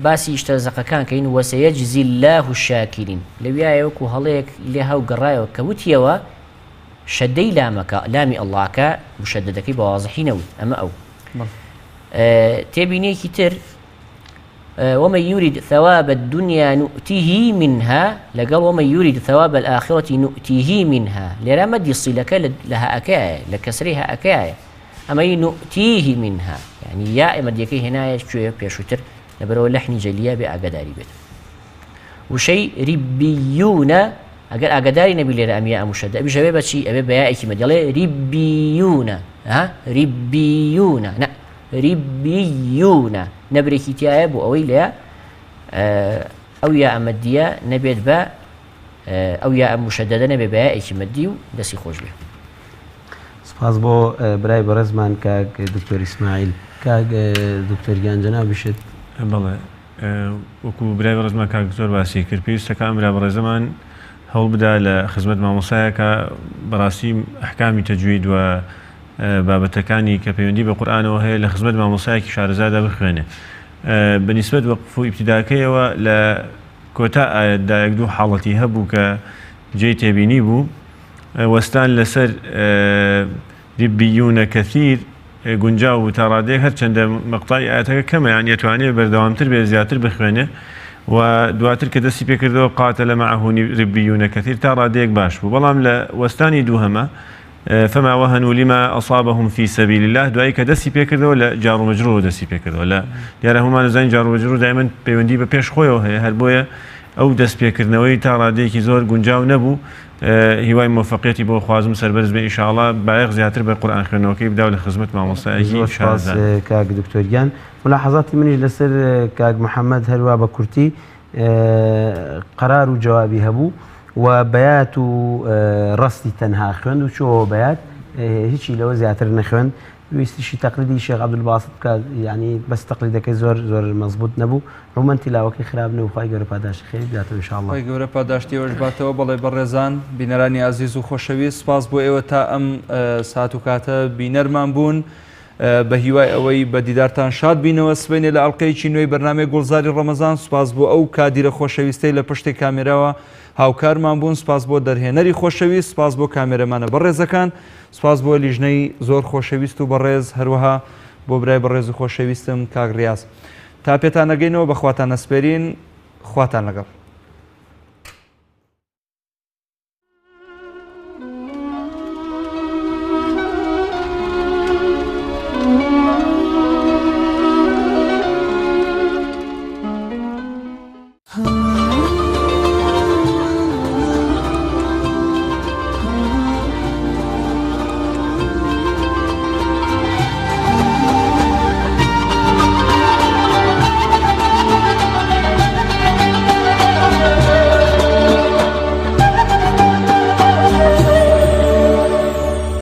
باسی شتە زەقەکان کەین وەسەیەجزی الله الشاکرین لەویایە وەکو هەڵەیەک لێ هاو گەڕایەوە کە وتیەوە شەدەی لامەکە لامی ئەڵڵاکە مشددەکەی بە وازحی نەوت ئەمە ئەو تێبینێکی تر ومن يريد ثواب الدنيا نؤتيه منها لقال ومن يريد ثواب الآخرة نؤتيه منها لرا مدي الصلة لها أكاية لكسرها أكاية أما نؤتيه منها يعني يا مديكي هنا شوية بيشوتر نبرو لحن جلية بأقداري بيت وشيء ربيون أقل أقداري نبي لرا أمياء مشدة أبي شباب شيء أبي بيائك مديالي ربيون ها ربيون نعم ربيون نبرێکی تایە بۆ ئەوەی لێ ئەو یا ئەمەدیە نەبێت بە ئەو یا ئەم مشەدەدە نەبێ بە یایەکی مەدی و دەستی خۆش بێ. سپاس بۆ برای بەڕێزمان کاک دکتۆر ئیسماعیل کاک دکتۆر گیانجەنا بشێت. بەڵێ وەکو برای بەڕێزمان کاک زۆر باسی کرد پێویستەکان برای بەڕێزەمان هەوڵ بدا لە خزمەت مامۆسایەکە بەڕاستی ئەحکامی تەجوید و بابەتەکانی کە پەیوەندی بە قورئانەوە هەیە لە خزمەت مامۆسایەکی شارەزادا بخوێنێ. بەنسبەت وەقف و ئیبتیداکەیەوە لە کۆتا ئایەتدا یەک دوو حاڵەتی هەبوو کە جێی تێبینی بوو وەستان لەسەر ریبیونە کەثیر گونجاو و تا ڕادەیەک هەرچەندە مەقتای ئاەتەکە کەمە یان یەتوانێت بەردەوامتر بێ زیاتر بخوێنێ و دواتر کە دەستی پێکردەوە قاتەلە مەعەهو ریبیونە کەثیر تا ڕادەیەک باش بوو بەڵام لە وەستانی دووهەمە فما وهنوا لما أصابهم في سبيل الله دوای کە دەستی پێکردەوە لە جار و مەجروور دەستی پێکردەوە لە دیارە هەمومان دەزانین جار و مەجروور دایمەن پەیوەندی بە پێش خۆیەوە هەیە هەر بۆیە ئەو دەست پێکردنەوەی تا ڕادەیەکی زۆر گونجاو نەبوو هیوای موفقیەتی بۆ خوازم سەربەرز بێ ئینشاءڵڵا بایەق زیاتر بە قورئان خوێندنەوەکەی بدا و لە خزمەت مامۆستایەکی شارەزا. کاک دکتۆریان ملاحەزاتی منیش لەسەر کاک محەممەد هەروە بە کورتی قەرار و جوابی هەبوو و بەیات و ڕستی تەنها خوێند و چۆ بەیات هیچی لەوە زیاتر نەخوێن ویستیشی تەقلیدی شێخ عەبدولباسط بکات یعنی بەس تەقلیدەکەی زۆر زۆر مەزبوط نەبوو ڕوومەن تیلاوەکەی خراپ نەبوو خوای گەورە پاداشتی خێری بداتەوە ئینشاءڵڵا. خوای گەورە پاداشتیەوەش باتەوە. بەڵێ بەڕێزان بینەرانی عەزیز و خۆشەویست سپاس بۆ ئێوە تا ئەم سات و کاتە بینەرمان بوون بە هیوای ئەوەی بە دیدارتان شاد بینەوە سبەینێ لە ئەڵقەیەکی نوێی بەرنامەی گوڵزاری ڕەمەزان. سپاس بۆ ئەو کادیرە خۆشەویستەی لە پشتی کامێراوە هاوکارمان بوون. سپاس بۆ دەرهێنەری خۆشەویست سپاس بۆ کامێرەمانە بەڕێزەکان سپاس بۆ لیژنەی زۆر خۆشەویست و بەڕێز هەروەها بۆ برای بەڕێز و خۆشەویستم کاک ڕیاز. تا پێتان نەگەینەوە بەخواتان نەسپێرین خواتان لەگەڵ.